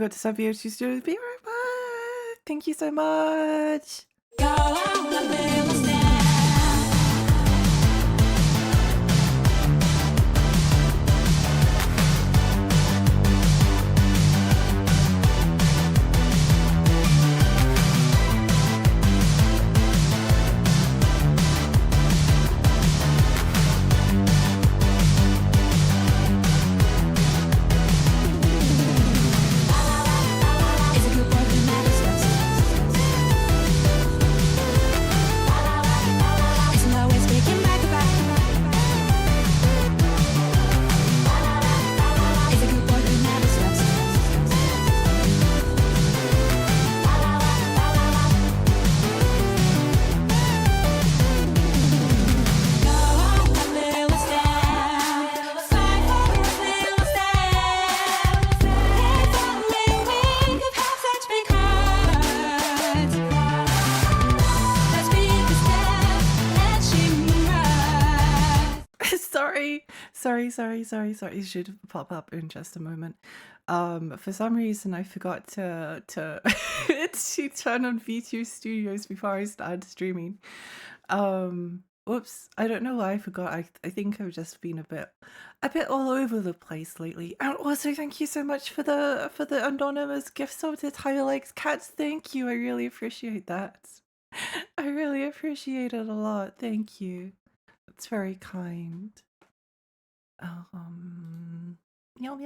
forgot to sub you to Studios. Be right back. Thank you so much. Sorry. It should pop up in just a moment. For some reason I forgot to to turn on V2 Studios before I started streaming. Whoops. I don't know why I forgot. I think I've just been a bit all over the place lately. And also thank you so much for the anonymous gift sub to Tyler Likes Cats. Thank you. I really appreciate that. I really appreciate it a lot. Thank you. That's very kind. Meow.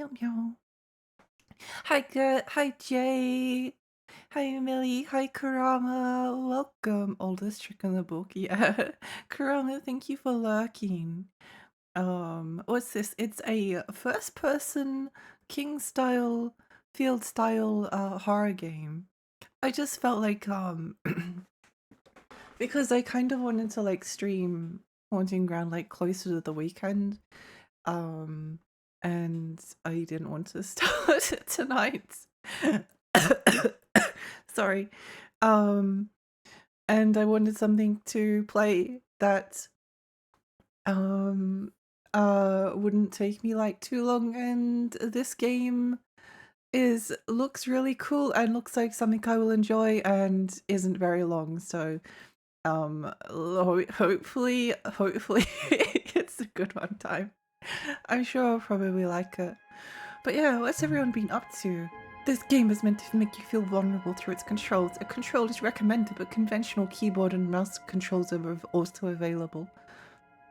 Hi, good. Hi, Jay. Hi, Millie. Hi, Karama. Welcome. Oldest trick in the book. Yeah. Karama, thank you for lurking. What's this? It's a first-person king style, field style horror game. I just felt like because I kind of wanted to like stream Haunting Ground like closer to the weekend. And I didn't want to start it tonight. Sorry. And I wanted something to play that wouldn't take me like too long, and this game looks really cool and looks like something I will enjoy and isn't very long, so hopefully it's a good one time. I'm sure I'll probably like it. But yeah, what's everyone been up to? This game is meant to make you feel vulnerable through its controls. A control is recommended, but conventional keyboard and mouse controls are also available.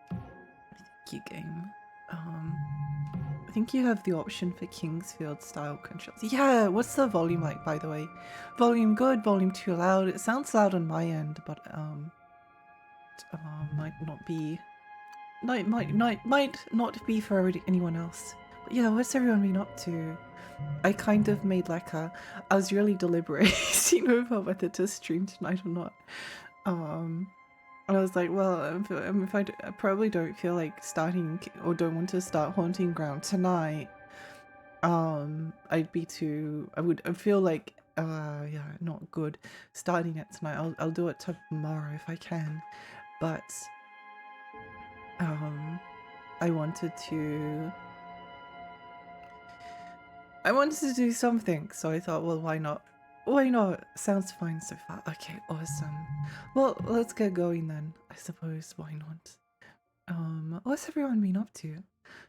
Thank you, game. I think you have the option for Kingsfield style controls. Yeah, what's the volume like, by the way? Volume good, volume too loud. It sounds loud on my end, but might not be. Might not be for anyone else. But yeah, what's everyone been up to? I kind of made like I was really deliberating over whether to stream tonight or not. I was like, well, if I probably don't feel like starting or don't want to start Haunting Ground tonight, I feel like yeah, not good starting it tonight. I'll do it tomorrow if I can, but I wanted to do something, so I thought, well, why not? Why not? Sounds fine so far. Okay, awesome. Well, let's get going then, I suppose. Why not? What's everyone been up to?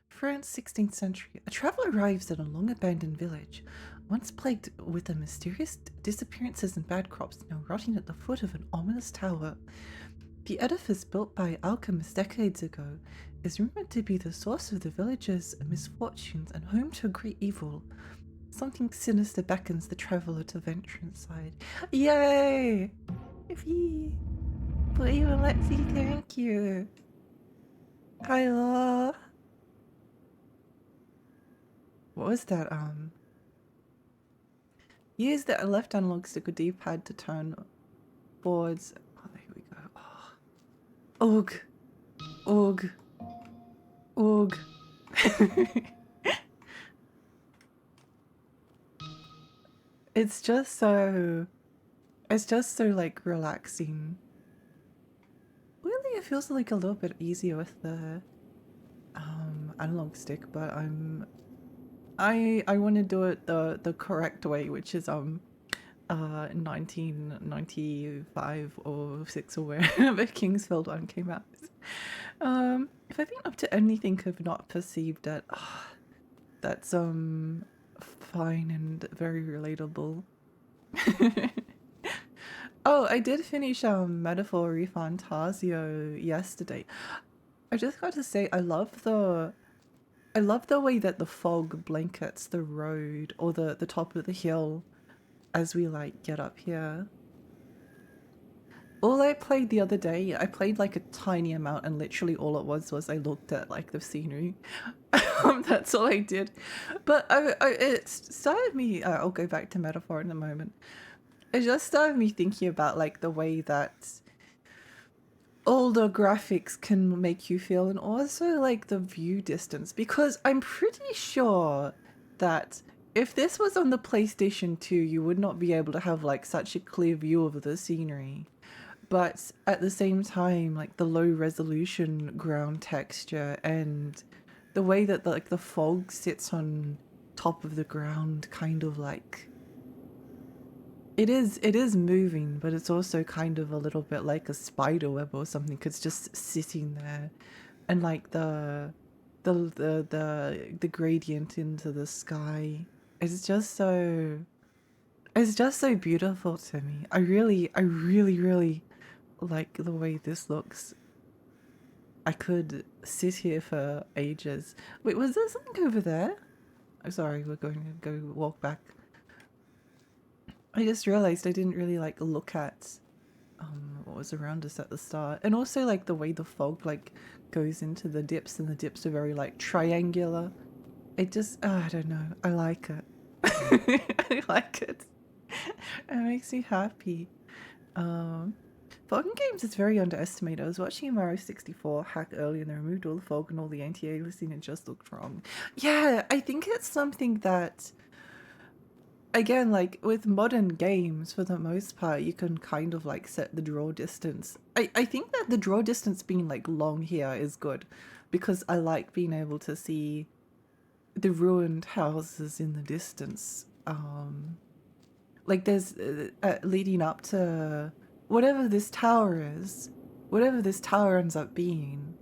France, 16th century. A traveler arrives at a long-abandoned village, once plagued with the mysterious disappearances and bad crops, now rotting at the foot of an ominous tower. The edifice, built by alchemists decades ago, is rumored to be the source of the villagers' misfortunes and home to a great evil. Something sinister beckons the traveler to venture inside. Yay! Yippee! Please, Alexi, thank you. Hi, Law. What was that? Use the left analog stick or D-pad to turn boards. Oh, here we go. Oh. Ugh. It's just so like relaxing. Really, it feels like a little bit easier with the analog stick, but I'm I want to do it the correct way, which is 1995 or 6 or wherever Kingsfield one came out. If I've been up to anything I've not perceived it, that's fine and very relatable. Oh, I did finish Metaphor Refantasio yesterday. I just got to say I love the way that the fog blankets the road or the top of the hill as we like get up here. All I played the other day, I played like a tiny amount, and literally all it was I looked at like the scenery. That's all I did. But it started me. I'll go back to Metaphor in a moment. It just started me thinking about like the way that all the graphics can make you feel, and also like the view distance. Because I'm pretty sure that if this was on the PlayStation 2, you would not be able to have like such a clear view of the scenery. But at the same time, like the low resolution ground texture and the way that the fog sits on top of the ground, kind of like it is moving, but it's also kind of a little bit like a spider web or something. 'Cause it's just sitting there, and like the gradient into the sky is just so it's just so beautiful to me. I really like the way this looks. I could sit here for ages. Wait, was there something over there? I'm sorry, we're going to go walk back. I just realized I didn't really like look at what was around us at the start. And also like the way the fog like goes into the dips, and the dips are very like triangular. It just I don't know. I like it. I like it. It makes me happy. Um Fog in games is very underestimated. I was watching Mario 64 hack earlier, and they removed all the fog and all the anti-aliasing and just looked wrong. Yeah, I think it's something that, again, like with modern games, for the most part, you can kind of like set the draw distance. I think that the draw distance being like long here is good, because I like being able to see the ruined houses in the distance. Like there's leading up to whatever this tower is, whatever this tower ends up being,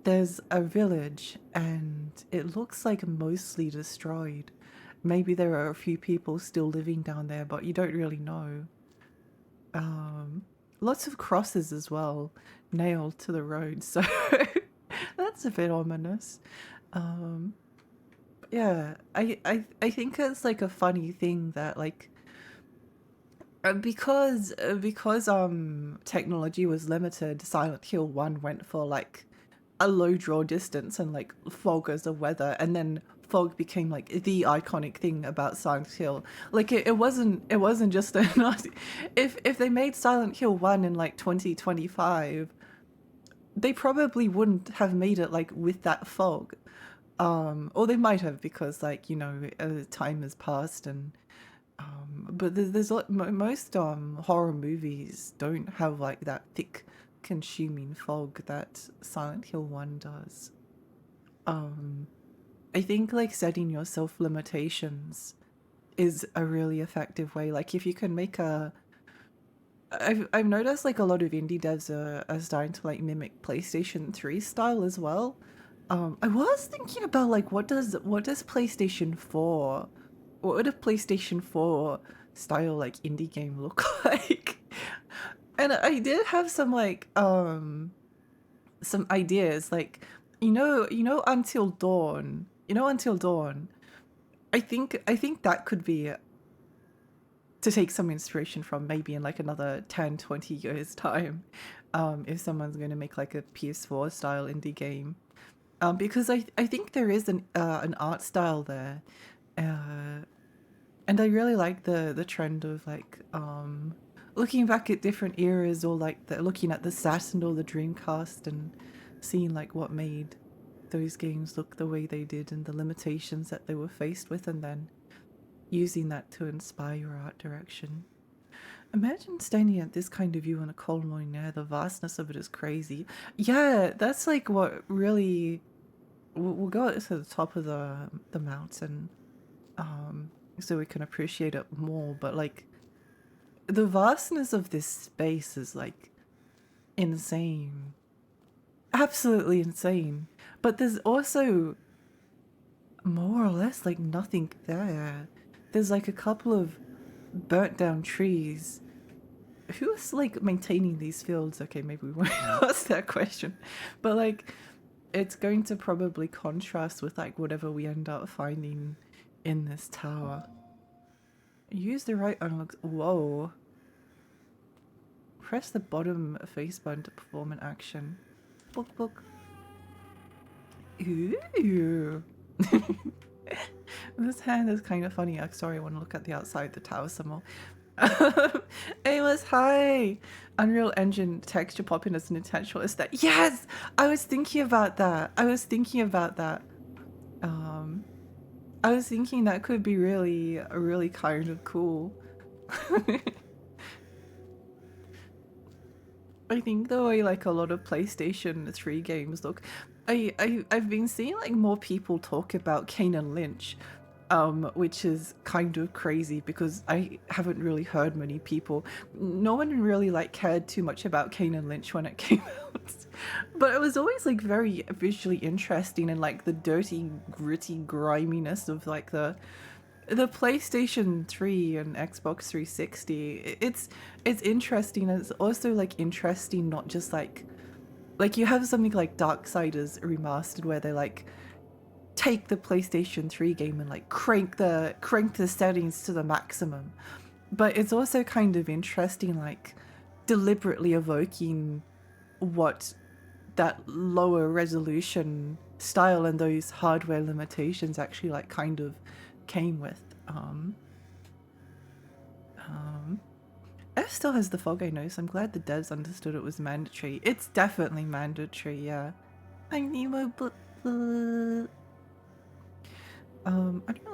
there's a village and it looks like mostly destroyed. Maybe there are a few people still living down there, but you don't really know. Lots of crosses as well, nailed to the road, so that's a bit ominous. Yeah, I think it's like a funny thing that like because technology was limited, Silent Hill 1 went for like a low draw distance and like fog as a weather, and then fog became like the iconic thing about Silent Hill. Like it wasn't just a if they made Silent Hill 1 in like 2025, they probably wouldn't have made it like with that fog. Or they might have, because like, time has passed, and but there's most horror movies don't have like that thick consuming fog that Silent Hill 1 does. I think like setting yourself limitations is a really effective way. Like if you can make I've noticed like a lot of indie devs are starting to like mimic PlayStation 3 style as well. I was thinking about like what does PlayStation 4, what would a PlayStation 4 style like indie game look like? And I did have some ideas, like Until Dawn. Until Dawn. I think that could be to take some inspiration from, maybe in like another 10, 20 years time, if someone's going to make like a PS4 style indie game. Because I think there is an art style there, and I really like the trend of like looking back at different eras, or like looking at the Saturn or the Dreamcast and seeing like what made those games look the way they did and the limitations that they were faced with, and then using that to inspire your art direction. Imagine standing at this kind of view in a cold morning air. The vastness of it is crazy. Yeah, that's like what we'll go to the top of the mountain, so we can appreciate it more. But like the vastness of this space is like insane, absolutely insane. But there's also more or less like nothing there. There's like a couple of burnt down trees. Who's like maintaining these fields? Okay, maybe we won't ask that question, but like it's going to probably contrast with like whatever we end up finding in this tower. Use the right analog. Whoa. Press the bottom face button to perform an action. Book, book. Ooh. This hand is kind of funny. I'm sorry, I want to look at the outside the tower some more. Ayla's hi! Unreal Engine texture popping as an intentional aesthetic. Yes! I was thinking about that. I was thinking that could be really kind of cool. I think the way like a lot of PlayStation 3 games look, I've been seeing like more people talk about Kane and Lynch, which is kind of crazy because I haven't really heard many people. No one really like cared too much about Kane and Lynch when it came out, but it was always like very visually interesting and like the dirty, gritty griminess of like the PlayStation 3 and Xbox 360. It's interesting. It's also like interesting, not just like you have something like Darksiders Remastered where they like take the PlayStation 3 game and like crank the settings to the maximum. But it's also kind of interesting, like deliberately evoking what that lower resolution style and those hardware limitations actually like kind of came with. F still has the fog, I know, so I'm glad the devs understood it was mandatory. It's definitely mandatory, yeah. I Nemo, but Unreal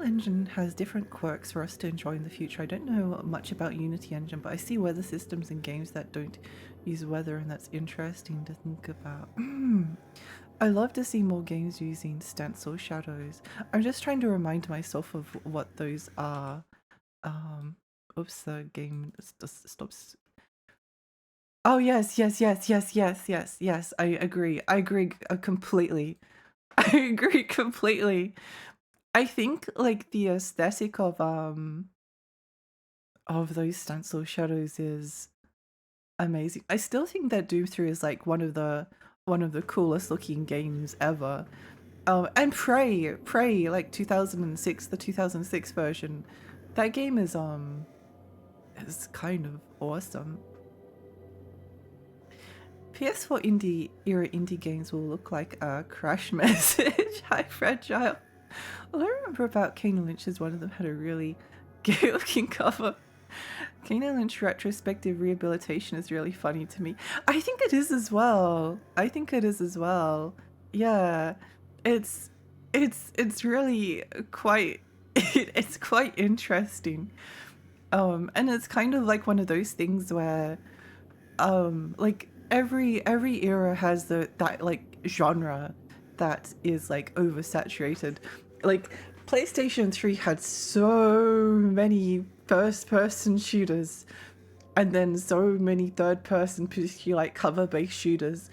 Engine has different quirks for us to enjoy in the future. I don't know much about Unity Engine, but I see weather systems in games that don't use weather, and that's interesting to think about. I love to see more games using stencil shadows. I'm just trying to remind myself of what those are. Oops, the game just stops. Oh yes, yes, yes, yes, yes, yes, yes. I agree. I agree completely. I agree completely. I think like the aesthetic of those stencil shadows is amazing. I still think that Doom 3 is like one of the coolest looking games ever. And Prey, like 2006, the 2006 version, that game is kind of awesome. PS4 era indie games will look like a crash message. Hi, Fragile. All I remember about Kane and Lynch is one of them had a really gay looking cover. Kane and Lynch retrospective rehabilitation is really funny to me. I think it is as well. I think it is as well. Yeah. It's really quite it's quite interesting. And it's kind of like one of those things where like every era has that like genre that is like oversaturated. Like PlayStation 3 had so many first person shooters and then so many third person particularly like cover based shooters.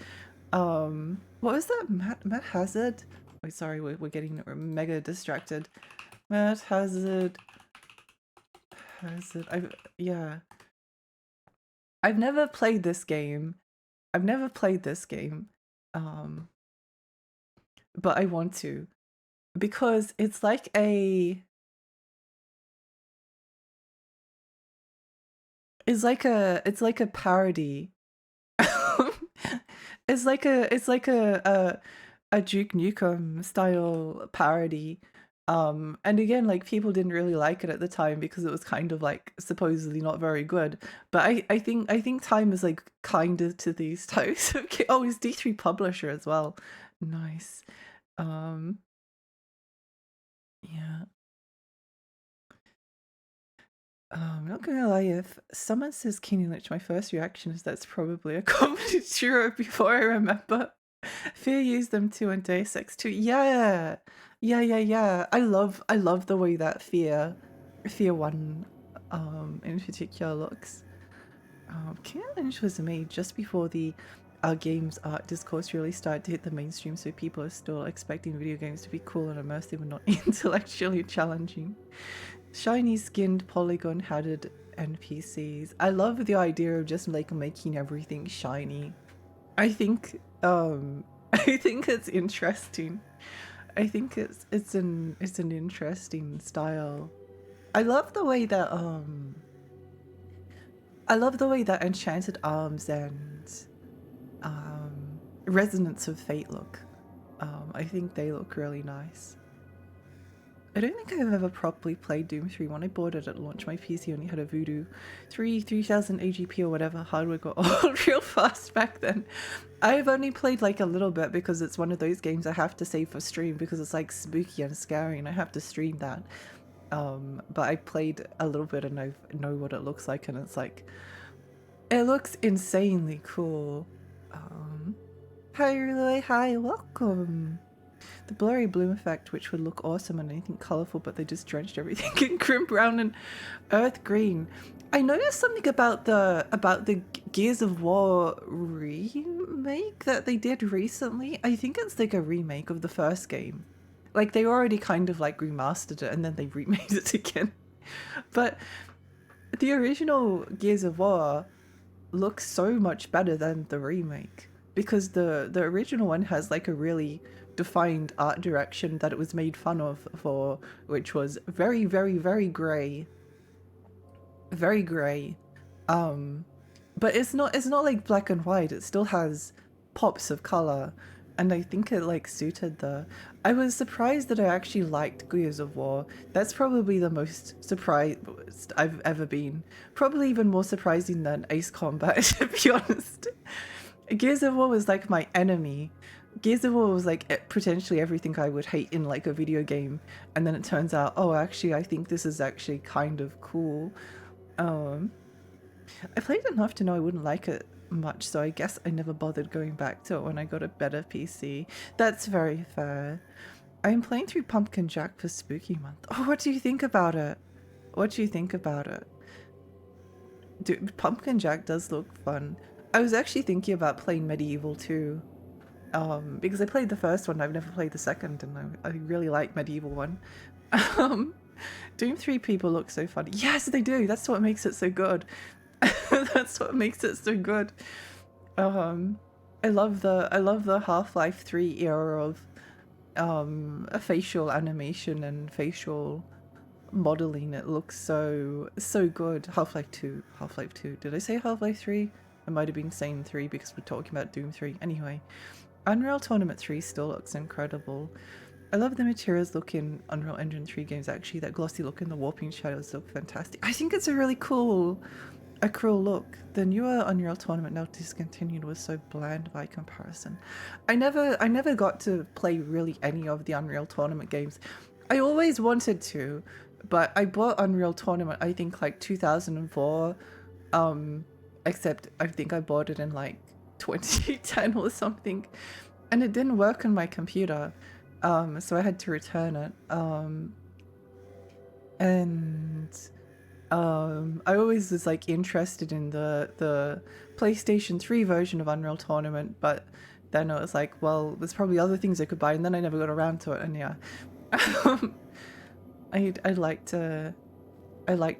What was that? Matt Hazard? Oh, sorry, we're getting mega distracted. Matt Hazard. Yeah. I've never played this game. But I want to because it's like a parody. It's like a Duke Nukem style parody. And again, like people didn't really like it at the time because it was kind of like supposedly not very good. But I think time is like kinder to these types of oh, it's D3 publisher as well. Nice. Yeah. I'm not gonna lie, if someone says Keenan Lynch, my first reaction is that's probably a comedy duo before I remember. Fear used them too in Deus Ex 2. Yeah. Yeah. I love the way that Fear 1 in particular looks. King Lynch was made just before the games art discourse really started to hit the mainstream, so people are still expecting video games to be cool and immersive and not intellectually challenging. Shiny skinned polygon headed NPCs. I love the idea of just like making everything shiny. I think I think it's interesting. I think it's an interesting style. I love the way that Enchanted Arms and Resonance of Fate look. I think they look really nice. I don't think I've ever properly played Doom 3. When I bought it at launch, my PC only had a Voodoo 3000 AGP or whatever. Hardware got old real fast back then. I've only played like a little bit because it's one of those games I have to save for stream because it's like spooky and scary and I have to stream that. But I played a little bit and I know what it looks like and it's like, it looks insanely cool. Hi Roy, hi, welcome. The blurry bloom effect, which would look awesome on anything colorful, but they just drenched everything in grim brown and earth green. I noticed something about the Gears of War remake that they did recently. I think it's like a remake of the first game. Like they already kind of like remastered it and then they remade it again. But the original Gears of War looks so much better than the remake because the original one has like a really defined art direction that it was made fun of for, which was very gray, very gray. But it's not like black and white. It still has pops of color, and I think it like suited the. I was surprised that I actually liked Gears of War. That's probably the most surprised I've ever been. Probably even more surprising than Ace Combat, to be honest. Gears of War was like my enemy. Gears of War was like potentially everything I would hate in like a video game, and then it turns out, oh, actually, I think this is actually kind of cool. I played enough to know I wouldn't like it much, so I guess I never bothered going back to it when I got a better PC. That's very fair. I'm playing through Pumpkin Jack for Spooky Month. Oh, what do you think about it? What do you think about it? Dude, Pumpkin Jack does look fun. I was actually thinking about playing Medieval too. Because I played the first one, I've never played the second, and I really like Medieval 1. Doom 3 people look so funny. Yes, they do. That's what makes it so good. That's what makes it so good. I love the Half-Life 3 era of a facial animation and facial modeling. It looks so good. Half-Life 2. Did I say Half-Life 3? I might have been saying 3 because we're talking about Doom 3. Anyway, Unreal Tournament 3 still looks incredible. I love the materials look in Unreal Engine 3 games actually. That glossy look and the warping shadows look fantastic. I think it's a really cool look. The newer Unreal Tournament, now discontinued, was so bland by comparison. I never got to play really any of the Unreal Tournament games. I always wanted to, but I bought Unreal Tournament I think like 2004. Except I think I bought it in like 2010 or something, and it didn't work on my computer, so I had to return it. I always was like interested in the PlayStation 3 version of Unreal Tournament, but then I was like, well, there's probably other things I could buy, and then I never got around to it. And yeah, I'd like to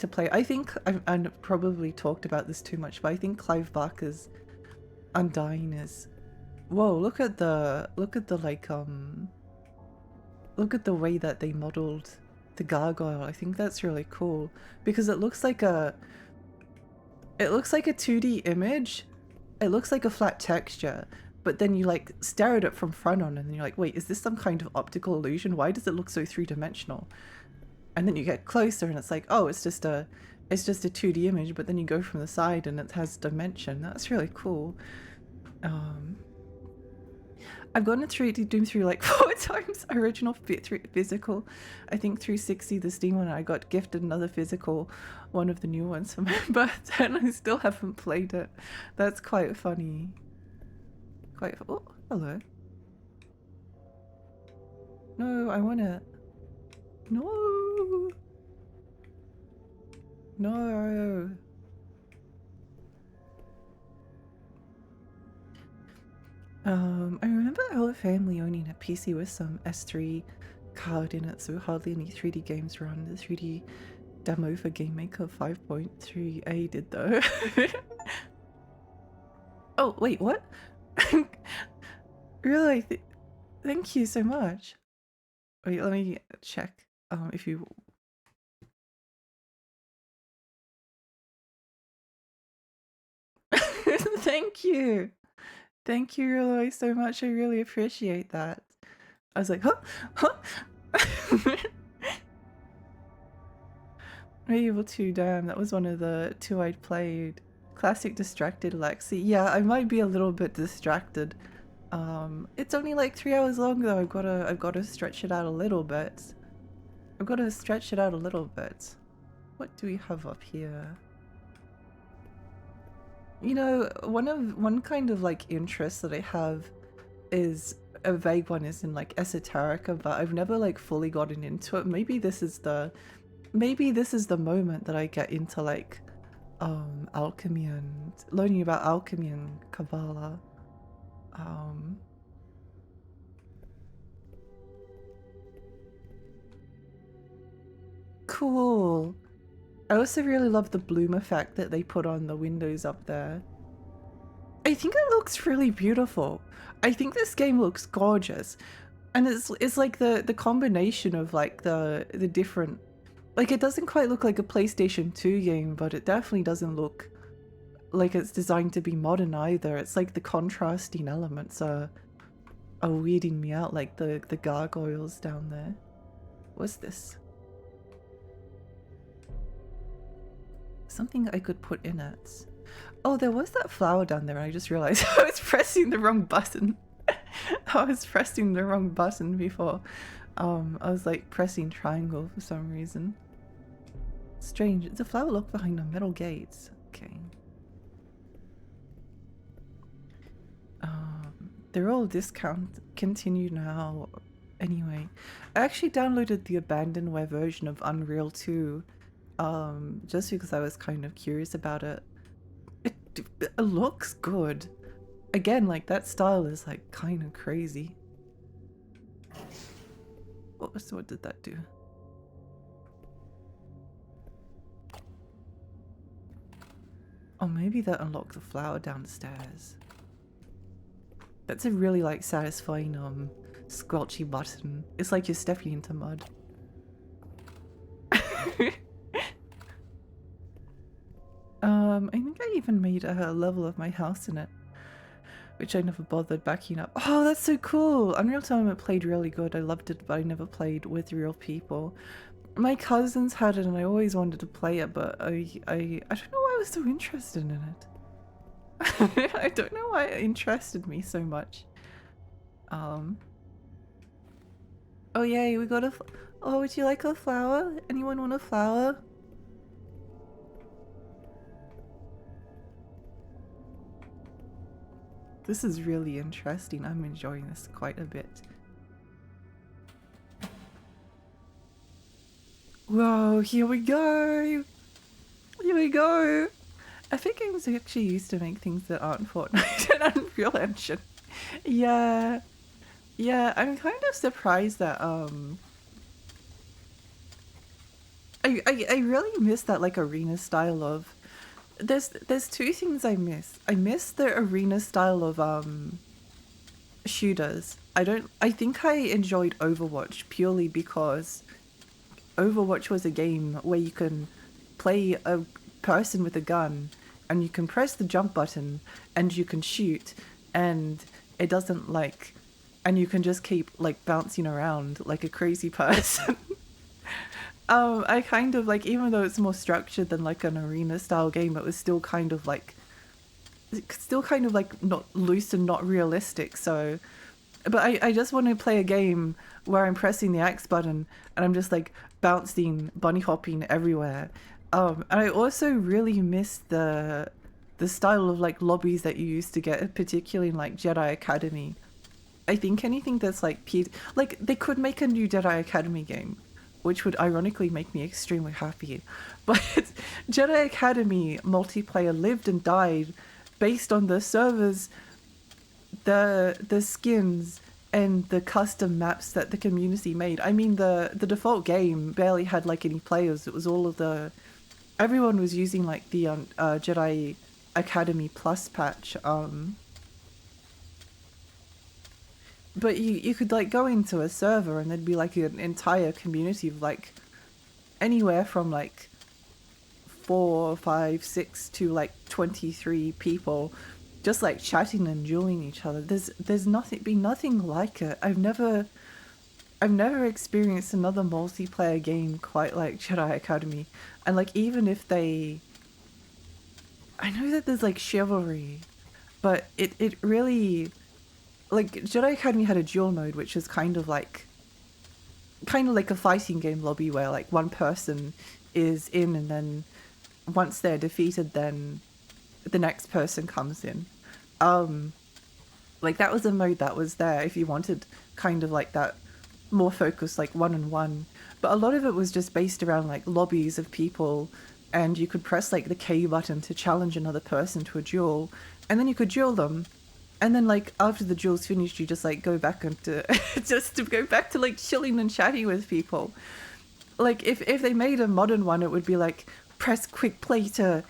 play. I think I've probably talked about this too much, but I think Clive Barker's Undying is. Whoa! Look at the like look at the way that they modeled the gargoyle. I think that's really cool because it looks like a 2D image. It looks like a flat texture, but then you like stare at it from front on, and then you're like, wait, is this some kind of optical illusion? Why does it look so three-dimensional? And then you get closer and it's like, oh, it's just a 2D image, but then you go from the side and it has dimension. That's really cool. I've gotten a 3D Doom 3 like 4 times. Original physical, I think 360, the Steam one. I got gifted another physical, one of the new ones for my birthday, and I still haven't played it. That's quite funny. Oh, hello. No, I want it. No. No. I remember our family owning a PC with some S3 card in it, so hardly any 3D games run. The 3D demo for Game Maker 5.3a did though. Oh, wait, what? Really? Thank you so much. Wait, let me check if you... Thank you! Thank you really so much, I really appreciate that. I was like, huh? Huh? Able to, damn, that was one of the two I'd played. Classic distracted Lexi. Yeah, I might be a little bit distracted. It's only like 3 hours long though. I've gotta stretch it out a little bit. I've gotta stretch it out a little bit. What do we have up here? You know, one kind of like interest that I have is a vague one, is in like esoterica, but I've never like fully gotten into it. Maybe this is the moment that I get into like alchemy and learning about alchemy and Kabbalah. Cool. I also really love the bloom effect that they put on the windows up there. I think it looks really beautiful. I think this game looks gorgeous. And it's like the combination of like the different, like it doesn't quite look like a PlayStation 2 game, but it definitely doesn't look like it's designed to be modern either. It's like the contrasting elements are weirding me out, like the gargoyles down there. What's this? Something I could put in it. Oh, there was that flower down there and I just realized I was pressing the wrong button. I was pressing the wrong button before. I was like pressing triangle for some reason. Strange. It's a flower locked behind a metal gate. Okay. They're all discontinued now. Anyway, I actually downloaded the abandonware version of Unreal 2 just because I was kind of curious about it. It looks good. Again, like that style is like kind of crazy. What did that do? Oh, maybe that unlocked the flower downstairs. That's a really like satisfying squelchy button. It's like you're stepping into mud. I think I even made a level of my house in it, which I never bothered backing up. Oh, that's so cool! Unreal Tournament played really good. I loved it, but I never played with real people. My cousins had it and I always wanted to play it, but I don't know why I was so interested in it. I don't know why it interested me so much. Oh yay, we got a oh, would you like a flower? Anyone want a flower? This is really interesting. I'm enjoying this quite a bit. Whoa, here we go! Here we go! Epic Games actually used to make things that aren't Fortnite and Unreal Engine. Yeah. Yeah, I'm kind of surprised that I really miss that like arena style of there's two things I miss. I miss the arena style of shooters. I think I enjoyed Overwatch purely because Overwatch was a game where you can play a person with a gun and you can press the jump button and you can shoot and it doesn't like, and you can just keep like bouncing around like a crazy person. I kind of like, even though it's more structured than like an arena style game, it was still kind of like not loose and not realistic. So, but I just want to play a game where I'm pressing the X button and I'm just like bouncing, bunny hopping everywhere. And I also really miss the style of like lobbies that you used to get, particularly in like Jedi Academy. I think anything that's like like they could make a new Jedi Academy game, which would ironically make me extremely happy. But Jedi Academy multiplayer lived and died based on the servers, the skins, and the custom maps that the community made. I mean, the default game barely had like any players. It was all of the everyone was using like the Jedi Academy Plus patch. But you could like go into a server and there'd be like an entire community of like anywhere from like 4, 5, 6 to like 23 people just like chatting and dueling each other. There's nothing like it. I've never experienced another multiplayer game quite like Jedi Academy. And like even if they I know that there's like chivalry, but it really like Jedi Academy had a duel mode which is kind of like a fighting game lobby where like one person is in and then once they're defeated then the next person comes in. Like that was a mode that was there if you wanted kind of like that more focused like one-on-one, but a lot of it was just based around like lobbies of people, and you could press like the K button to challenge another person to a duel, and then you could duel them, and then like after the duel's finished you just like go back into just to go back to like chilling and chatting with people. Like if they made a modern one it would be like press quick play to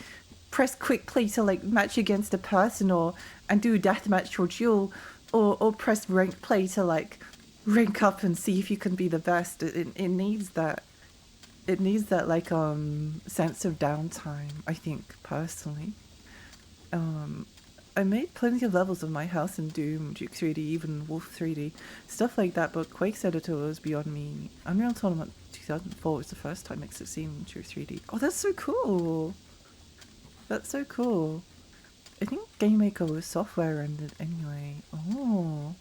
like match against a person or and do deathmatch or duel, or press rank play to like rank up and see if you can be the best. It needs that. It needs that like sense of downtime, I think, personally. I made plenty of levels of my house in Doom, Duke 3D, even Wolf 3D, stuff like that, but Quake's editor was beyond me. Unreal Tournament 2004 was the first time it's seen Duke 3D. Oh, that's so cool! That's so cool. I think Game Maker was software rendered anyway. Oh,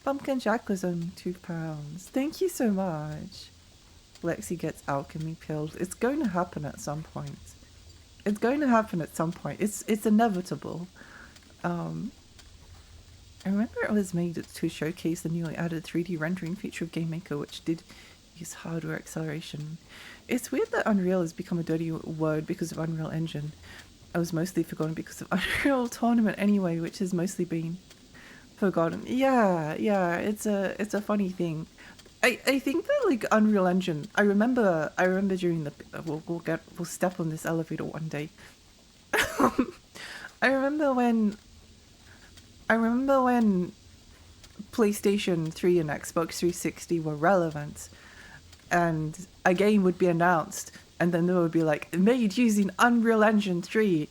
Pumpkin Jack was only £2. Thank you so much. Lexi gets alchemy pills. It's going to happen at some point. It's going to happen at some point. It's inevitable. I remember it was made to showcase the newly added 3D rendering feature of Game Maker, which did use hardware acceleration. It's weird that Unreal has become a dirty word because of Unreal Engine. I was mostly forgotten because of Unreal Tournament anyway, which has mostly been forgotten. Yeah, it's a funny thing. I think that like Unreal Engine. I remember during the we'll step on this elevator one day. I remember when PlayStation 3 and Xbox 360 were relevant, and a game would be announced, and then there would be like made using Unreal Engine 3,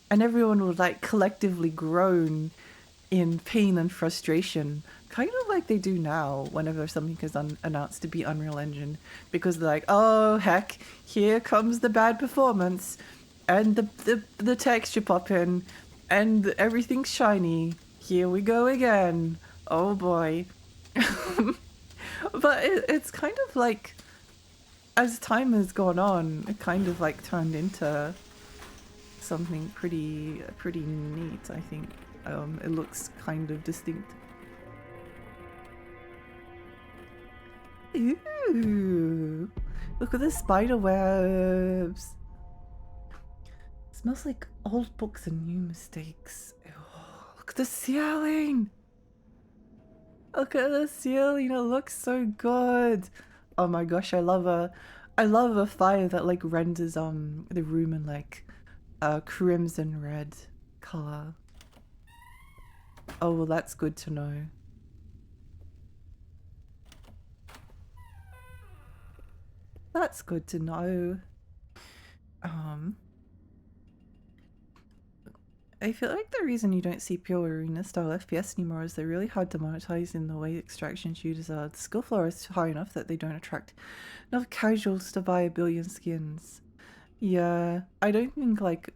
and everyone would like collectively groan in pain and frustration, kind of like they do now whenever something is announced to be Unreal Engine, because they're like, oh heck, here comes the bad performance, and the texture pop in, and everything's shiny. Here we go again. Oh boy. But it's kind of like, as time has gone on, it kind of like turned into something pretty neat, I think. It looks kind of distinct. Ooh, look at the spider webs. It smells like old books and new mistakes. Oh, look at the ceiling. Look at the ceiling. It looks so good. Oh my gosh, I love a fire that like renders the room in like a crimson red color. Oh, well, that's good to know. That's good to know. I feel like the reason you don't see pure arena style FPS anymore is they're really hard to monetize in the way extraction shooters are. The skill floor is high enough that they don't attract enough casuals to buy a billion skins. Yeah, I don't think like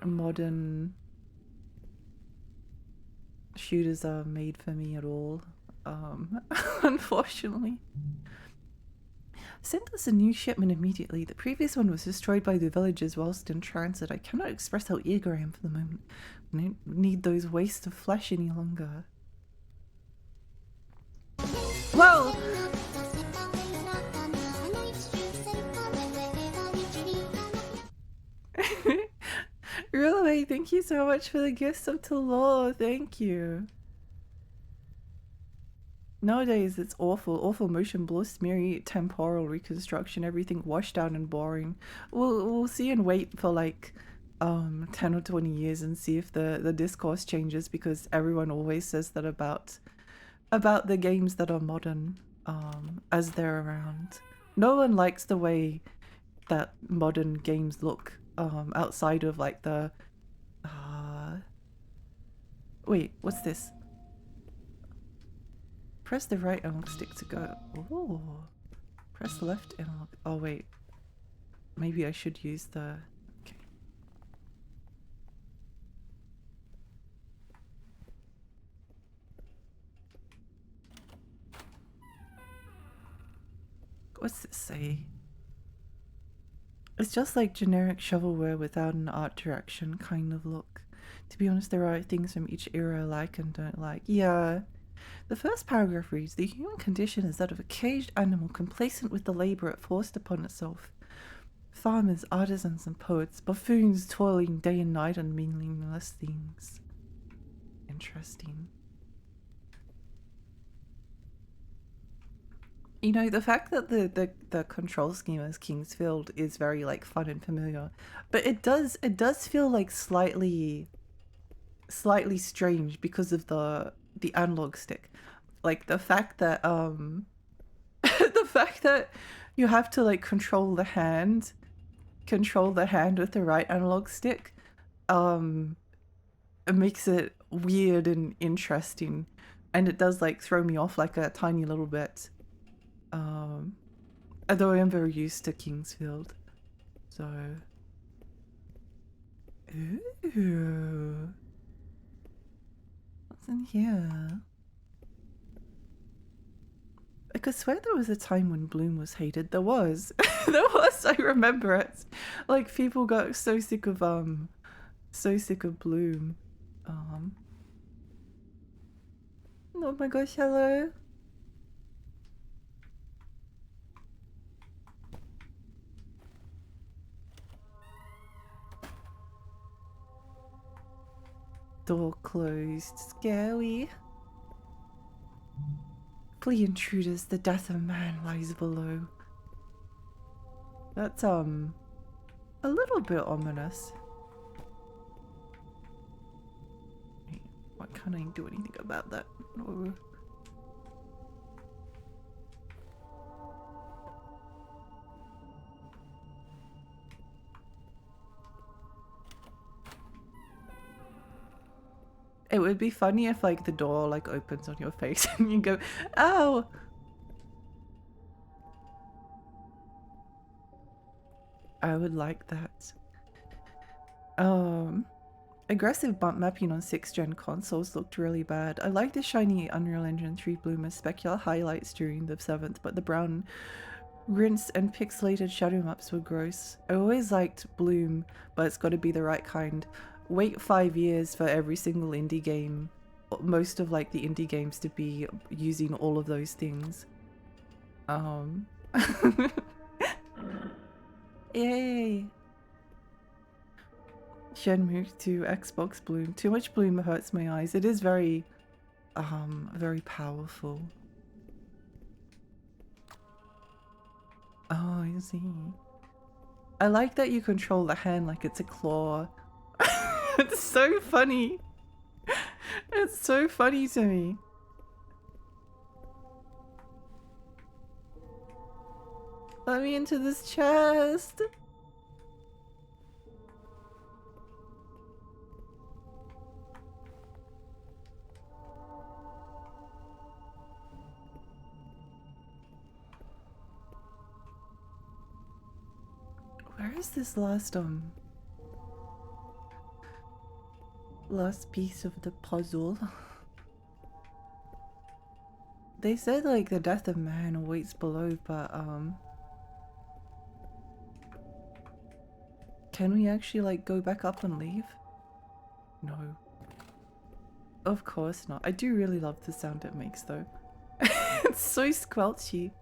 modern shooters are made for me at all. Unfortunately. Send us a new shipment immediately. The previous one was destroyed by the villagers whilst in transit. I cannot express how eager I am for the moment. I don't need those wastes of flesh any longer. Whoa! Really, thank you so much for the gifts of Talor. Thank you. Nowadays, it's awful motion blur, smeary temporal reconstruction, everything washed out and boring. We'll see and wait for like 10 or 20 years and see if the discourse changes, because everyone always says that about the games that are modern as they're around. No one likes the way that modern games look outside of like the wait, what's this? Press the right analog stick to go. Ooh. Press the left analog. Oh wait. Maybe I should use the... Okay. What's this say? It's just like generic shovelware without an art direction kind of look. To be honest, there are things from each era I like and don't like. Yeah. The first paragraph reads, the human condition is that of a caged animal complacent with the labor it forced upon itself. Farmers, artisans and poets, buffoons toiling day and night on meaningless things. Interesting. You know, the fact that the control scheme as Kingsfield is very like fun and familiar, but it does feel like slightly strange because of the analog stick. Like the fact that the fact that you have to like control the hand with the right analog stick it makes it weird and interesting, and it does like throw me off like a tiny little bit. Although I am very used to Kingsfield, so ooh, what's in here? I could swear there was a time when Bloom was hated. There was. There was, I remember it. Like people got so sick of Bloom. Oh my gosh, hello. Door closed. Scary. Flee, intruders, the death of man lies below. That's a little bit ominous. Wait, why can't I do anything about that? No. It would be funny if like the door like opens on your face and you go, ow! I would like that. Aggressive bump mapping on 6th gen consoles looked really bad. I like the shiny Unreal Engine 3 Bloom as specular highlights during the 7th, but the brown rinse and pixelated shadow maps were gross. I always liked Bloom, but it's got to be the right kind. Wait 5 years for every single indie game, most of like the indie games to be using all of those things. Yay! Shenmue to Xbox Bloom. Too much Bloom hurts my eyes. It is very powerful. Oh, I see. I like that you control the hand like it's a claw. It's so funny. It's so funny to me. Let me into this chest. Where is this last piece of the puzzle? They said like the death of man awaits below, but Can we actually like go back up and leave? No. Of course not. I do really love the sound it makes though. It's so squelchy.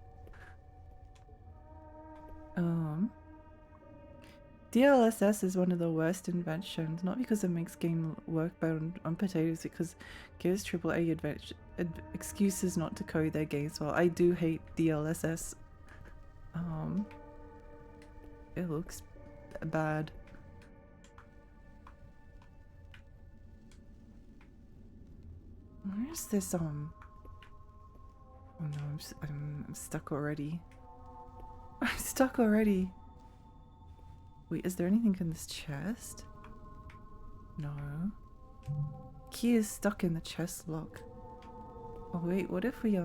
DLSS is one of the worst inventions, not because it makes game work better on potatoes, because it gives AAA excuses not to code their games well. I do hate DLSS. It looks bad. Where's this, oh no, I'm stuck already. I'm stuck already. Wait, is there anything in this chest? No. Key is stuck in the chest lock. Oh wait, what if we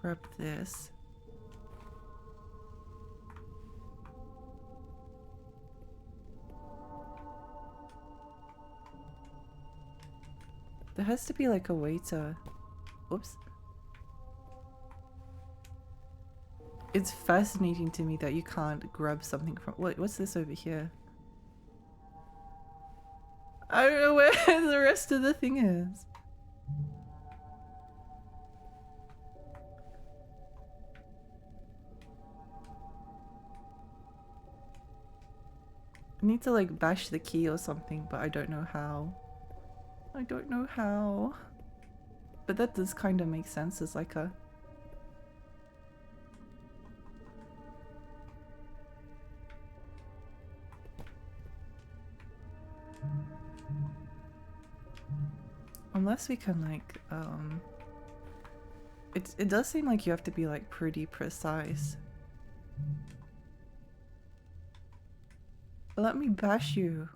grab this? There has to be like a way to... Whoops. It's fascinating to me that you can't grab something from... What's this over here? I don't know where the rest of the thing is. I need to like bash the key or something, but I don't know how. I don't know how. But that does kind of make sense as like a... Unless we can like, it does seem like you have to be like pretty precise. Let me bash you.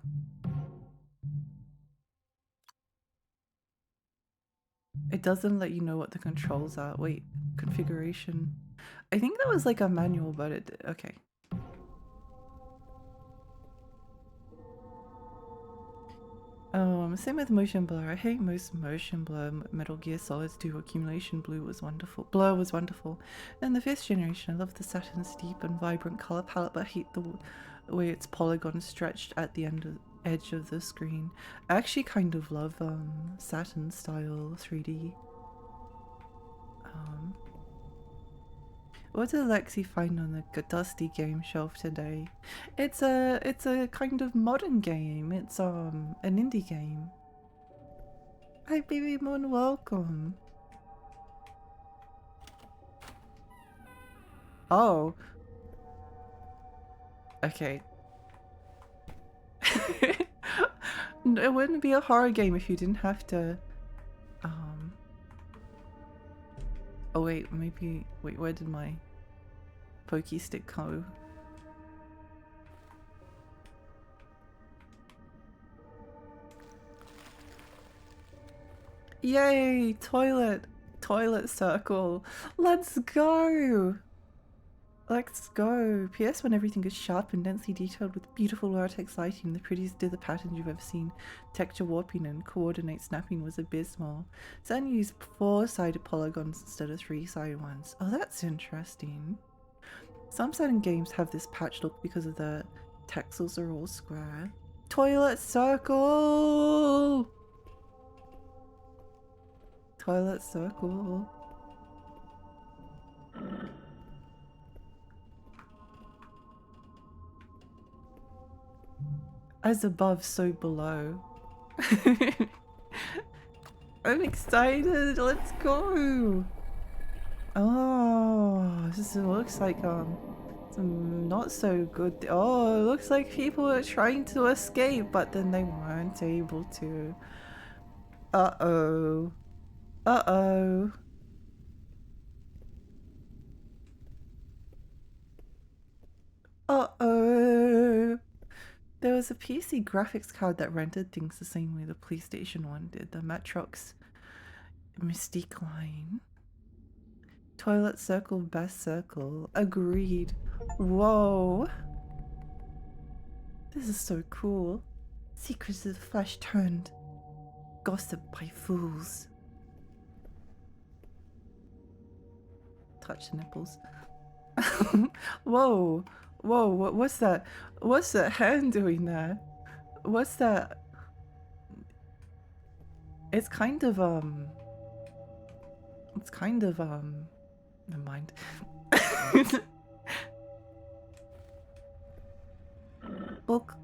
It doesn't let you know what the controls are. Wait, configuration. I think that was like a manual, but it, okay. Same with motion blur. I hate most motion blur. Metal Gear Solid's 2 accumulation blur was wonderful. And the 5th generation, I love the Saturn's deep and vibrant color palette, but I hate the way its polygons stretched at the edge of the screen. I actually kind of love Saturn style 3D. What did Lexi find on the dusty game shelf today? It's a kind of modern game. It's an indie game. Hi baby moon, welcome. Oh. Okay. It wouldn't be a horror game if you didn't have to oh wait, maybe... Wait, where did my pokey stick go? Yay! Toilet! Toilet circle! Let's go! Let's go! PS when everything is sharp and densely detailed with beautiful vertex lighting, the prettiest dither patterns you've ever seen. Texture warping and coordinate snapping was abysmal. Sun used 4-sided polygons instead of 3-sided ones. Oh, that's interesting. Some certain games have this patch look because of the texels are all square. Toilet circle! Toilet circle. As above, so below. I'm excited, let's go! Oh, this looks like some not so good. Oh, it looks like people are trying to escape, but then they weren't able to. Uh-oh. Uh-oh. Uh-oh. There was a PC graphics card that rendered things the same way the PlayStation one did. The Matrox Mystique line. Toilet circle, best circle. Agreed. Whoa. This is so cool. Secrets of the flesh turned. Gossip by fools. Touch the nipples. Whoa. Whoa, what's that? What's that hand doing there? What's that? It's kind of, never mind. Book.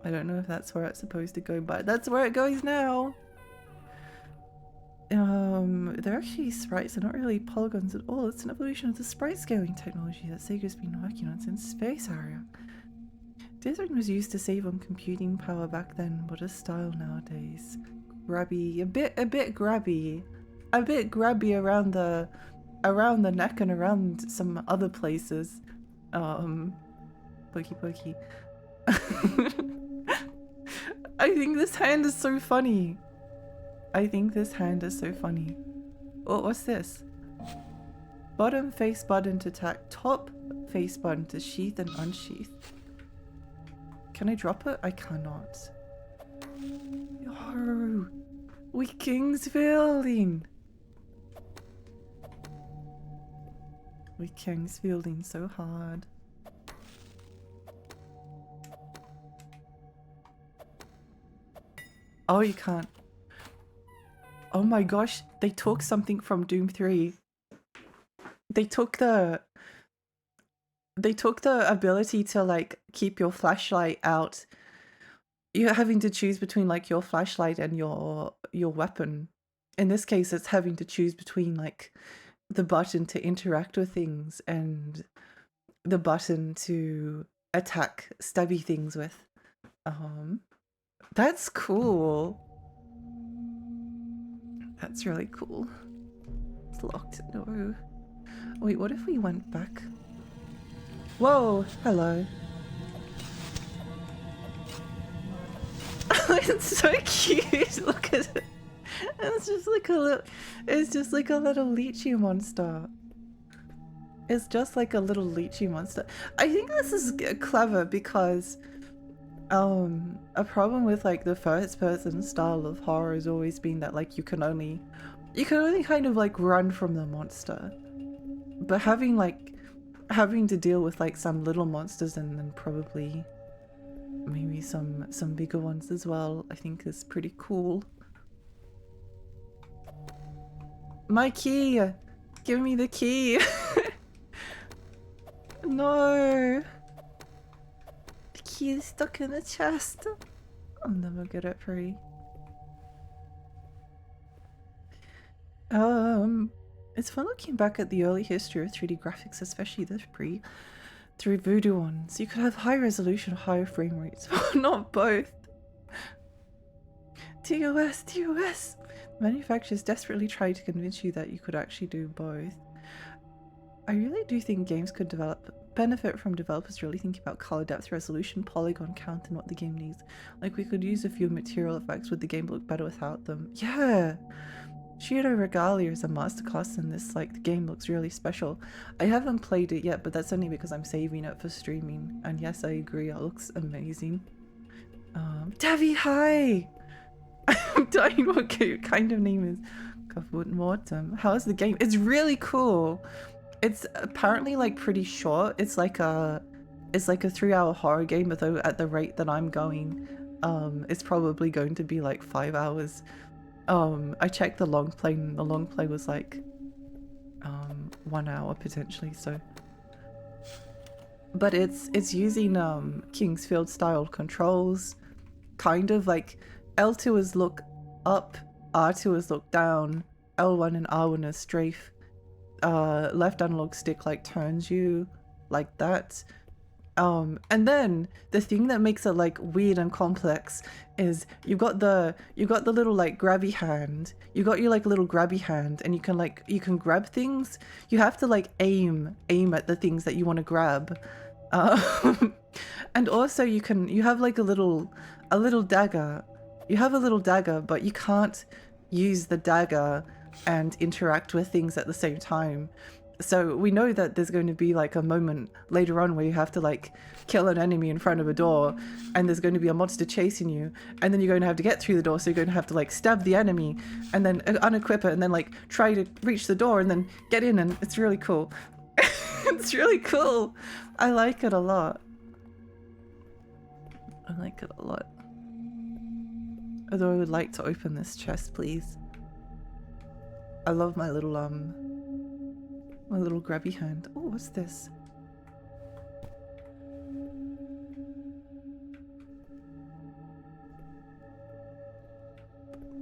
I don't know if that's where it's supposed to go, but that's where it goes now. They're actually sprites, they're not really polygons at all. It's an evolution of the sprite scaling technology that Sega's been working on since Space Harrier. Design was used to save on computing power back then, but a style nowadays. Grabby, a bit grabby. A bit grabby around the neck and around some other places. Pokey. I think this hand is so funny. Oh, what's this? Bottom face button to attack, top face button to sheath and unsheath. Can I drop it? I cannot. Yo, we Kingsfielding. We Kingsfielding so hard. Oh, you can't. Oh my gosh, they took something from Doom 3. They took the ability to like keep your flashlight out. You're having to choose between like your flashlight and your weapon. In this case, it's having to choose between like the button to interact with things and the button to attack stabby things with. That's cool. That's really cool. It's locked. No. Wait, what if we went back? Whoa! Hello. It's so cute. Look at it. It's just like a little. It's just like a little lychee monster. It's just like a little lychee monster. I think this is clever because a problem with like the first person style of horror has always been that like you can only kind of like run from the monster, but having to deal with like some little monsters and then probably maybe some bigger ones as well, I think is pretty cool. My key! Give me the key! No! The key is stuck in the chest. I'll never get it free. It's fun looking back at the early history of 3D graphics, especially the through Voodoo ones. You could have high resolution or higher frame rates, but not both. TOS! Manufacturers desperately try to convince you that you could actually do both. I really do think games could benefit from developers really thinking about color depth, resolution, polygon count, and what the game needs. Like, we could use a few material effects. Would the game look better without them? Yeah! Shiro Regalia is a masterclass in this. Like, the game looks really special. I haven't played it yet, but that's only because I'm saving it for streaming. And yes, I agree, it looks amazing. Devi, hi! I'm dying what kind of name is Caput Mortum. How's the game? It's really cool. It's apparently like pretty short. It's like a 3-hour horror game, although at the rate that I'm going, it's probably going to be like 5 hours. I checked the long play and the long play was like 1 hour potentially, so. But it's using Kingsfield style controls, kind of like L2 is look up, R2 is look down, L1 and R1 is strafe. Left analog stick like turns you like that. And then the thing that makes it like weird and complex is you've got the little like grabby hand. You got your like little grabby hand, and you can grab things. You have to like aim at the things that you want to grab. And also you have like a little dagger. You have a little dagger, but you can't use the dagger and interact with things at the same time. So we know that there's going to be like a moment later on where you have to like kill an enemy in front of a door, and there's going to be a monster chasing you, and then you're going to have to get through the door, so you're going to have to like stab the enemy and then unequip it and then like try to reach the door and then get in, and it's really cool. It's really cool. I like it a lot. I like it a lot. Although I would like to open this chest, please. I love my little grabby hand. Oh, what's this?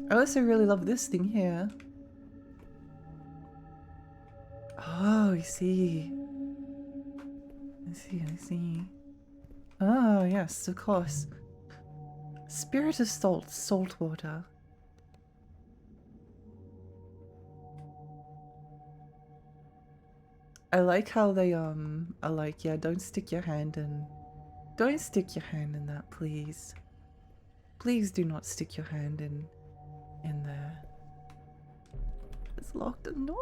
I also really love this thing here. Oh, I see. I see, I see. Oh, yes, of course. Spirit of salt, salt water. I like how they, are like, yeah, don't stick your hand in. Don't stick your hand in that, please. Please do not stick your hand in there. It's locked. No!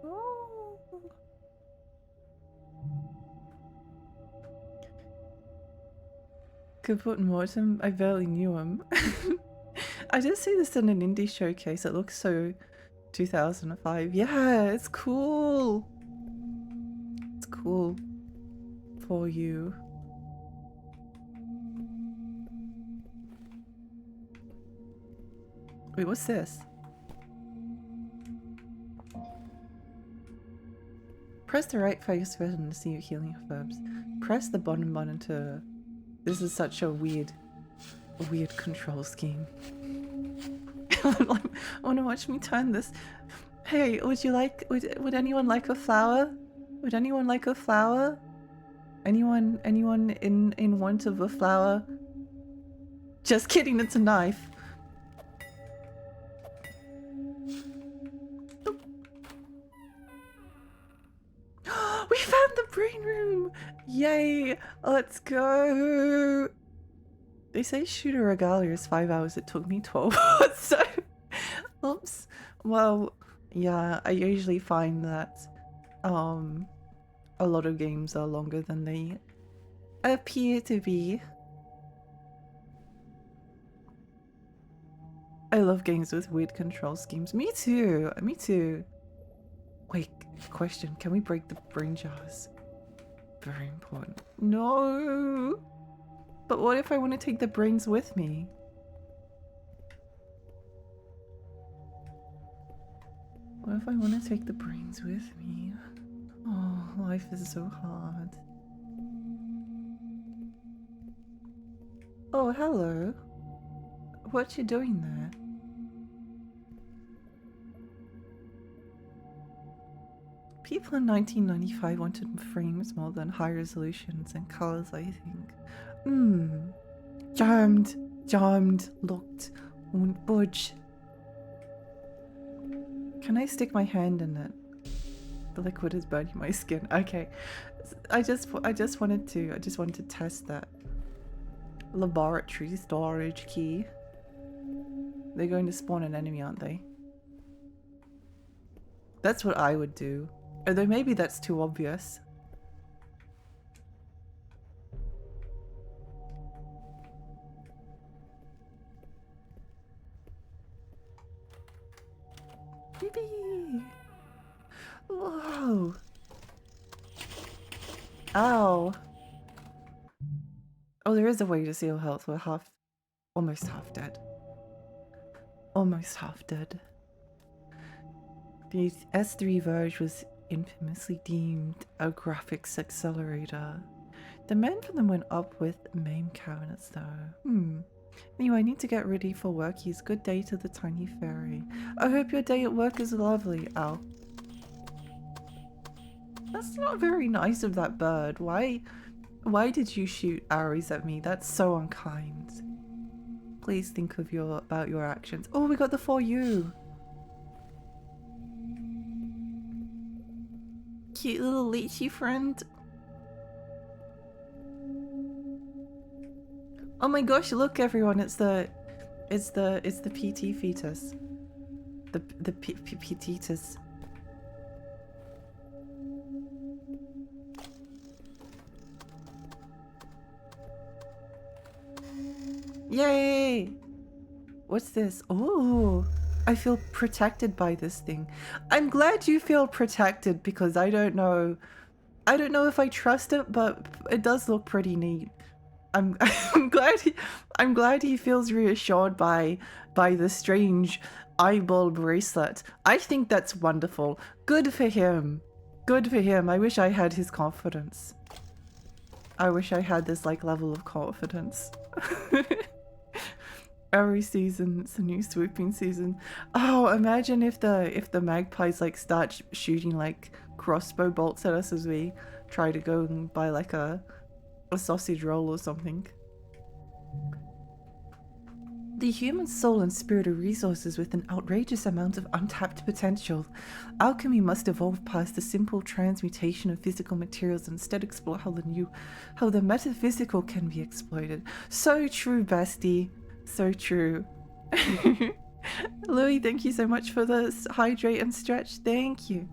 No! Caput Mortum? I barely knew him. I did see this in an indie showcase. It looks so 2005. Yeah, it's cool. It's cool for you. Wait, what's this? Press the right face button to see your healing verbs. Press the bottom button to... This is such a weird control scheme. I want to watch me turn this. Hey, would you like... Would anyone like a flower? Would anyone like a flower? Anyone in want of a flower? Just kidding, it's a knife. We found the brain room! Yay! Let's go! They say shoot a regalia is 5 hours. It took me 12. So, oops. Well, yeah, I usually find that a lot of games are longer than they appear to be. I love games with weird control schemes. Me too. Me too. Wait, question. Can we break the brain jars? Very important. No! But what if I want to take the brains with me? What if I want to take the brains with me? Oh, life is so hard. Oh, hello. What you doing there? People in 1995 wanted frames more than high resolutions and colors, I think. Jammed, locked, won't budge. Can I stick my hand in it? The liquid is burning my skin. Okay, I just wanted to test that. Laboratory storage key. They're going to spawn an enemy, aren't they? That's what I would do. Although maybe that's too obvious. Yippee! Whoa! Ow! Oh, there is a way to seal health. We're almost half dead. Almost half dead. The S3 Verge was infamously deemed a graphics accelerator. The men for them went up with MAME cabinets though. Anyway, I need to get ready for workies. Good day to the tiny fairy. I hope your day at work is lovely. Ow. That's not very nice of that bird. Why did you shoot arrows at me? That's so unkind. Please think of about your actions. Oh, we got the For You. Cute little lychee friend. Oh my gosh, look everyone, it's the PT fetus. The petitus. Yay! What's this? Oh, I feel protected by this thing. I'm glad you feel protected because I don't know if I trust it, but it does look pretty neat. I'm I'm glad he feels reassured by the strange eyeball bracelet. I think that's wonderful. Good for him. Good for him. I wish I had his confidence. I wish I had this like level of confidence. Every season it's a new swooping season. Oh, imagine if the magpies like start shooting like crossbow bolts at us as we try to go and buy like a sausage roll or something. The human soul and spirit are resources with an outrageous amount of untapped potential. Alchemy must evolve past the simple transmutation of physical materials and instead explore how the metaphysical can be exploited. So true, bestie. So true. Louis, thank you so much for the hydrate and stretch. Thank you.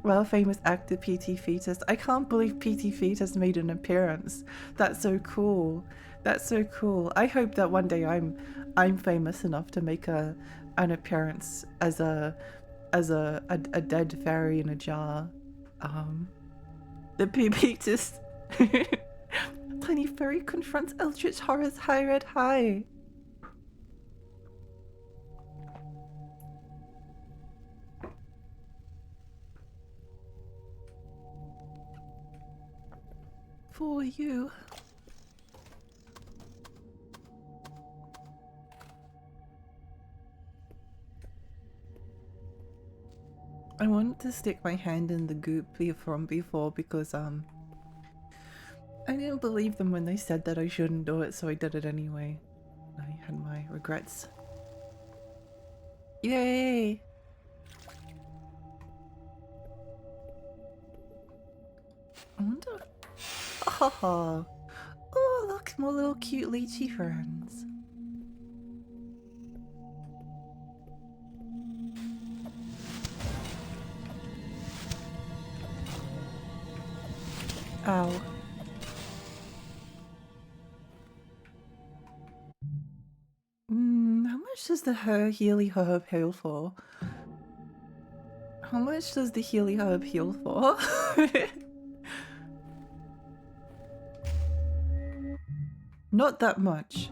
Well, famous actor PT Fetus. I can't believe PT Fetus made an appearance. That's so cool. That's so cool. I hope that one day I'm famous enough to make an appearance as a dead fairy in a jar. The Fetus. Tiny fairy confronts eldritch horrors. Hi, Red. Hi. For you. I wanted to stick my hand in the goop from before because I didn't believe them when they said that I shouldn't do it, so I did it anyway. I had my regrets. Yay! I wonder. Oh, look, more little cute lychee friends. Ow. How much does the Healy Herb heal for? How much does the Healy Herb heal for? Not that much.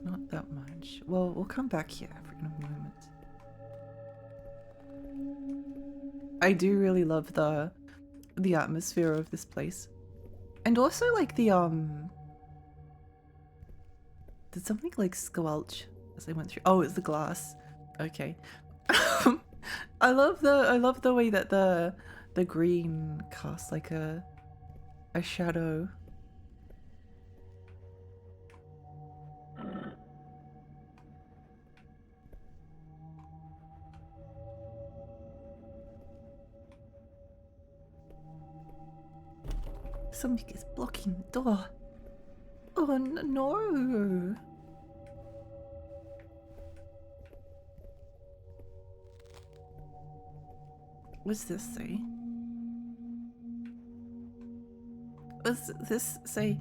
Not that much. Well, we'll come back here in a moment. I do really love the atmosphere of this place. And also like the did something like squelch as I went through? Oh, it's the glass. Okay. I love the way that the green casts like a shadow. Something is blocking the door. Oh no. What's this say? What's this say?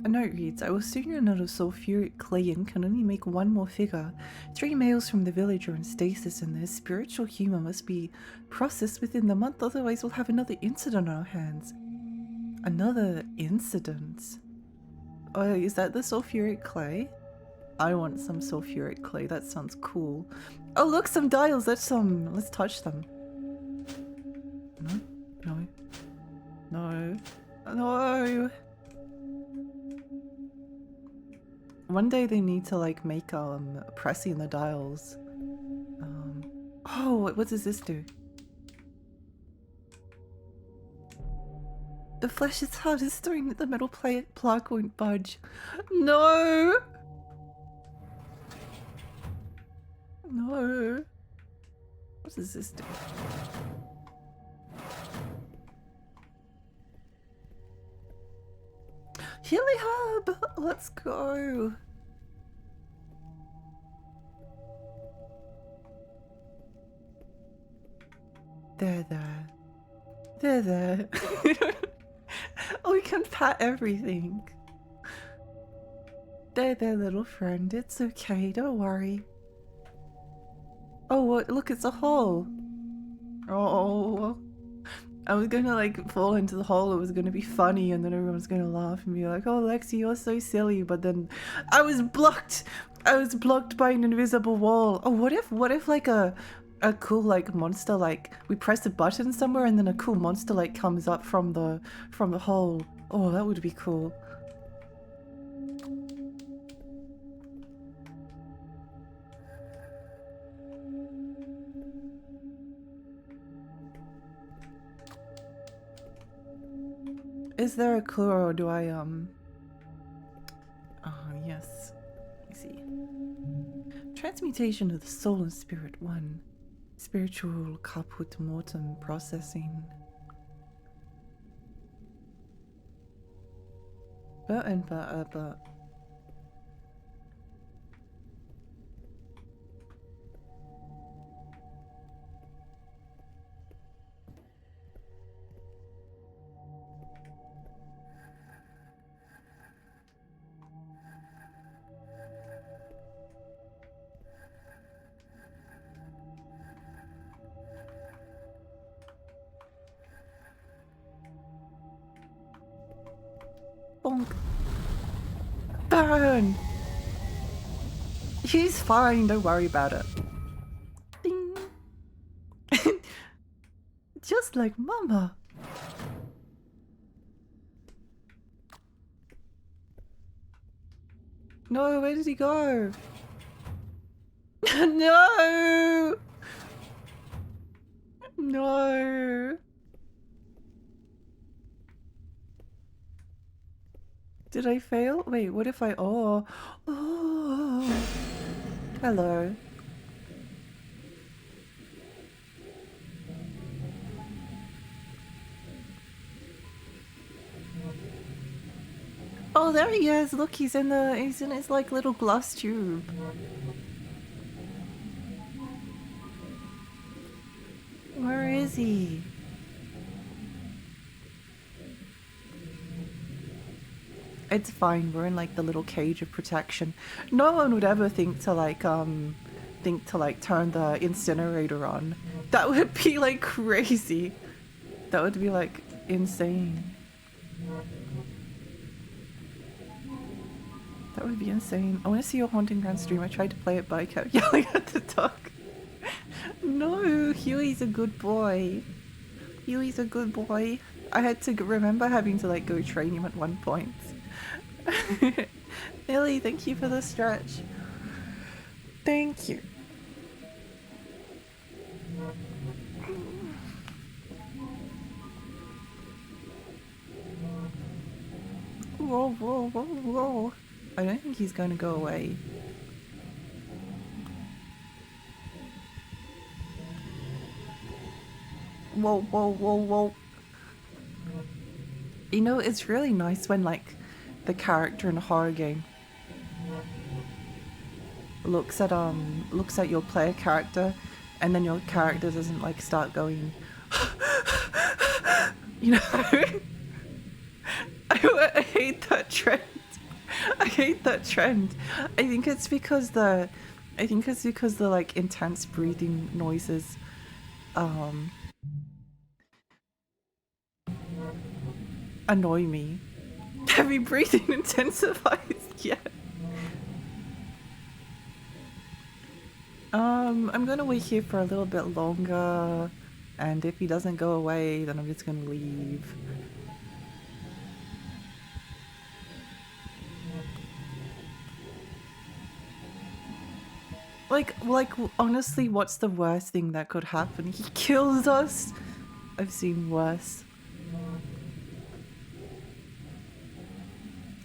A note reads, I will soon run out of sulfuric clay and can only make one more figure. 3 males from the village are in stasis and their spiritual humor must be processed within the month, otherwise we'll have another incident on our hands. Another incident? Oh, is that the sulfuric clay? I want some sulfuric clay, that sounds cool. Oh look, some dials, let's touch them. No. No. No. One day they need to like make pressing the dials. Oh, what does this do? The flesh is hard as stone, the metal plaque won't budge. No! No. What does this do? Healy Hub! Let's go! There. Oh, we can pat everything. There, little friend. It's okay. Don't worry. Oh, look, it's a hole. Oh, I was gonna like fall into the hole. It was gonna be funny, and then everyone's gonna laugh and be like, "Oh, Lexi, you're so silly." But then I was blocked. I was blocked by an invisible wall. Oh, what if like a cool like monster, like we press a button somewhere and then a cool monster like comes up from the hole. Oh, that would be cool. Is there a clue, or do I yes. Let me see. Transmutation of the soul and spirit 1. Spiritual Caput Mortum processing. But. Bonk. Burn! He's fine, don't worry about it. Ding! Just like Mama. No, where did he go? No! No! Did I fail? Wait, what if I... Oh. Hello. Oh, there he is. Look, he's in his like little glass tube. Where is he? It's fine, we're in like the little cage of protection. No one would ever think to like turn the incinerator on. That would be like crazy. That would be like insane. That would be insane. I want to see your Haunting Ground stream. I tried to play it, but I kept yelling at the dog. No, Huey's a good boy. Huey's a good boy. I had to remember having to like go train him at one point. Millie, thank you for the stretch. Thank you. Whoa, whoa, whoa, whoa. I don't think he's going to go away. Whoa, whoa, whoa, whoa. You know, it's really nice when like the character in a horror game looks at your player character, and then your character doesn't like start going you know. I hate that trend. I hate that trend. I think it's because the like intense breathing noises annoy me. Heavy breathing intensifies. Yeah. I'm gonna wait here for a little bit longer, and if he doesn't go away, then I'm just gonna leave. Like, honestly, what's the worst thing that could happen? He kills us? I've seen worse.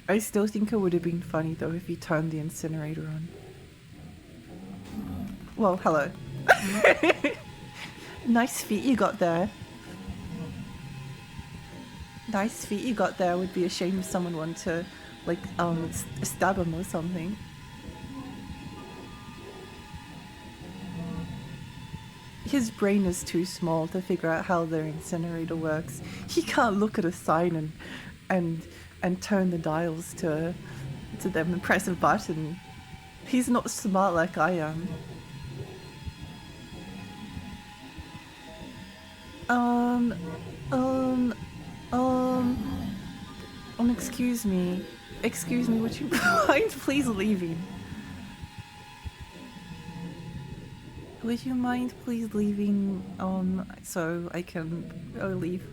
I still think it would have been funny though if he turned the incinerator on. Well, hello. Nice feet you got there. Nice feet you got there. Would be a shame if someone wanted to, like, stab him or something. His brain is too small to figure out how their incinerator works. He can't look at a sign and turn the dials to to them and press a button. He's not smart like I am. Excuse me. Excuse me, would you mind please leaving? Would you mind please leaving, so I can go leave?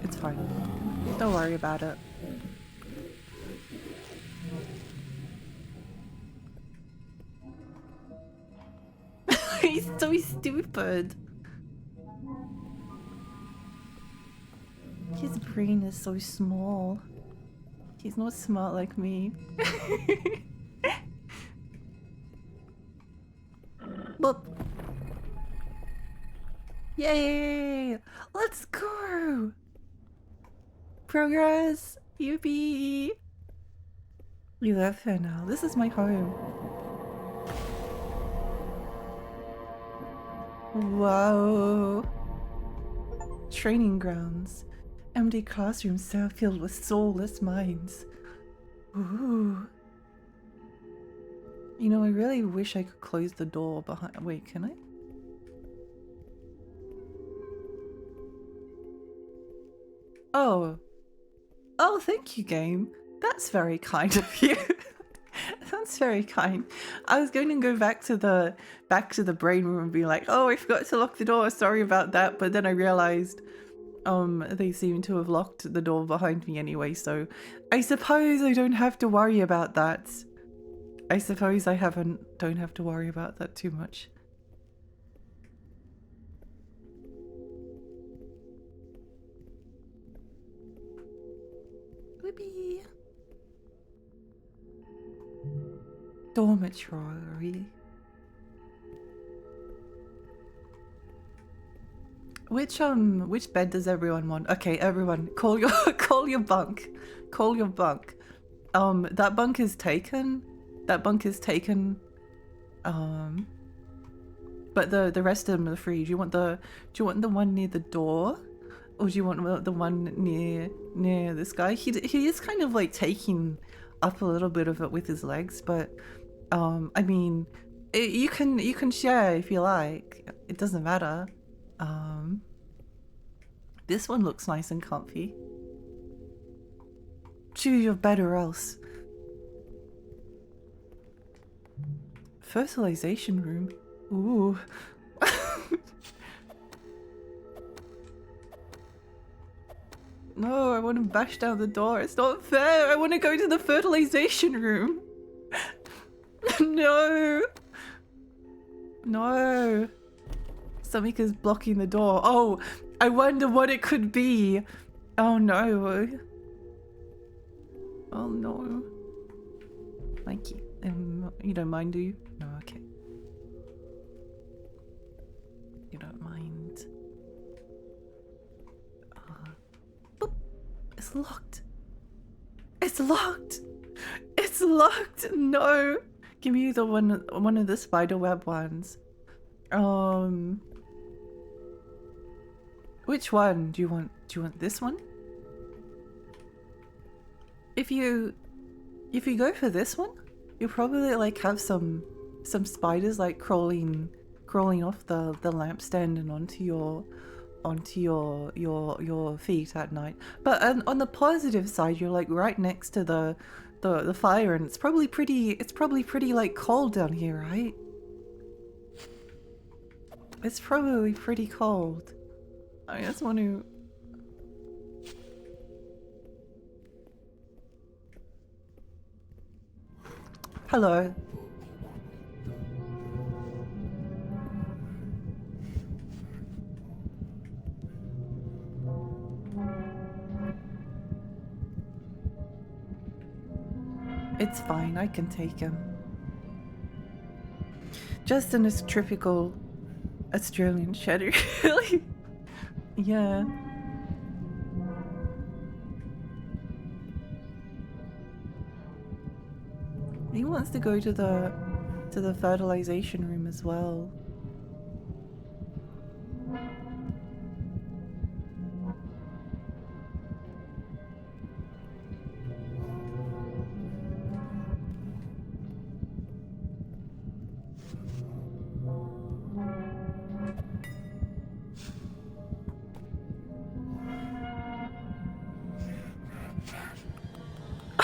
It's fine. Don't worry about it. He's so stupid. His brain is so small. He's not smart like me. Boop. Yay! Let's go! Progress! Yippee! We live here now. This is my home. Whoa! Training grounds. Empty classrooms filled with soulless minds. Ooh. You know, I really wish I could close the door behind- wait, can I? Oh. Oh, thank you, game. That's very kind of you. That's very kind. I was going to go back to the brain room and be like, oh, I forgot to lock the door. Sorry about that. But then I realized they seem to have locked the door behind me anyway, so I suppose I don't have to worry about that. I suppose I don't have to worry about that too much. Whippy. Dormitory. Which bed does everyone want? Okay, everyone, call your bunk. Call your bunk. That bunk is taken. That bunk is taken. But the rest of them are free. Do you want the one near the door? Or do you want the one near this guy? He is kind of like taking up a little bit of it with his legs, but I mean, you can share if you like. It doesn't matter. This one looks nice and comfy. Choose your bed or else. Fertilization room. Ooh. No, I want to bash down the door. It's not fair. I want to go to the fertilization room. No. No. Something is blocking the door. Oh, I wonder what it could be. Oh no. Oh no. Thank you. You don't mind, do you? No, okay. You don't mind. Boop. It's locked. It's locked. It's locked. No. Give me the one of the spiderweb ones. Which one do you want? Do you want this one? If you go for this one, you'll probably like have some spiders like crawling off the lampstand and onto your feet at night. But on the positive side, you're like right next to the fire, and it's probably pretty like cold down here, right? It's probably pretty cold. I just want to... Hello. It's fine, I can take him. Justin is typical Australian cheddar. Really? Yeah. He wants to go to the fertilization room as well.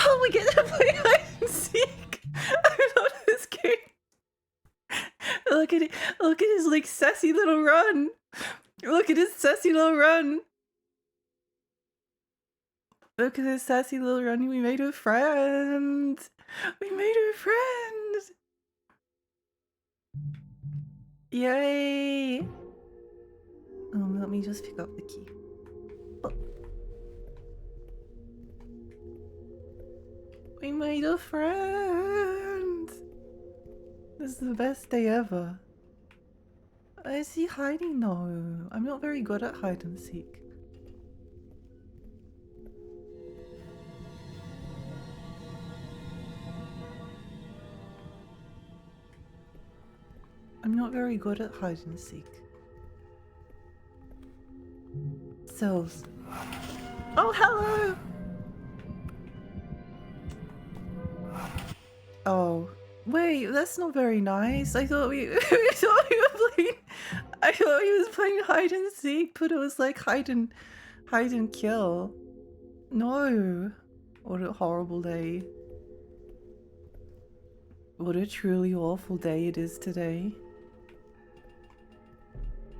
Oh, we get to play hide and seek. I love this game. Look at it. Look at his like sassy little run. Look at his sassy little run. Look at this sassy little run. We made a friend. We made a friend. Yay. Let me just pick up the key. Oh. We made a friend. This is the best day ever. Is he hiding? No. I'm not very good at hide and seek. I'm not very good at hide and seek. Cells. Oh, hello! Oh. Wait, that's not very nice. I thought we thought we were playing. I thought he was playing hide and seek, but it was like hide and kill. No. What a horrible day. What a truly awful day it is today.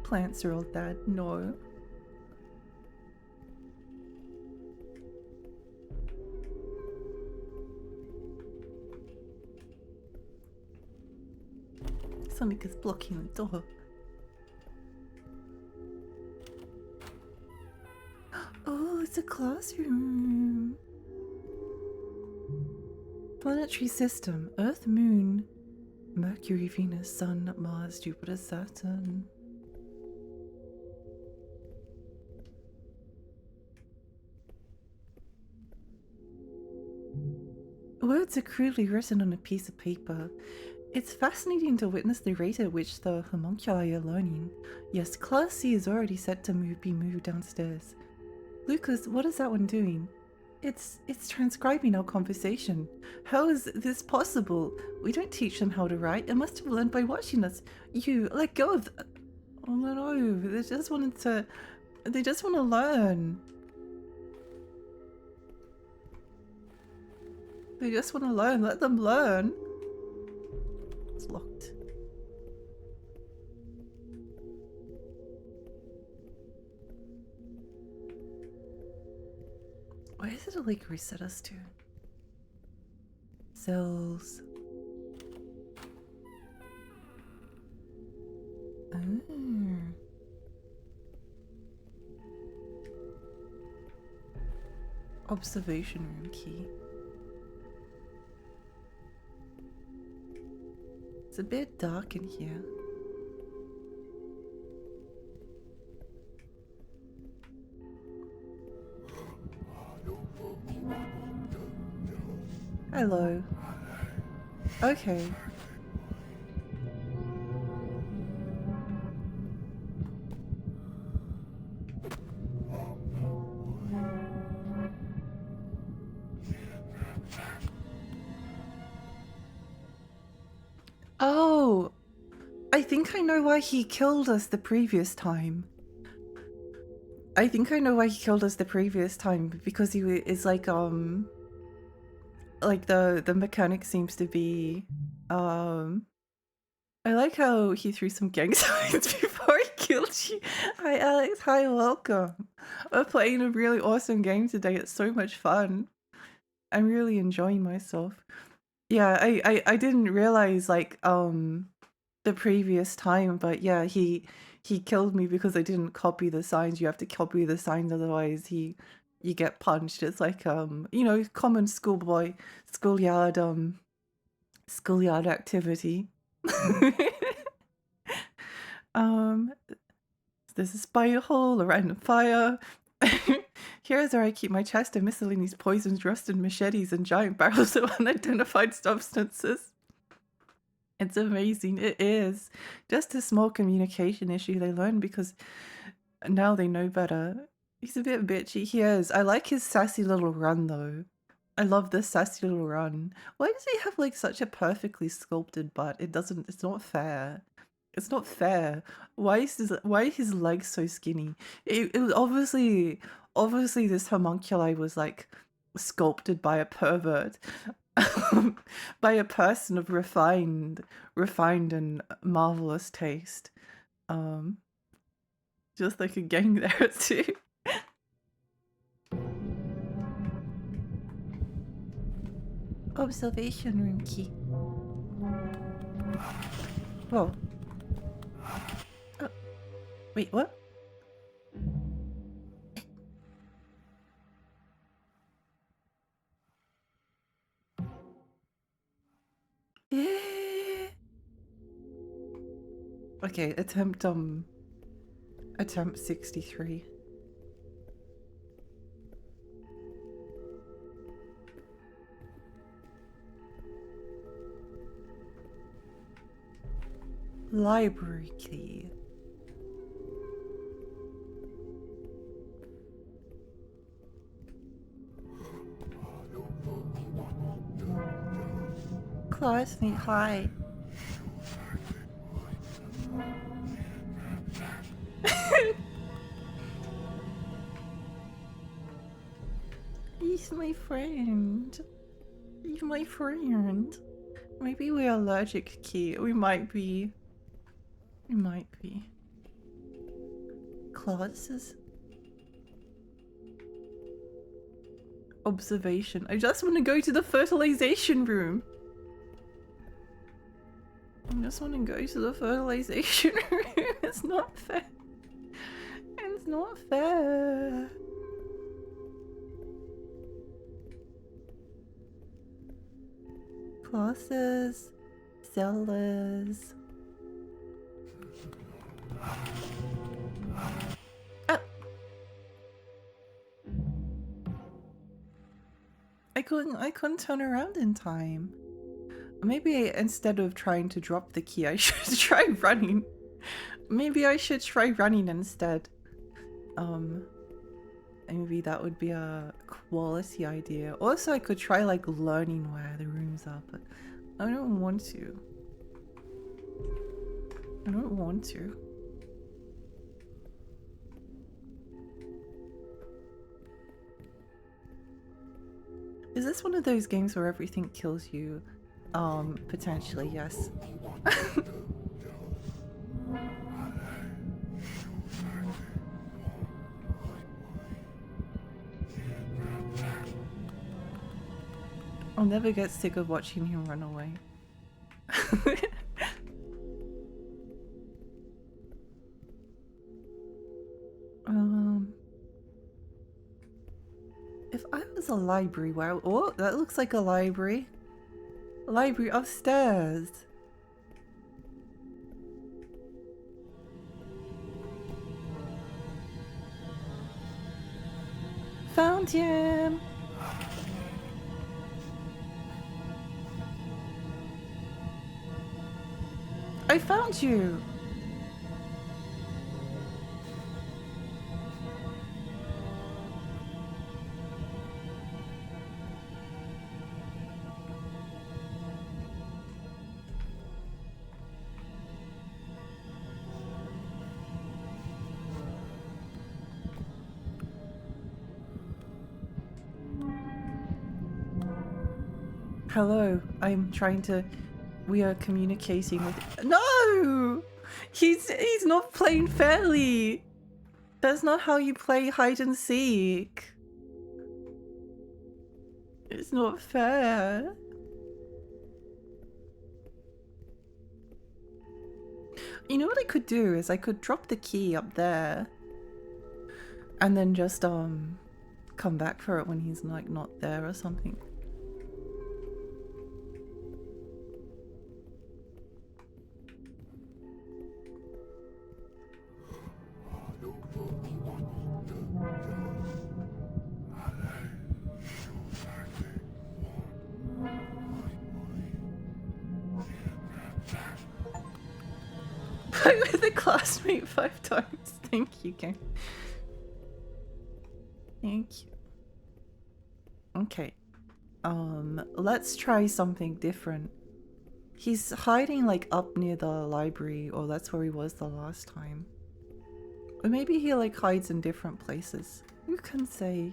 Plants are all dead. No. Something is blocking the door. Oh, it's a classroom. Planetary system: Earth, Moon, Mercury, Venus, Sun, Mars, Jupiter, Saturn. Words are crudely written on a piece of paper. It's fascinating to witness the rate at which the homunculi are learning. Yes, Class C is already set to be moved downstairs. Lucas, what is that one doing? It's transcribing our conversation. How is this possible? We don't teach them how to write. It must have learned by watching us. You let go of oh no, they just want to learn. They just want to learn. Let them learn. It's locked. Where did it like reset us to? Cells. Oh. Observation room key. It's a bit dark in here. Hello. Okay. Oh, I think I know why he killed us the previous time. I think I know why he killed us the previous time, because he is like the mechanic seems to be I like how he threw some gang signs before he killed you. Hi Alex, hi, welcome. We're playing a really awesome game today. It's so much fun. I'm really enjoying myself. Yeah, I didn't realize like the previous time, but yeah, he killed me because I didn't copy the signs. You have to copy the signs, otherwise you get punched. It's like you know, common schoolyard activity. Um, there's a spider hole, a random fire. Here's where I keep my chest of miscellaneous poisons, rusted machetes, and giant barrels of unidentified substances. It's amazing. It is. Just a small communication issue they learned because now they know better. He's a bit bitchy. He is. I like his sassy little run though. I love this sassy little run. Why does he have like such a perfectly sculpted butt? It's not fair. It's not fair. Why are his legs so skinny? It was obviously this homunculi was like sculpted by a pervert. By a person of refined and marvelous taste. Just like a gang there too. Observation room key. Whoa. Oh. Wait, what? Okay, attempt 63. Library key. Classmate, hi. He's my friend. He's my friend. Maybe we're allergic, Key. We might be. We might be. Clauses? Observation. I just want to go to the fertilization room. I just want to go to the fertilization room. It's not fair. It's not fair. Classes. Cellars. I couldn't turn around in time. Maybe instead of trying to drop the key, I should try running. Maybe I should try running instead. Maybe that would be a quality idea. Also, I could try like learning where the rooms are, but I don't want to. I don't want to. Is this one of those games where everything kills you? Potentially, yes. I'll never get sick of watching him run away. If I was a library, wow. Oh, that looks like a library. Library upstairs. Found him. I found you. Hello, I'm trying to... We are communicating with... No! He's not playing fairly! That's not how you play hide and seek. It's not fair. You know what I could do is I could drop the key up there and then just come back for it when he's like not there or something. fight with a classmate 5 times. Thank you, gang. Thank you. Okay. Let's try something different. He's hiding like up near the library, or that's where he was the last time. Or maybe he like hides in different places. Who can say?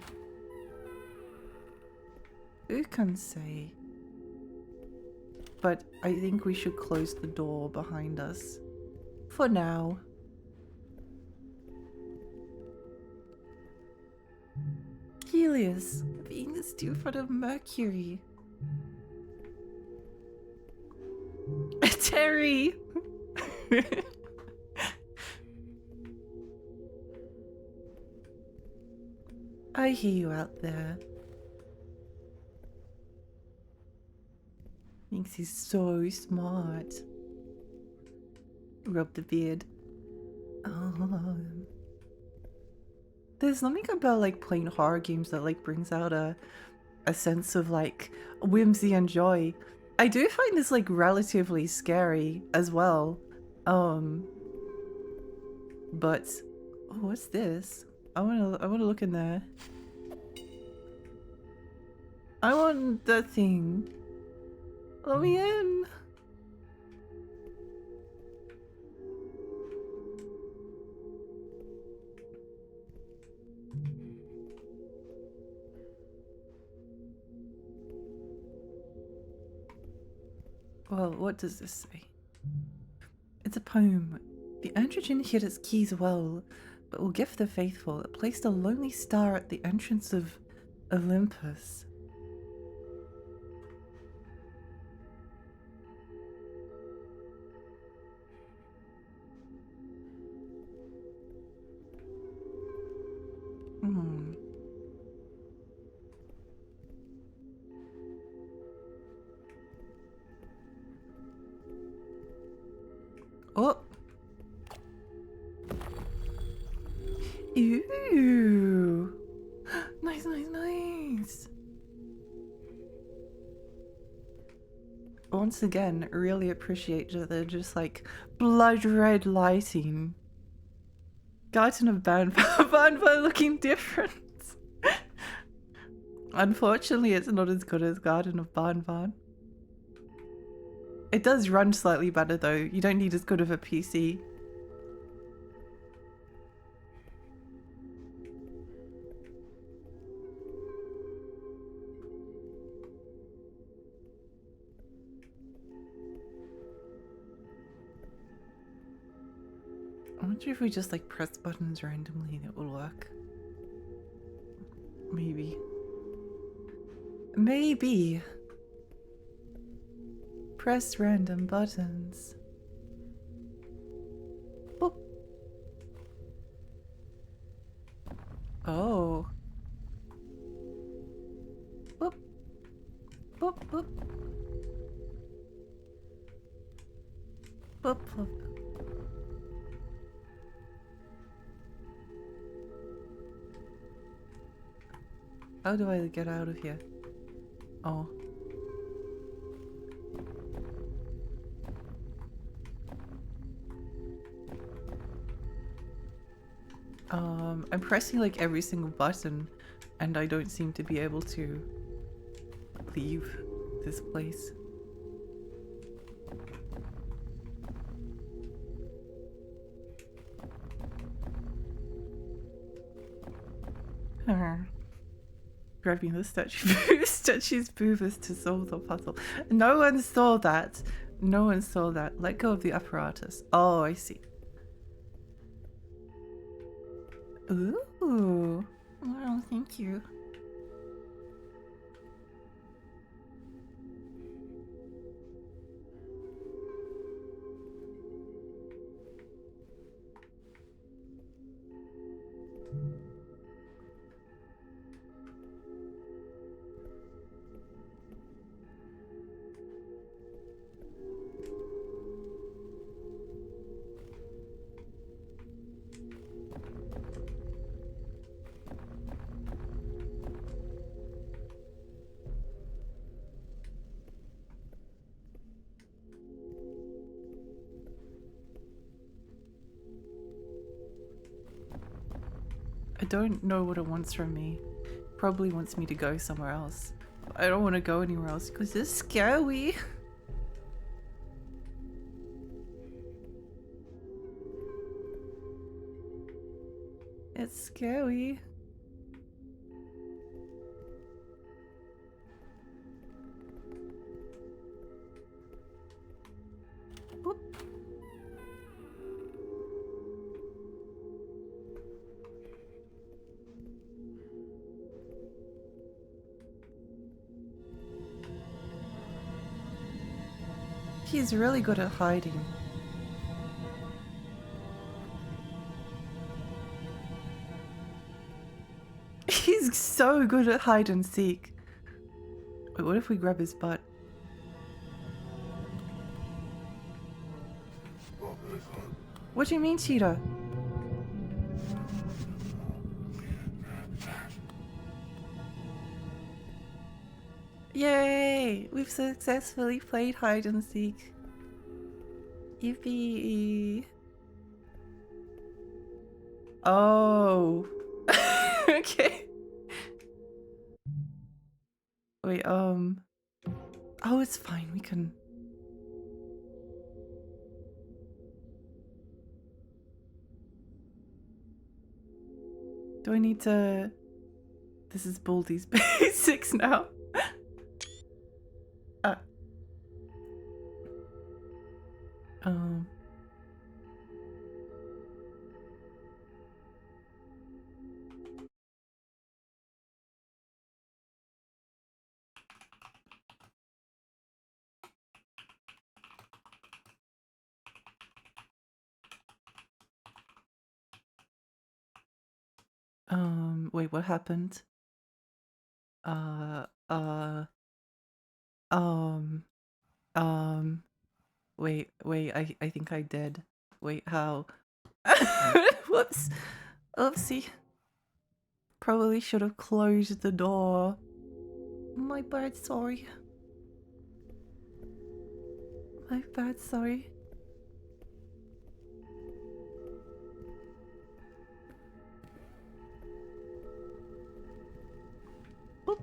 Who can say? But I think we should close the door behind us. For now. Helios, Venus due for the Mercury. Terry! I hear you out there. Thinks he's so smart. Rub the beard. There's something about like playing horror games that like brings out a sense of like whimsy and joy. I do find this like relatively scary as well. But oh, what's this? I wanna look in there. I want that thing. Let me in. Well, what does this say? It's a poem. The androgen hid its keys well, but will gift the faithful. It placed a lonely star at the entrance of Olympus. Oh! Ooh! Nice, nice, nice! Once again, really appreciate that they're just like blood red lighting. Garden of Banban looking different. Unfortunately, it's not as good as Garden of Banban. It does run slightly better though. You don't need as good of a PC. I wonder if we just like press buttons randomly that will work. Maybe. Maybe. Press random buttons. Boop. Oh. Boop. Boop, boop. Boop, boop. How do I get out of here? Oh. I'm pressing like every single button and I don't seem to be able to leave this place. Grabbing the statue's boobas to solve the puzzle. No one saw that. No one saw that. Let go of the apparatus. Oh, I see. Ooh. Well, thank you. don't know what it wants from me. Probably wants me to go somewhere else. I don't want to go anywhere else because it's scary. It's scary. Boop. He's really good at hiding. He's so good at hide and seek. Wait, what if we grab his butt? What do you mean, cheetah? Yay! We've successfully played hide and seek. Yippee! Oh. Okay. Wait, oh, it's fine. We can... Do I need to... This is Baldy's basics now. Um... Wait, what happened? Wait, I think I did. Wait, how? Whoops. Oopsie. Probably should have closed the door. My bad, sorry. My bad, sorry. Boop.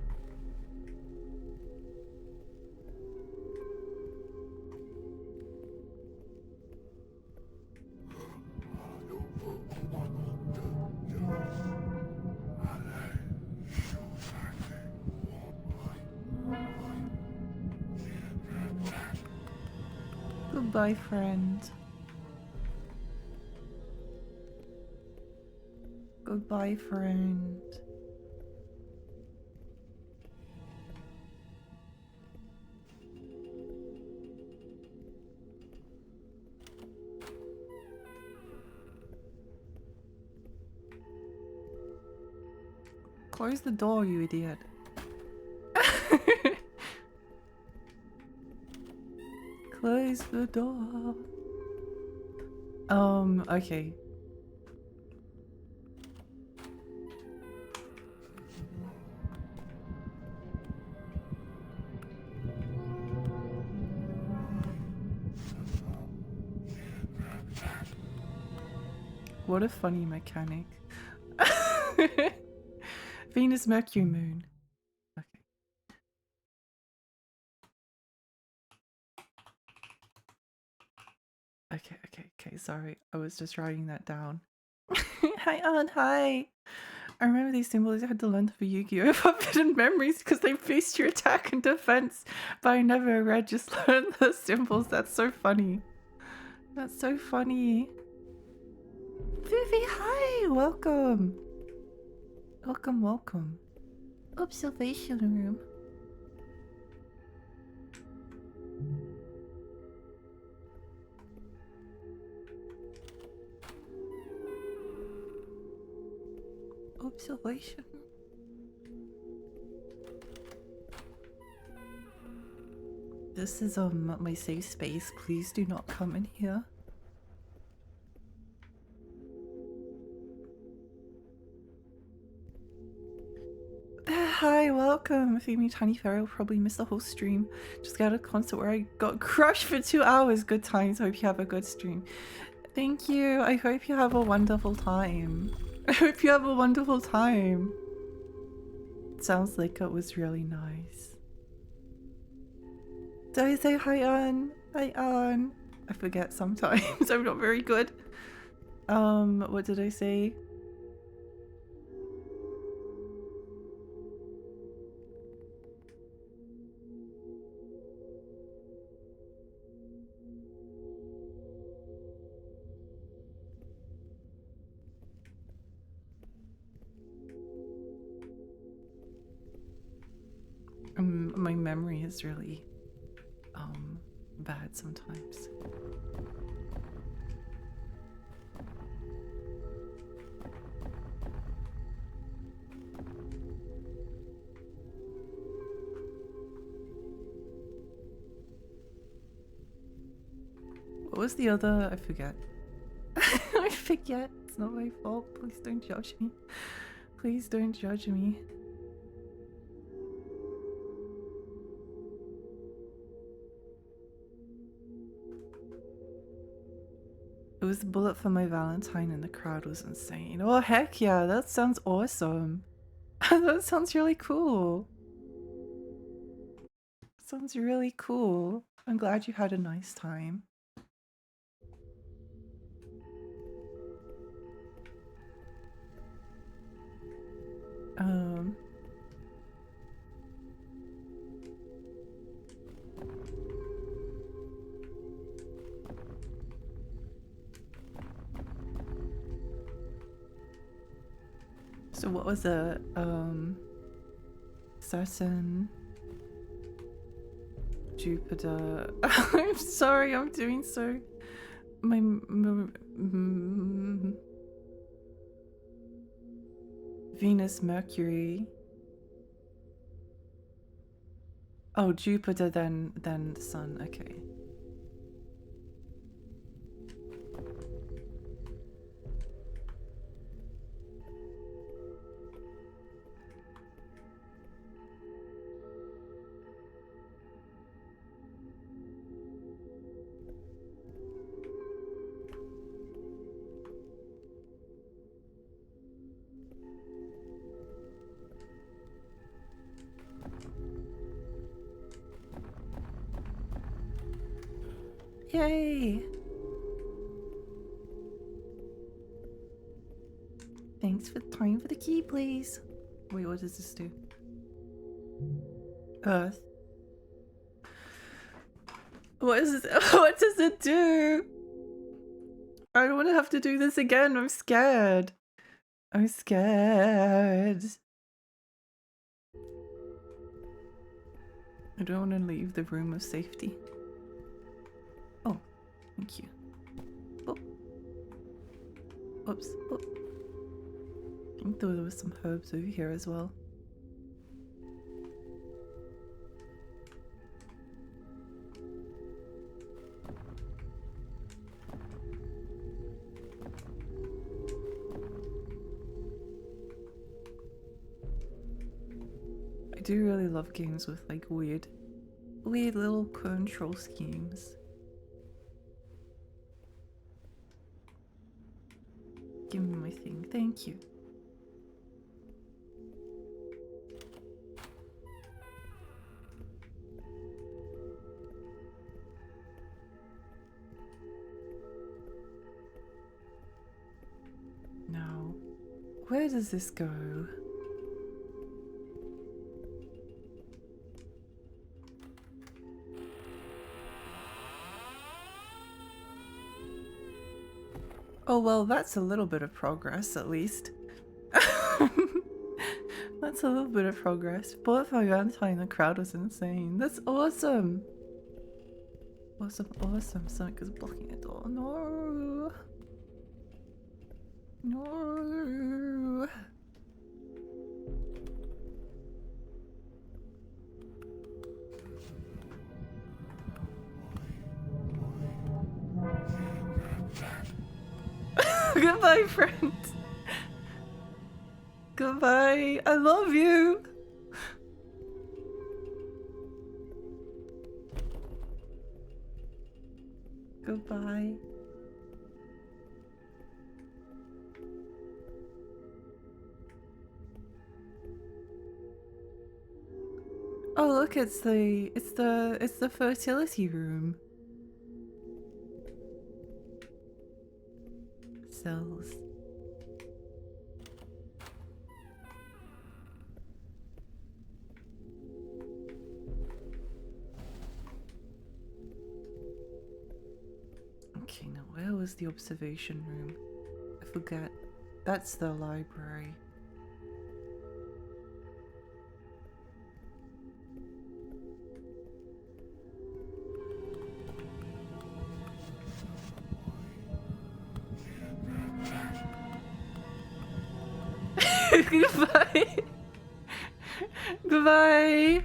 Goodbye, friend. Goodbye, friend. Close the door, you idiot. Close the door. Okay. What a funny mechanic. Venus, Mercury, Moon. Okay. Okay, sorry. I was just writing that down. Hi, Aunt, hi! I remember these symbols. I had to learn for Yu-Gi-Oh! Forbidden Memories because they boost your attack and defense. But I never read, just learned the symbols. That's so funny. That's so funny. Vivi, hi! Welcome! Welcome, welcome. Observation room. Observation. This is my safe space. Please do not come in here. Hi, welcome. If you meet Tiny Fairy, will probably miss the whole stream. Just got a concert where I got crushed for 2 hours. Good times. Hope you have a good stream. Thank you. I hope you have a wonderful time. I hope you have a wonderful time. It sounds like it was really nice. Did I say hi, Anne? Hi, Anne. I forget sometimes. I'm not very good. What did I say? My memory is really bad sometimes. What was the other? I forget. I forget. It's not my fault. Please don't judge me. Please don't judge me. It was a bullet for my Valentine and the crowd was insane. Oh, heck yeah, that sounds awesome. That sounds really cool. Sounds really cool. I'm glad you had a nice time. So what was it? Saturn, Jupiter. I'm sorry, I'm doing so. My Venus, Mercury. Oh, Jupiter, then the Sun. Okay. Yay! Thanks for the time for the key, please. Wait, what does this do? Earth. What is this? What does it do? I don't want to have to do this again. I'm scared. I'm scared. I don't want to leave the room of safety. Oh, thank you. Oh. Oops. Oh. I think there was some herbs over here as well. I do really love games with like weird little control schemes. Give me my thing, thank you. Now, where does this go? Oh well, that's a little bit of progress at least. That's a little bit of progress. Bullet for Valentine, the crowd was insane. That's awesome. Awesome, awesome. Sonic is blocking a door. No. No. Goodbye, friend. Goodbye. I love you. Goodbye. look, it's the fertility room. Cells. Okay, now where was the observation room? I forget. That's the library. Goodbye. Goodbye.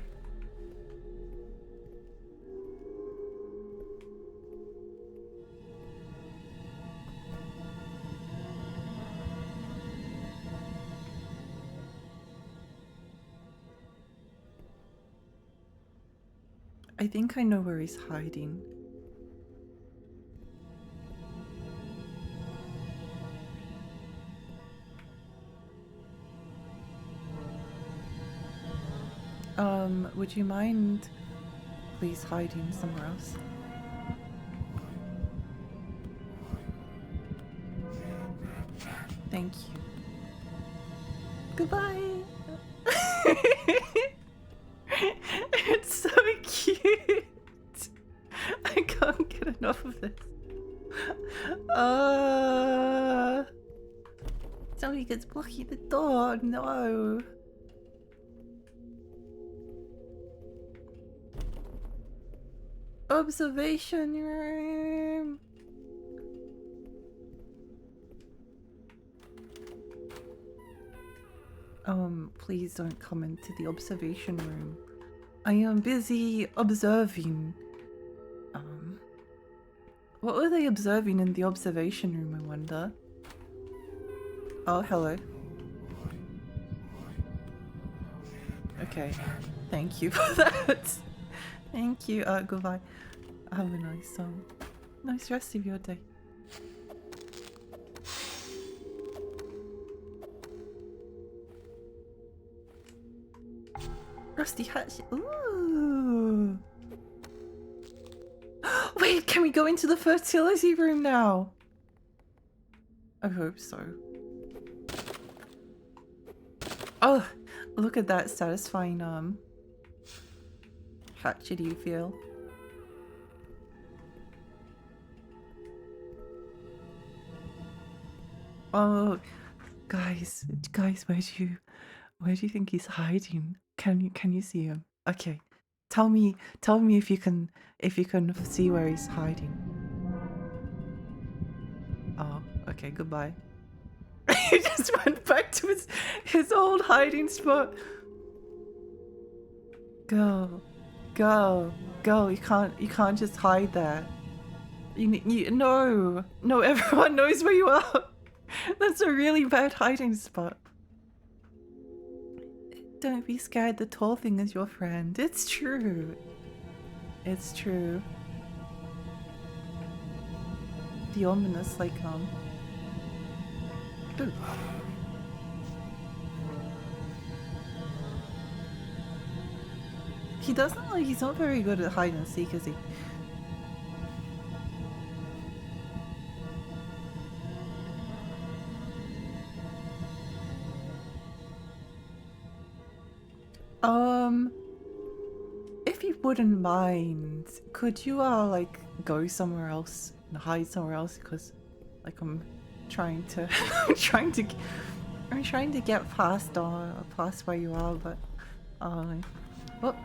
I think I know where he's hiding. Would you mind please hiding somewhere else? Thank you. Goodbye. It's so cute. I can't get enough of this. Somebody gets blocking the door. No. Observation room. Please don't come into the observation room. I am busy observing. What were they observing in the observation room, I wonder? Oh, hello. Okay. Thank you for that. Thank you. Goodbye. Have a nice rest of your day. Rusty hatch. Ooh. Wait, can we go into the fertility room now? I hope so. Oh, look at that satisfying hatchet you feel. Oh, guys, where do you think he's hiding? Can you see him? Okay, tell me if you can see where he's hiding. Oh, okay, goodbye. He just went back to his old hiding spot. Go. You can't just hide there. No, everyone knows where you are. That's a really bad hiding spot. Don't be scared, the tall thing is your friend. It's true. It's true. The ominous, like, Ooh. He doesn't, like, he's not very good at hide and seek, is he? If you wouldn't mind, could you, like, go somewhere else and hide somewhere else? Because, like, I'm trying to, I'm trying to get past where you are, but, whoop.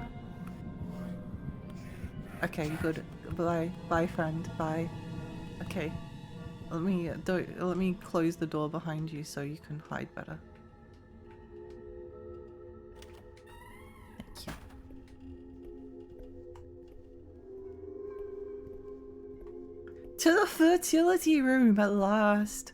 Okay, good. Bye, friend. Bye. Okay. Let me close the door behind you so you can hide better. Thank you. To the fertility room at last.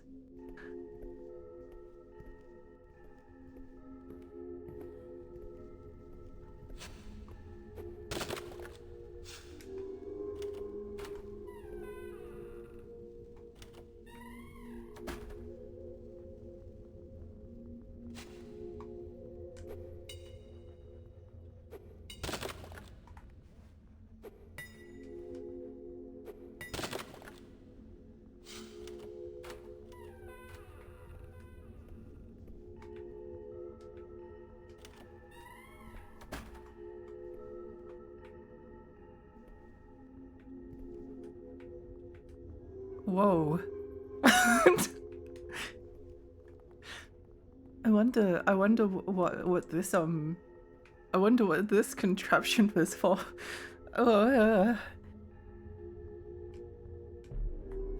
Whoa. I wonder what this I wonder what this contraption was for. Oh,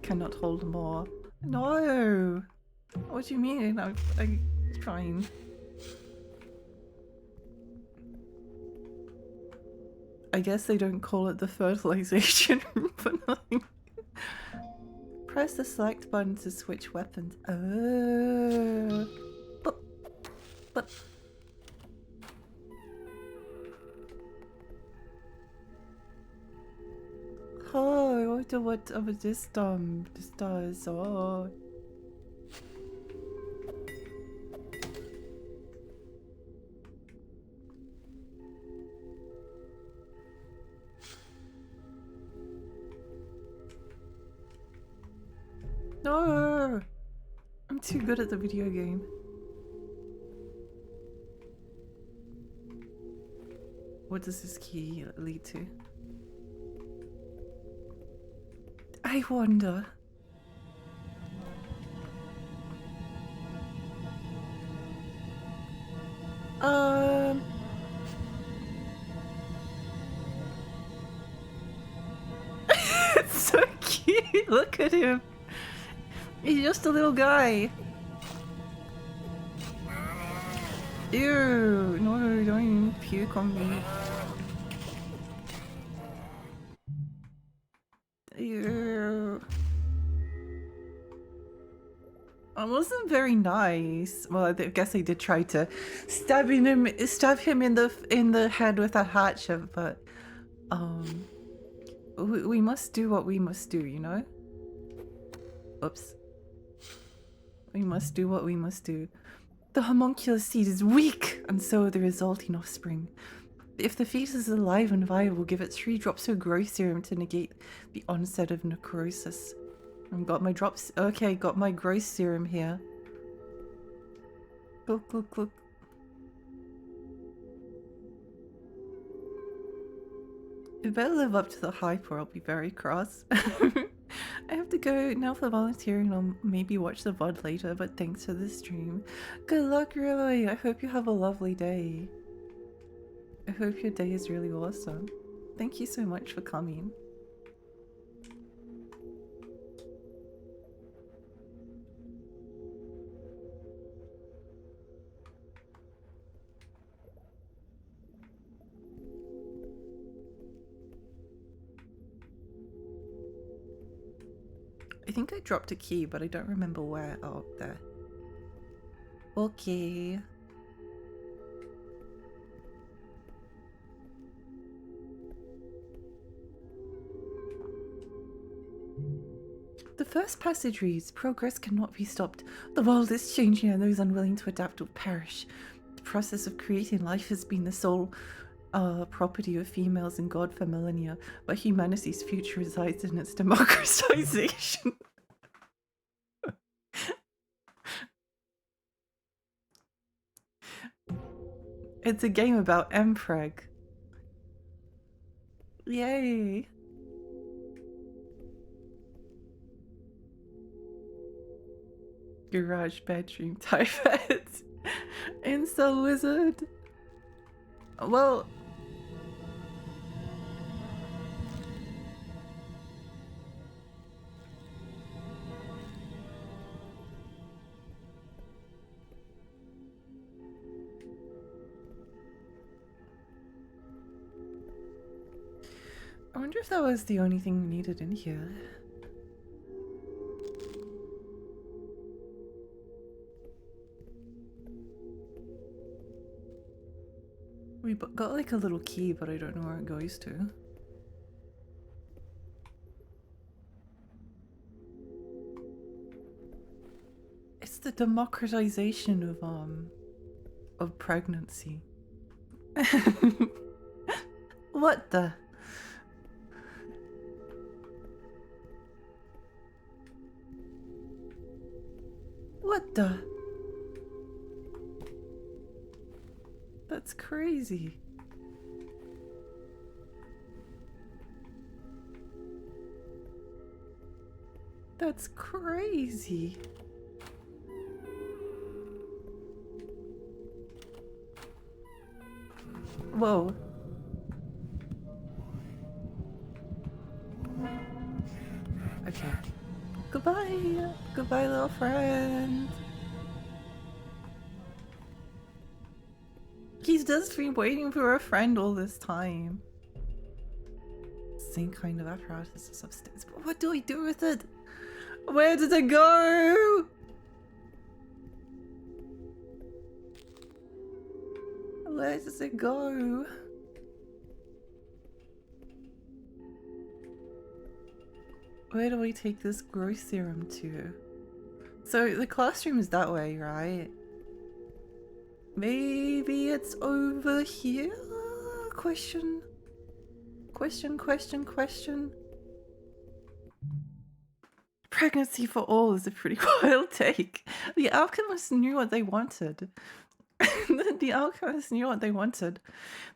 cannot hold more. No. What do you mean? I'm trying. I guess they don't call it the fertilization room for nothing. Press the select button to switch weapons. Oh. But. Oh, I wonder what this does. Oh. No! I'm too good at the video game. What does this key lead to? I wonder. It's so cute! Look at him! He's just a little guy. Ew! No, don't puke on me. Ew. It wasn't very nice. Well, I guess they did try to stab him in the head with a hatchet, but we must do what we must do, you know? Oops. We must do what we must do. The homunculus seed is weak, and so the resulting offspring. If the fetus is alive and viable, give it 3 drops of growth serum to negate the onset of necrosis. I've got my drops. Okay, got my growth serum here. Look, look, look. It better live up to the hype or I'll be very cross. I have to go now for volunteering. I'll maybe watch the VOD later, but thanks for the stream. Good luck, Roy. I hope you have a lovely day. I hope your day is really awesome. Thank you so much for coming. I think I dropped a key, but I don't remember where. Oh, there. Okay. The first passage reads, progress cannot be stopped. The world is changing and those unwilling to adapt will perish. The process of creating life has been the sole property of females and God for millennia, but humanity's future resides in its democratization. It's a game about Mpreg. Yay! Garage bedroom type it. Incel wizard. Well, I wonder if that was the only thing we needed in here. We got like a little key, but I don't know where it goes to. It's the democratization of pregnancy. What the? What the? That's crazy. That's crazy. Whoa. Okay. Goodbye. Goodbye, little friend. He's just been waiting for a friend all this time. Same kind of apparatus is upstairs. But what do we do with it? Where did it go? Where does it go? Where do we take this growth serum to? So the classroom is that way, right? Maybe it's over here? Question. Question, question, question. Pregnancy for all is a pretty wild take. The alchemists knew what they wanted. The alchemists knew what they wanted.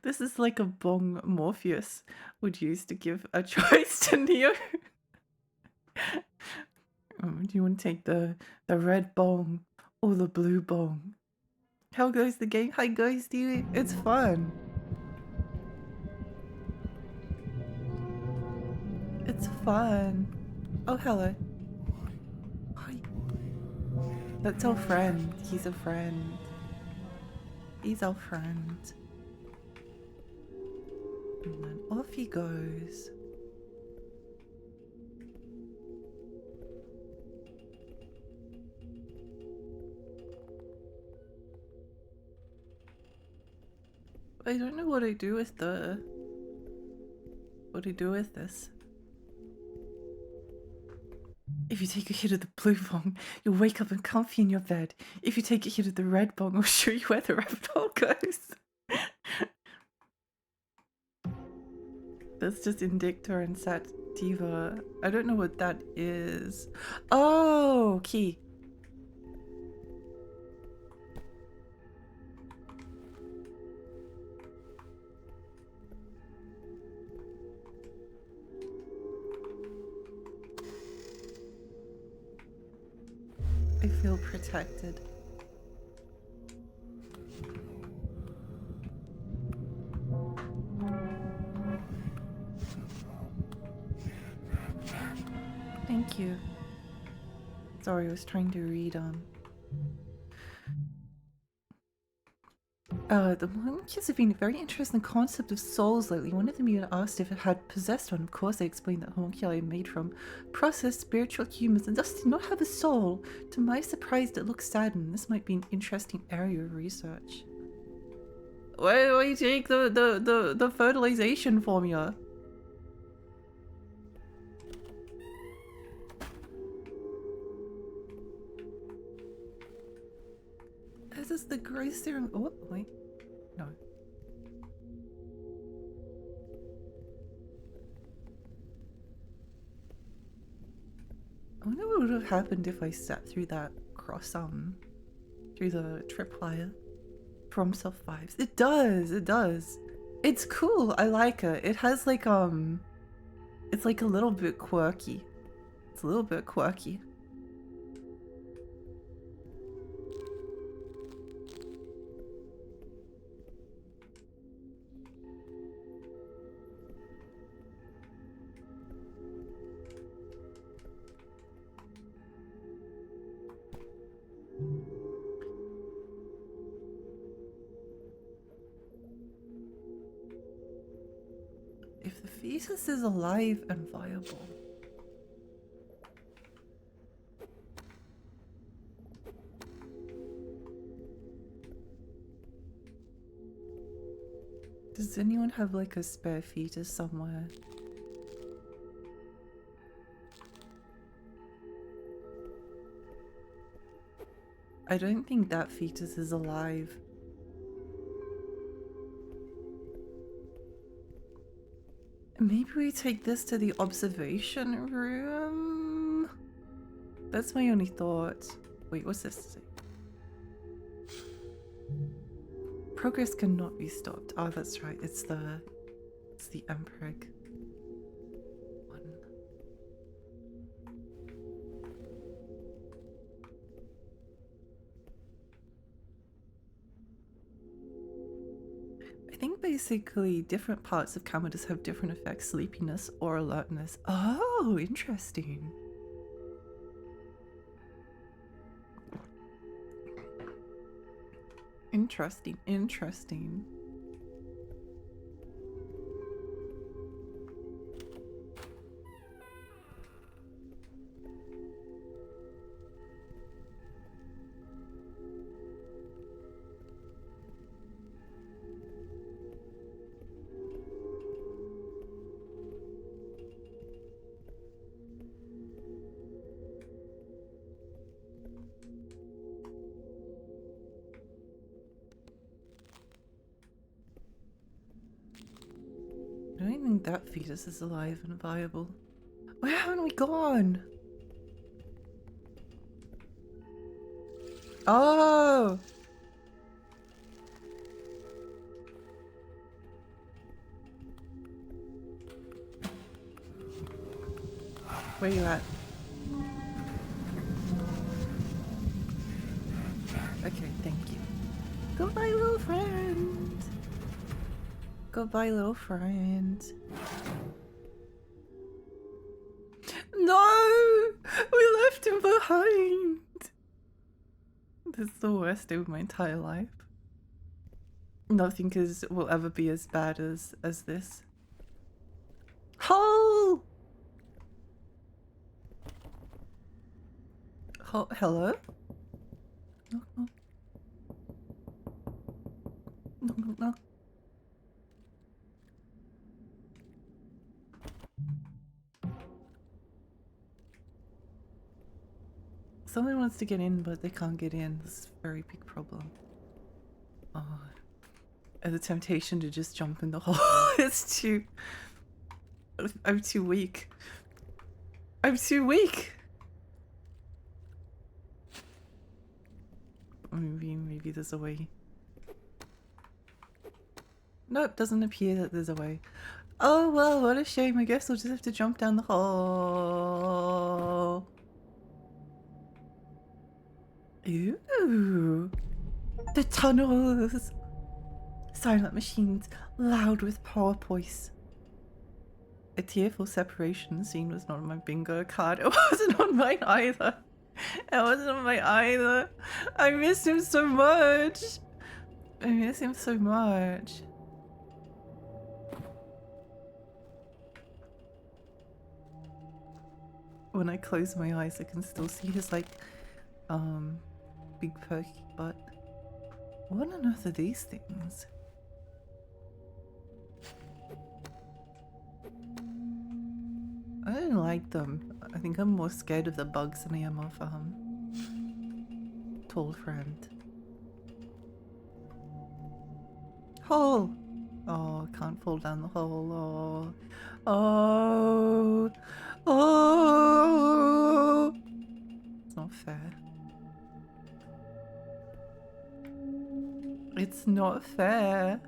This is like a bong Morpheus would use to give a choice to Neo. Do you want to take the red bong or the blue bong? How goes the game? How goes you? It's fun. It's fun. Oh, hello. Hi. That's our friend. He's a friend. He's our friend. And then off he goes. I don't know what I do with the... What do I do with this? If you take a hit of the blue bong, you'll wake up and comfy in your bed. If you take a hit of the red bong, I'll show you where the rabbit hole goes. That's just Indictor and Sativa. I don't know what that is. Oh, key. I feel protected. Thank you. Sorry, I was trying to read the monkeys have been very interested in the concept of souls lately. One of them even asked if it had possessed one. Of course, I explained that homunculi are made from processed spiritual humans and thus do not have a soul. To my surprise, it looks saddened. This might be an interesting area of research. Where do we take the fertilization formula? This is the growth serum. Oh, wait. No. I wonder what would have happened if I sat through that cross through the tripwire from Self Vibes. It does, it does. It's cool. I like it. It has like it's like a little bit quirky. It's a little bit quirky. If the fetus is alive and viable. Does anyone have like a spare fetus somewhere? I don't think that fetus is alive. Maybe we take this to the observation room? That's my only thought. Wait, what's this? Progress cannot be stopped. Oh, that's right. It's the Emperor one. think basically different parts of Commodus have different effects, sleepiness or alertness. Oh, interesting. Interesting. I don't think that fetus is alive and viable. Where haven't we gone? Oh! Where you at? Okay, thank you. Goodbye, little friend. Goodbye, little friend. No! We left him behind! This is the worst day of my entire life. Nothing will ever be as bad as this. Hole! Hello? No, no. No. Someone wants to get in, but they can't get in. This is a very big problem. Oh. And the temptation to just jump in the hole is too... I'm too weak. I'm too weak! Maybe there's a way. Nope, doesn't appear that there's a way. Oh well, what a shame. I guess we'll just have to jump down the hole. Ooh. The tunnels! Silent machines, loud with power voice. A tearful separation scene was not on my bingo card. It wasn't on mine either. It wasn't on mine either. I miss him so much. I miss him so much. When I close my eyes, I can still see his like, big perky butt. What on earth are these things? I don't like them. I think I'm more scared of the bugs than I am of, tall friend. Hole! Oh, can't fall down the hole. Oh. Oh. It's not fair. It's not fair.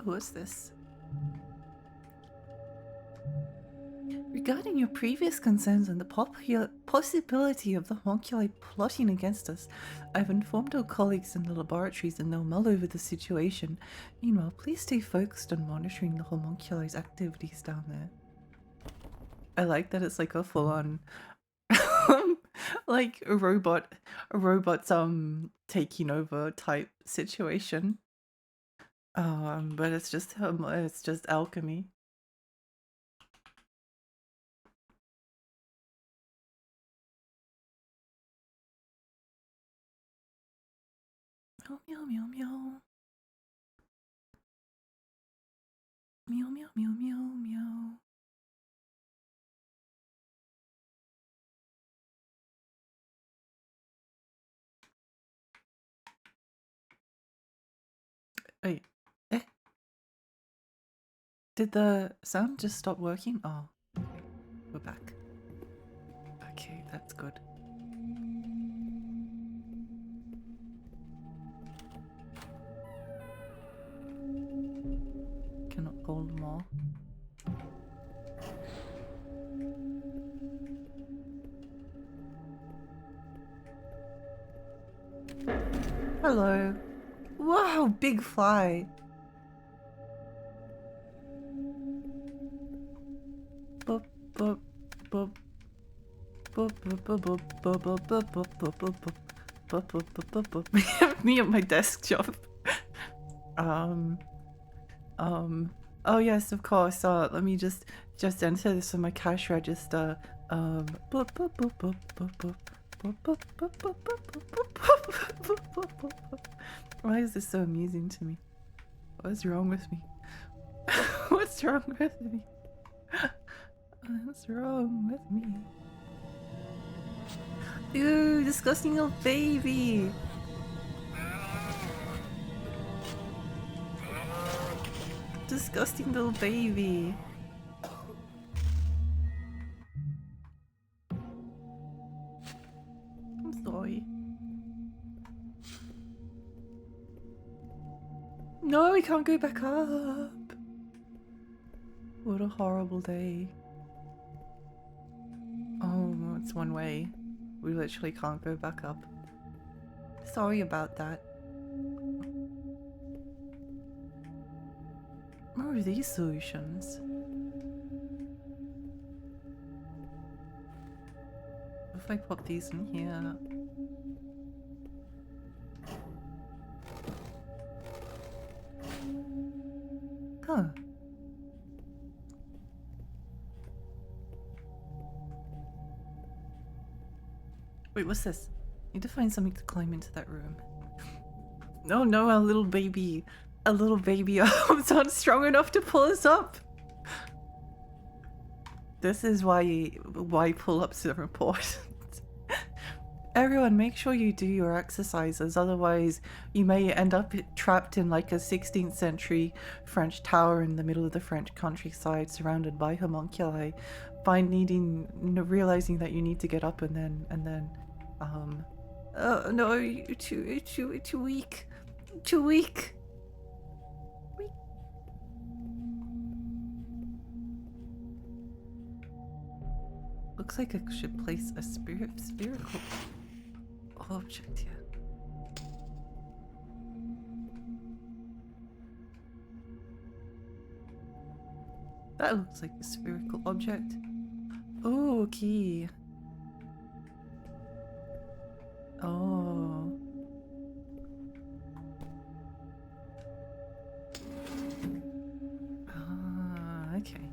Who is this? Regarding your previous concerns and the possibility of the homunculi plotting against us, I've informed our colleagues in the laboratories and they'll mull over the situation. Meanwhile, please stay focused on monitoring the homunculi's activities down there. I like that it's like a full-on like a robot's taking over type situation. But it's just alchemy. Meow meow meow. Meow meow meow meow meow. Wait. Eh? Did the sound just stop working? Oh, okay. We're back. Okay, that's good. Cannot hold more. Hello. Wow, big fly. Boop, boop, boop. Me at my desk job. Oh yes, of course. Let me just enter this in my cash register. Why is this so amusing to me? What's wrong with me? What's wrong with me? What's wrong with me? Ew, disgusting little baby! Disgusting little baby. I'm sorry. No, we can't go back up. What a horrible day. Oh, it's one way. We literally can't go back up. Sorry about that. What are these solutions? If I pop these in here... Huh. Wait, what's this? Need to find something to climb into that room. Oh no, a little baby. A little baby arms aren't strong enough to pull us up. This is why pull-ups are important. Everyone, make sure you do your exercises, otherwise you may end up trapped in like a 16th century French tower in the middle of the French countryside surrounded by homunculi, realizing that you need to get up and then oh no, you're too weak. Too weak. Looks like I should place a spherical object here. That looks like a spherical object. Oh, key. Oh. Ah, okay.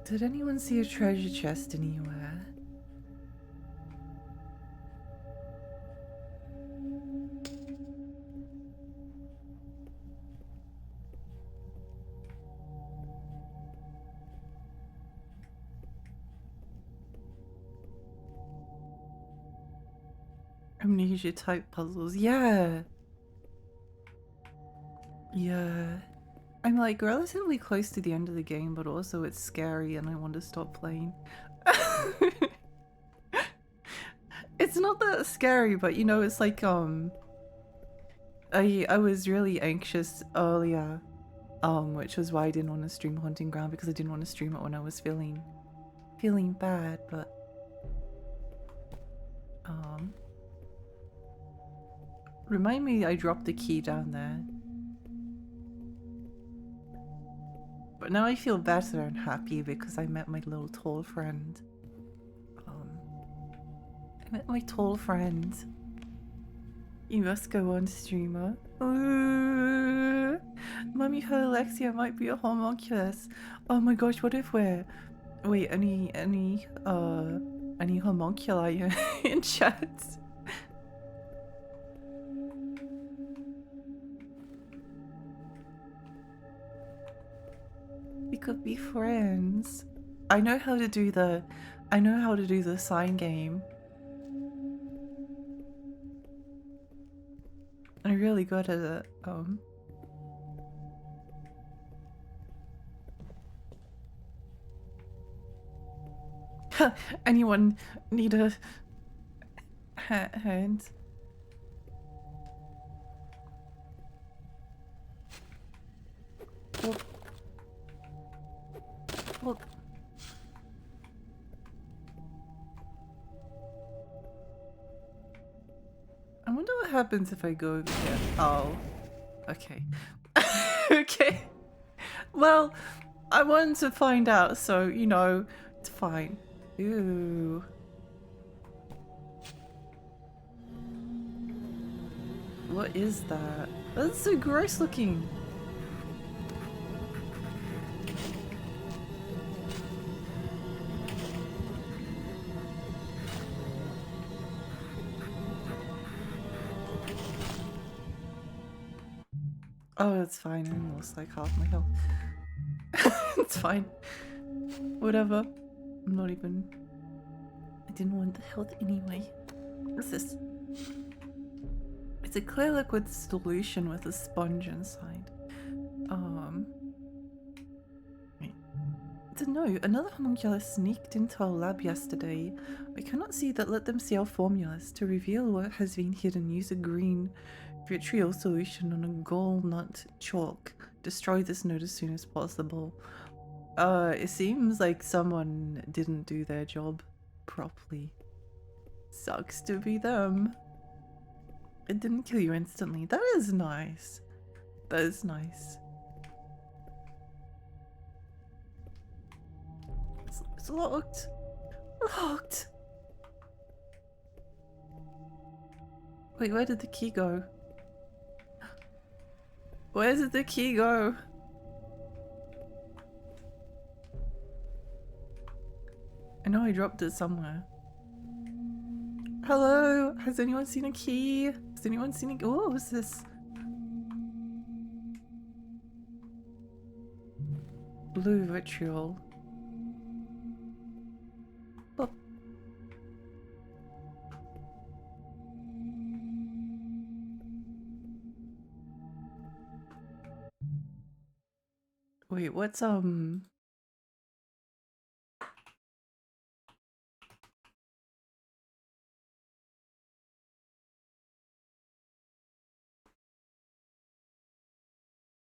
Did anyone see a treasure chest anywhere? Amnesia type puzzles, yeah. Yeah. I'm like relatively close to the end of the game, but also it's scary and I want to stop playing. It's not that scary, but you know, it's like I was really anxious earlier, which was why I didn't want to stream Haunting Ground, because I didn't want to stream it when I was feeling bad, but remind me I dropped the key down there. But now I feel better and happy because I met my little tall friend. I met my tall friend. You must go on, streamer. Ooh. Mummy heard Alexia might be a homunculus. Oh my gosh, what if we're... Wait, any homunculi in chat? We could be friends. I know how to do the sign game. I'm really good at it. Anyone need a hand? Well, well, wonder what happens if I go over here. Oh. Okay. Okay. Well, I wanted to find out, so, you know, it's fine. Ooh. What is that? That's so gross looking. Oh, it's fine. I lost like half my health. It's fine. Whatever. I'm not even... I didn't want the health anyway. What's this? It's a clear liquid solution with a sponge inside. Wait. I don't know. Another homunculus sneaked into our lab yesterday. I cannot see that. Let them see our formulas. To reveal what has been hidden, use a green vitriol solution on a gallnut chalk. Destroy this node as soon as possible. It seems like someone didn't do their job properly. Sucks to be them. It didn't kill you instantly. That is nice. That is nice. It's locked. Locked. Wait, where did the key go? Where did the key go? I know I dropped it somewhere. Hello? Has anyone seen a key? Has anyone seen a... Oh, what's this? Blue vitriol. Oh. Wait, what's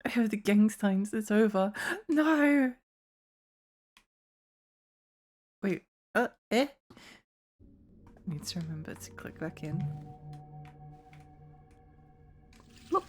I have the gang signs, it's over. No! Wait, eh? Need to remember to click back in. Look!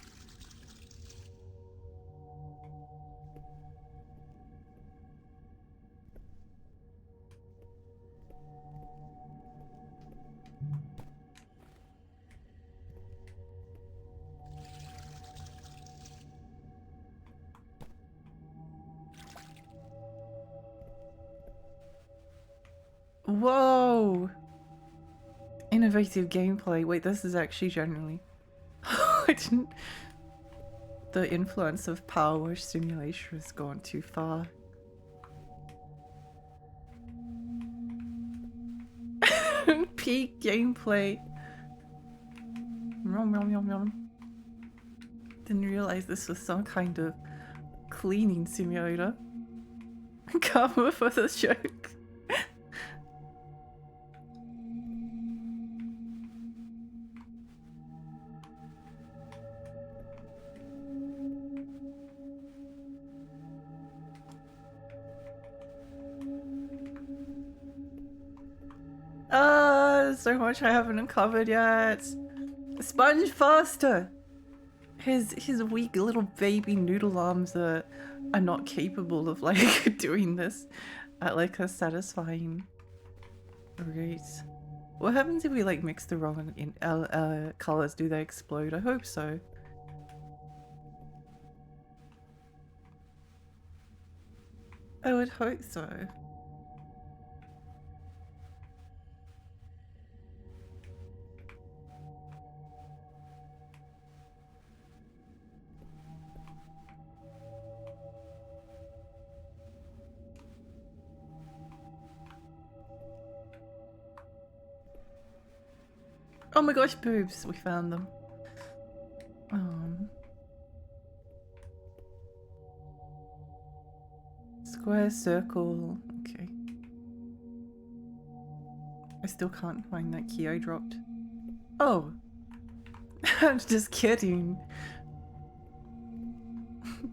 Whoa! Innovative gameplay. Wait, this is actually genuinely... I didn't... The influence of power wash simulation has gone too far. Peak gameplay. Yum, yum, yum, yum. Didn't realize this was some kind of cleaning simulator. Cover for the joke. So much I haven't uncovered yet. Sponge faster! His weak little baby noodle arms are not capable of like doing this at like a satisfying rate. What happens if we like mix the wrong colors? Do they explode? I hope so. I would hope so. Oh my gosh, boobs! We found them. Square, circle. Okay. I still can't find that key I dropped. Oh! I'm just kidding.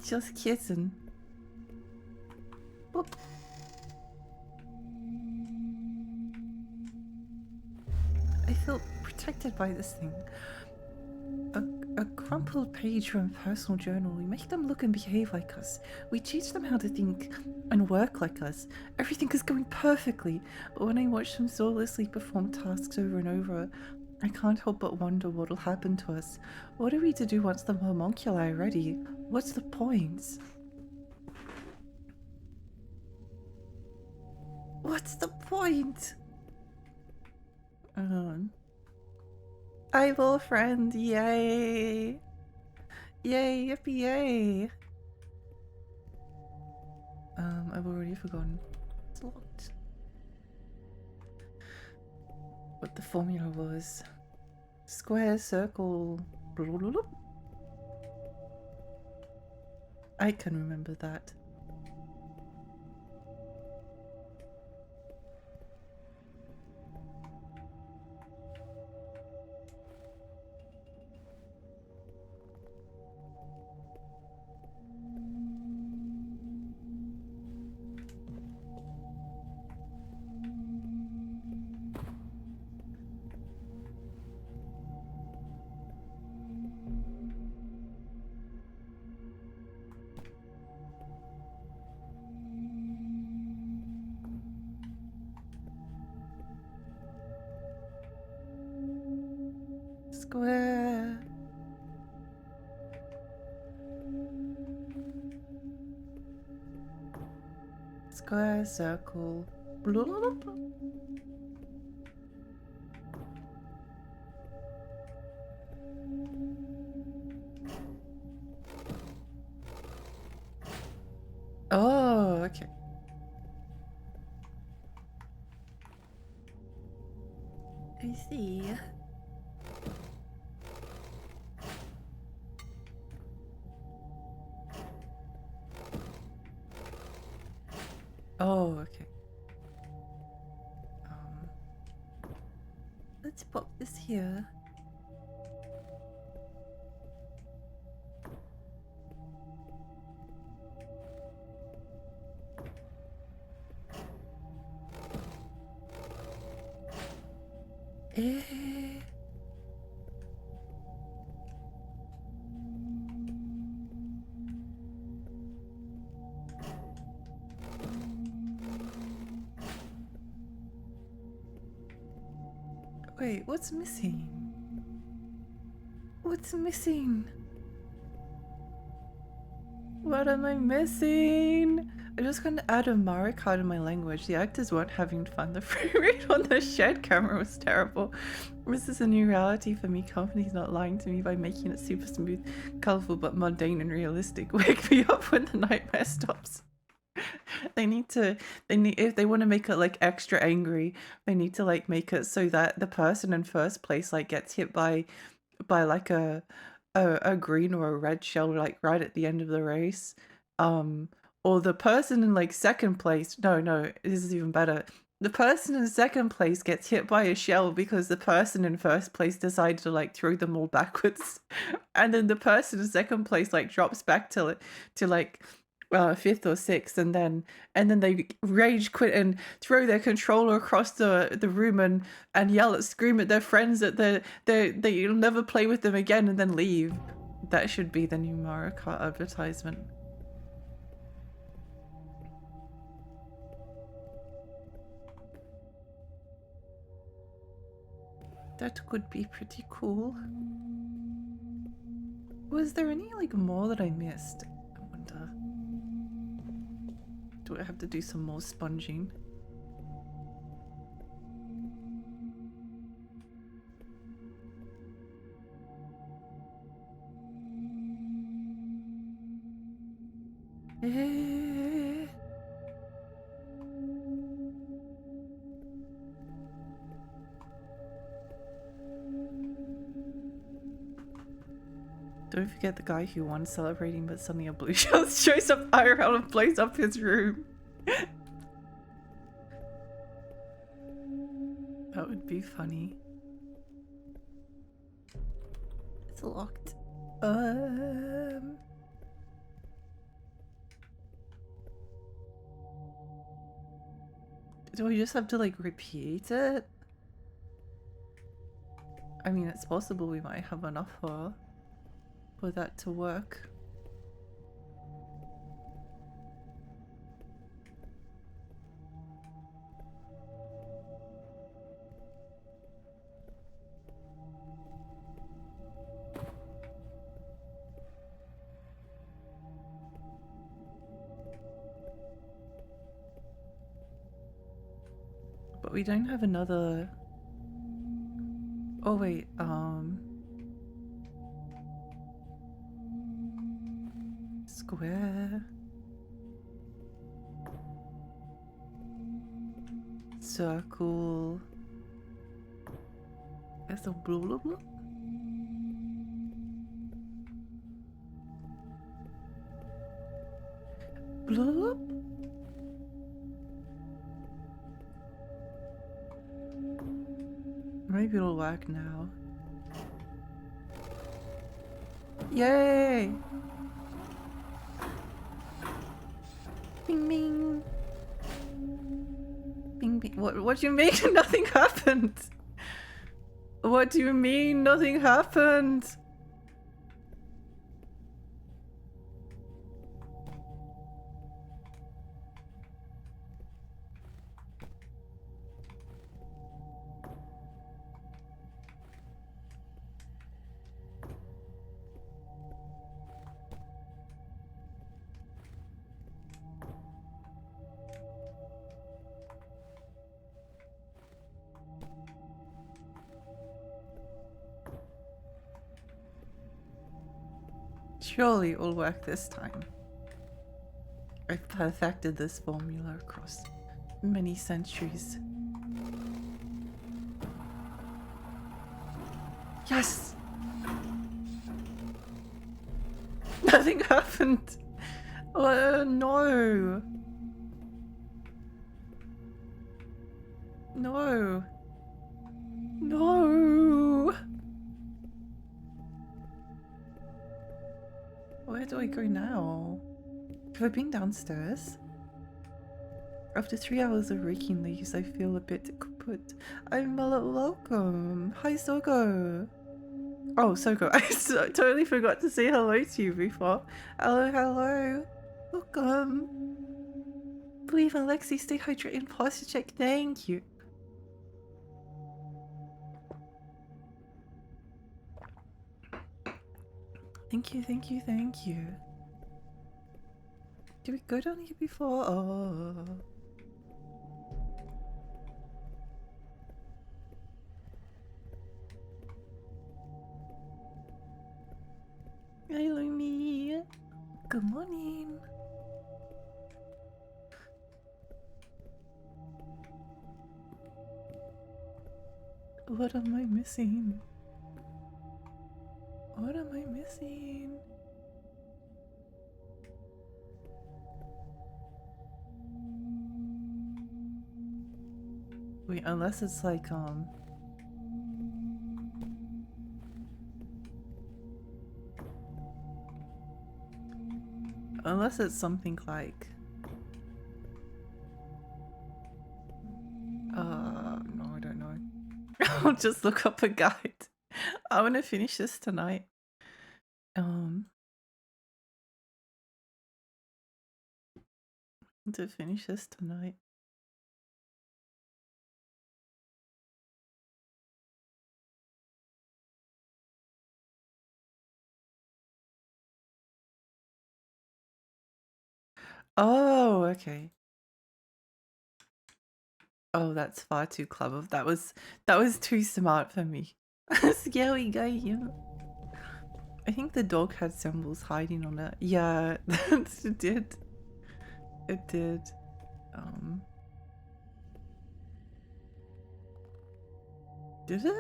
Just kidding. Boop. I feel protected by this thing. A crumpled page from a personal journal. We make them look and behave like us. We teach them how to think and work like us. Everything is going perfectly. But when I watch them soullessly perform tasks over and over, I can't help but wonder what'll happen to us. What are we to do once the homunculi are ready? What's the point? What's the point? Eyeball friend, yay! Yay, yippee yay! I've already forgotten. It's locked. What the formula was. Square, circle, blah, blah, blah. I can remember that. Square. Square, circle, blah, blah, blah. Oh, okay. I see. Oh, okay. Let's pop this here. Wait, what's missing? What's missing? What am I missing? I'm just gonna add a Mara card in my language. The actors weren't having fun. The frame rate on the shared camera was terrible. This is a new reality for me. Company's not lying to me by making it super smooth, colorful, but mundane and realistic. Wake me up when the nightmare stops. If they want to make it like extra angry, they need to like make it so that the person in first place like gets hit by like a green or a red shell like right at the end of the race. Or the person in like second place, no, this is even better. The person in second place gets hit by a shell because the person in first place decided to like throw them all backwards. And then the person in second place like drops back to like fifth or sixth, and then they rage quit and throw their controller across the room and scream at their friends that you'll never play with them again, and then leave. That should be the new Mario Kart advertisement. That could be pretty cool. Was there any like more that I missed? I wonder. Do I have to do some more sponging? Don't forget the guy who won celebrating, but suddenly a blue shell shows up IRL and blows up his room. That would be funny. It's locked. Do we just have to like repeat it? I mean, it's possible we might have enough for that to work. But we don't have another... Oh wait, square. Circle. There's a blah blah blah. Blah blah. Maybe it'll work now. Yay! Bing bing. Bing bing. What do you mean nothing happened? What do you mean nothing happened? Surely it will work this time. I've perfected this formula across many centuries. Yes! Nothing happened! No! No! No! Where do I go now? Have I been downstairs? After 3 hours of raking leaves, I feel a bit kaput. I'm welcome. Hi, Sogo. Oh, Sogo. I totally forgot to say hello to you before. Hello, hello. Welcome. Believe in Lexi, stay hydrated, posture check. Thank you. Thank you, thank you, thank you. Did we go down here before? Oh. Hi, Lumi. Good morning. What am I missing? What am I missing? Wait, unless it's like, unless it's something like... no, I don't know. I'll just look up a guide. I want to finish this tonight. To finish this tonight. Oh, okay. Oh, that's far too clever. That was too smart for me. Scary guy here. I think the dog had symbols hiding on it. Yeah, it did. It did. Did it?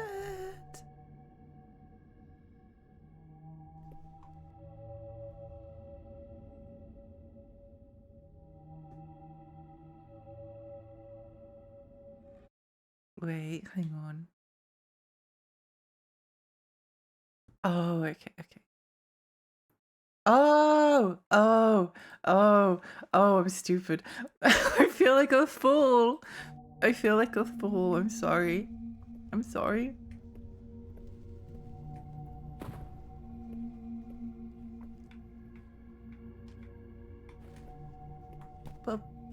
Wait, hang on. Oh, okay, okay. Oh, I'm stupid. I feel like a fool. I feel like a fool. I'm sorry. I'm sorry.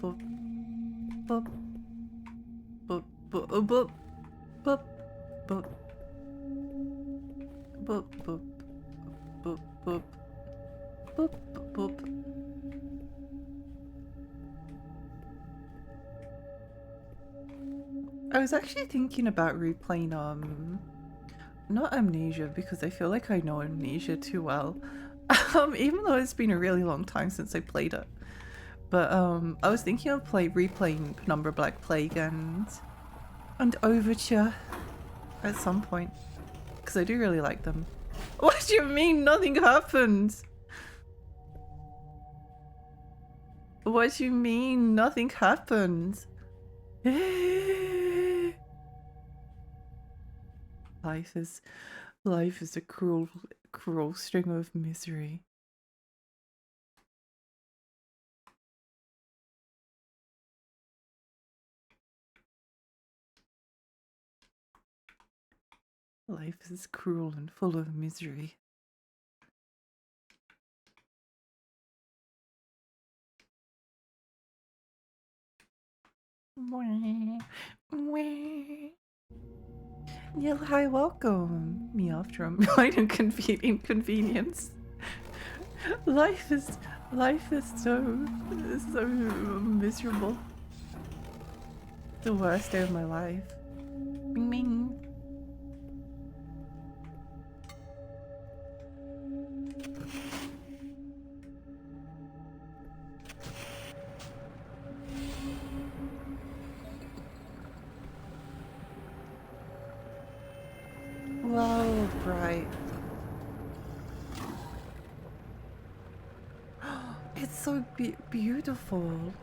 boop, boop, boop, boop, boop, boop, boop, boop, boop, boop, boop, boop, boop. I was actually thinking about replaying not Amnesia, because I feel like I know Amnesia too well. Even though it's been a really long time since I played it. But I was thinking of replaying Penumbra Black Plague and Overture at some point, because I do really like them. What do you mean nothing happened? What do you mean nothing happened? Life is a cruel string of misery. Life is cruel and full of misery. Yeah, hi, welcome. Me after a minor inconvenience. Life is so miserable. The worst day of my life. Bing bing. Wow, bright. It's so beautiful.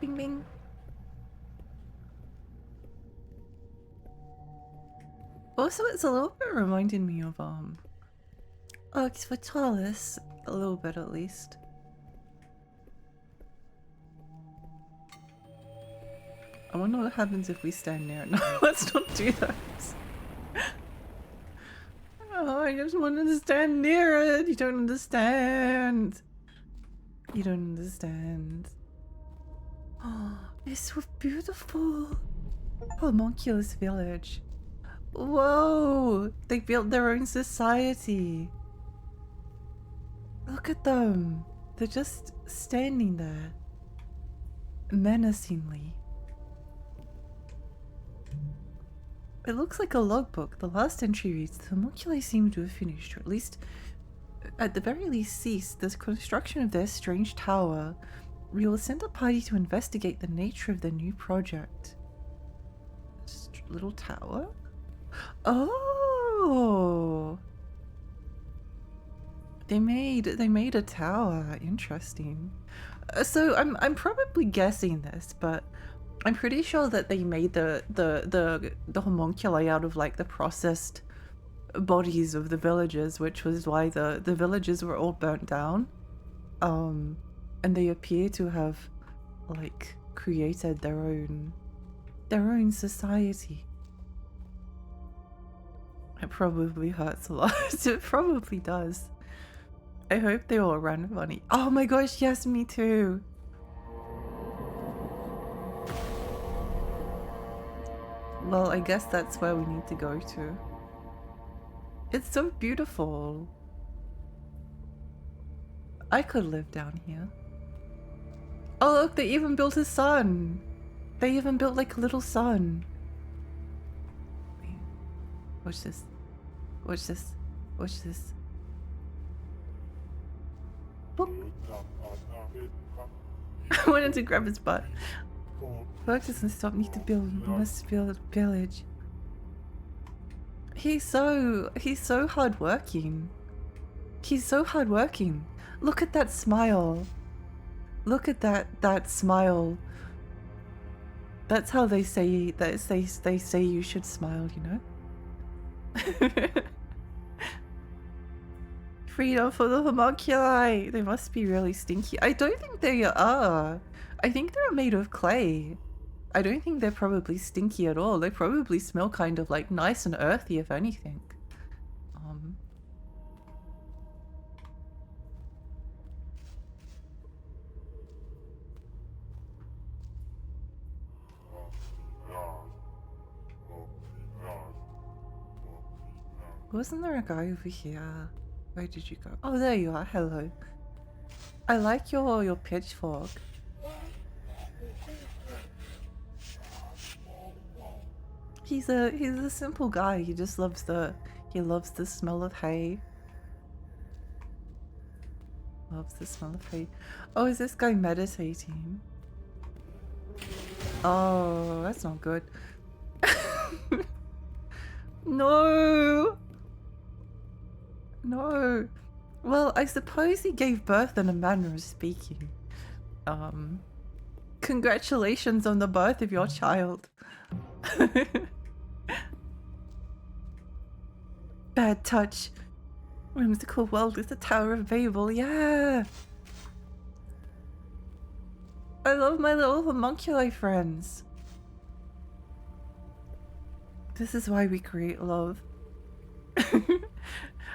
Bing bing. Also, it's a little bit reminding me of Arx Fatalis, a little bit at least. I wonder what happens if we stand near it. No, let's not do that. Oh, I just wanted to stand near it. You don't understand. You don't understand. Oh, it's so beautiful. Homunculus village. Whoa! They built their own society. Look at them. They're just standing there. Menacingly. It looks like a logbook. The last entry reads, the homunculi seem to have finished, or at the very least ceased, the construction of their strange tower. We will send a party to investigate the nature of the new project. Little tower? Oh! They made a tower. Interesting. So I'm probably guessing this, but I'm pretty sure that they made the homunculi out of like the processed bodies of the villagers, which was why the villages were all burnt down. And they appear to have like created their own society. It probably hurts a lot. It probably does. I hope they all run funny. Oh my gosh, yes, me too. Well, I guess that's where we need to go to. It's so beautiful. I could live down here. Oh look, they even built a sun. They even built like a little sun. Wait, watch this. Watch this. Watch this. I wanted to grab his butt. Work doesn't stop. Need to build. Must build a village. He's so hardworking. He's so hardworking. Look at that smile. Look at that smile. That's how they say that. They say you should smile. You know. Freedom for the homunculi. They must be really stinky. I don't think they are. I think they're made of clay. I don't think they're probably stinky at all. They probably smell kind of like nice and earthy, if anything. Wasn't there a guy over here? Where did you go? Oh, there you are. Hello. I like your pitchfork. He's a simple guy. He just loves the smell of hay. Loves the smell of hay. Oh, is this guy meditating? Oh, that's not good. No! No! Well, I suppose he gave birth in a manner of speaking. Congratulations on the birth of your child. Bad touch. Whimsical world is the Tower of Babel, yeah! I love my little homunculi friends. This is why we create love.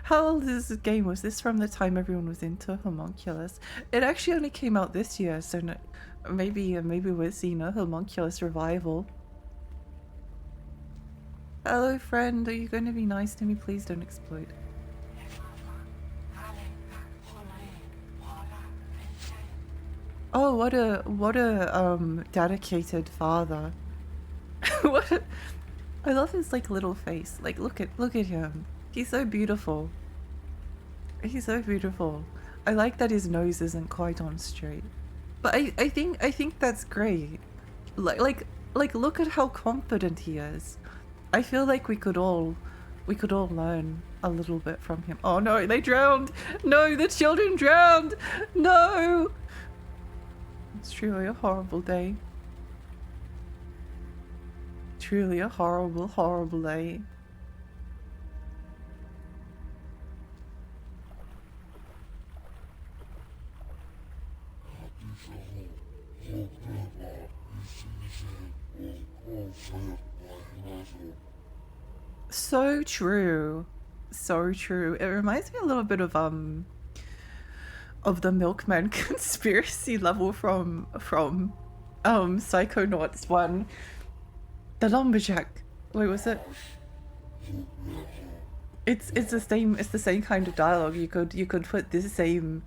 How old is this game? Was this from the time everyone was into homunculus? It actually only came out this year, so no, maybe we're seeing a homunculus revival. Hello friend, are you going to be nice to me? Please don't explode. Oh, what a dedicated father. I love his like little face. Like look at him. He's so beautiful. He's so beautiful. I like that his nose isn't quite on straight. But I think that's great. Like look at how confident he is. I feel like we could all learn a little bit from him. Oh no, they drowned! No, the children drowned! No! It's truly a horrible day. Truly a horrible, horrible day. So true. So true. It reminds me a little bit of the Milkman conspiracy level from Psychonauts 1. The lumberjack. Wait, was it? It's the same kind of dialogue. You could put this same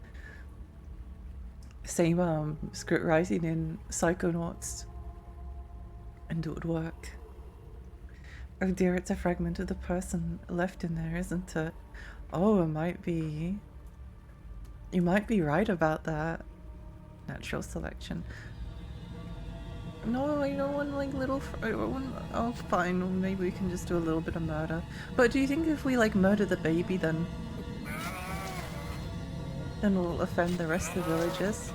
script writing in Psychonauts and it would work. Oh dear, it's a fragment of the person left in there, isn't it? Oh, it might be. You might be right about that. Natural selection. No, I don't want like little. Oh, fine. Maybe we can just do a little bit of murder. But do you think if we like murder the baby, then we'll offend the rest of the villagers?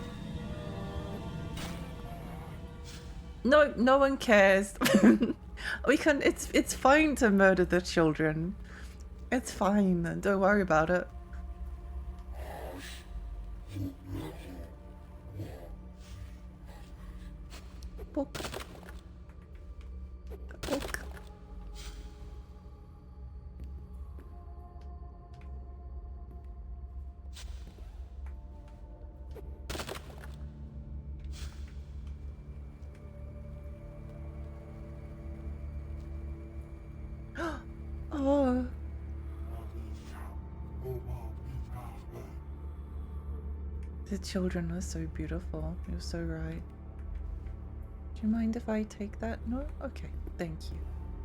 No, no one cares. We can. It's fine to murder the children. It's fine. Don't worry about it. Book. Book. Oh. The children are so beautiful. You're so right. Do you mind if I take that? No? Okay, thank you.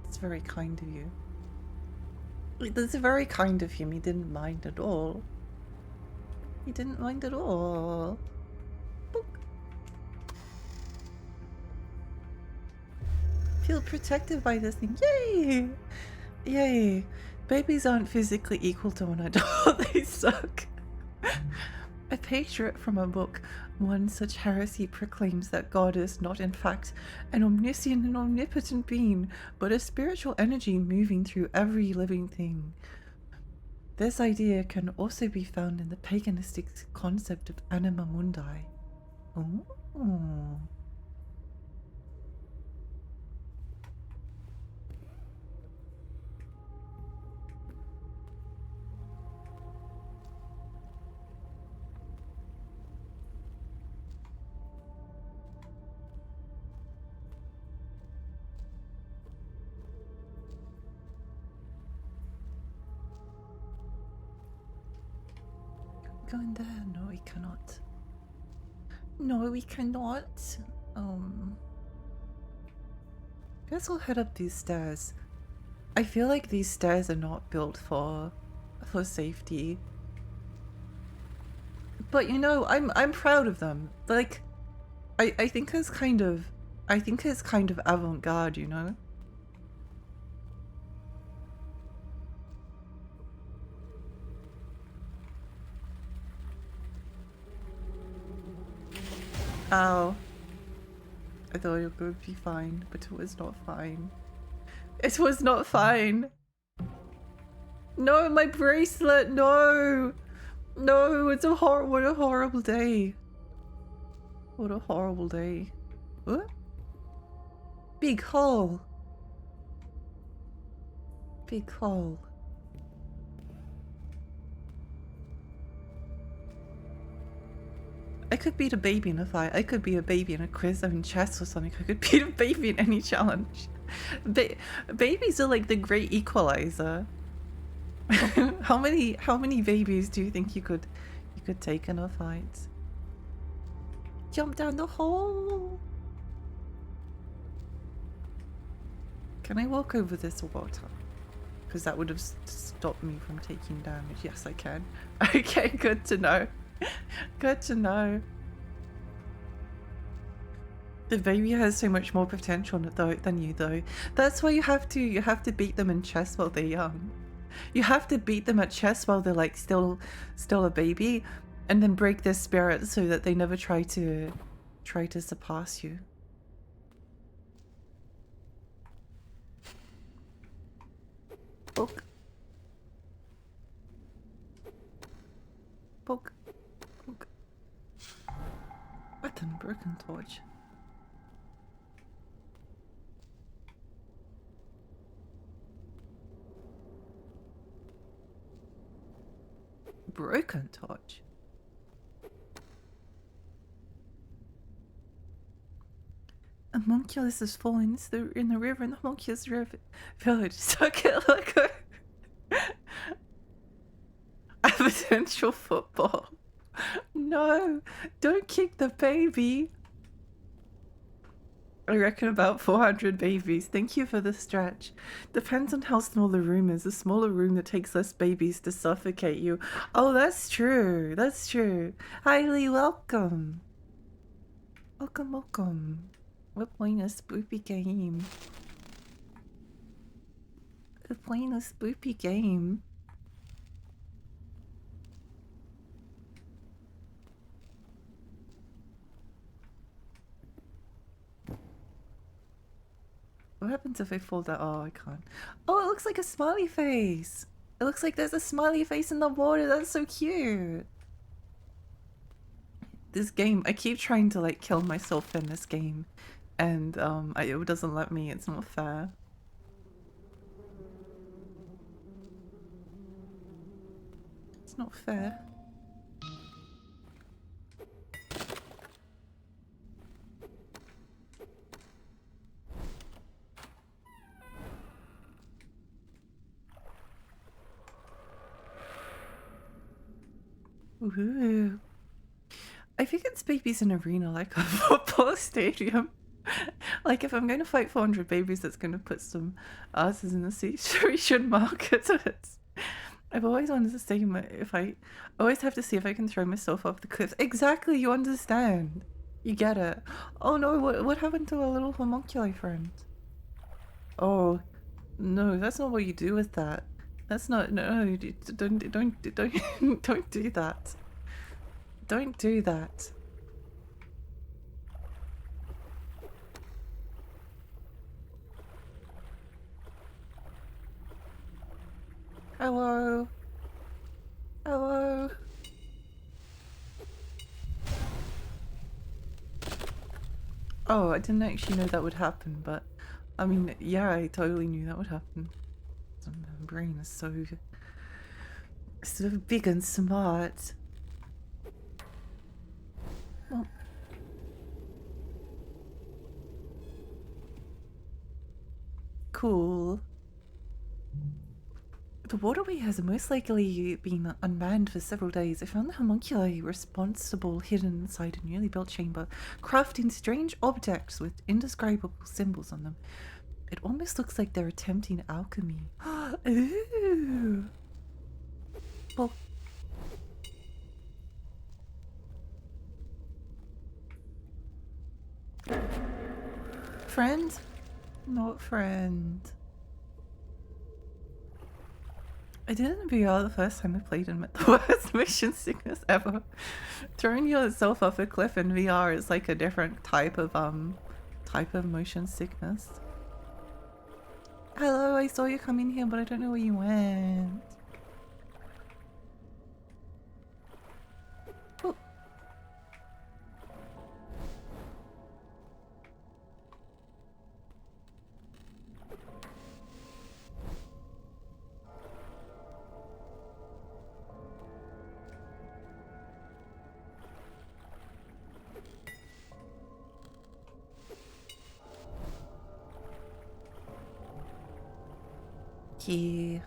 It's very kind of you. That's very kind of him. He didn't mind at all. He didn't mind at all. Boop. Feel protected by this thing. Yay! Yay! Babies aren't physically equal to an adult. They suck. A picture from a book. One such heresy proclaims that God is not in fact an omniscient and omnipotent being, but a spiritual energy moving through every living thing. This idea can also be found in the paganistic concept of anima mundi. Oh. Go in there. No, we cannot. No, we cannot. Guess we'll head up these stairs. I feel like these stairs are not built for safety. But you know, I'm proud of them. Like, I think it's kind of avant-garde, you know? Ow. I thought it would be fine, but it was not fine. It was not fine. No, my bracelet, no! No, it's what a horrible day. What a horrible day. What? Big hole. Big hole. I could beat a baby in a fight. I could beat a baby in a quiz or in chess or something. I could beat a baby in any challenge. Babies are like the great equalizer. How many babies do you think you could take in a fight? Jump down the hole. Can I walk over this water? Because that would have stopped me from taking damage. Yes, I can. Okay, good to know. Good to know. The baby has so much more potential than you, though. That's why you have to beat them in chess while they're young. You have to beat them at chess while they're like still a baby, and then break their spirit so that they never try to surpass you. Poke. Poke. Poke. Button, broken torch. Broken torch. A homunculus is falling in the river, and the homunculus village stuck it like a potential football. No, don't kick the baby. I reckon about 400 babies. Thank you for the stretch. Depends on how small the room is. A smaller room that takes less babies to suffocate you. Oh, that's true. That's true. Highly welcome. Welcome, welcome. We're playing a spoopy game. We're playing a spoopy game. What happens if I fall down? Oh, I can't. Oh, it looks like a smiley face. It looks like there's a smiley face in the water. That's so cute. This game, I keep trying to like kill myself in this game, and it doesn't let me. It's not fair. It's not fair. Ooh. I think it's babies in arena like a football stadium. Like if I'm going to fight 400 babies, that's going to put some asses in the seat. We should market it. I've always wanted to say if I always have to see if I can throw myself off the cliff. Exactly, you understand. You get it. Oh no, what happened to a little homunculi friend? Oh no, that's not what you do with that. That's not, no, don't don't do that. Don't do that. Hello. Hello. Oh, I didn't actually know that would happen, but I mean, yeah, I totally knew that would happen. My brain is so big and smart. Oh. Cool. The waterway has most likely been unmanned for several days. I found the homunculi responsible hidden inside a newly built chamber, crafting strange objects with indescribable symbols on them. It almost looks like they're attempting alchemy. Ooh. Well, friend? Not friend. I did it in VR the first time I played and met the worst motion sickness ever. Throwing yourself off a cliff in VR is like a different type of motion sickness. Hello, I saw you come in here, but I don't know where you went. Oh. Yeah.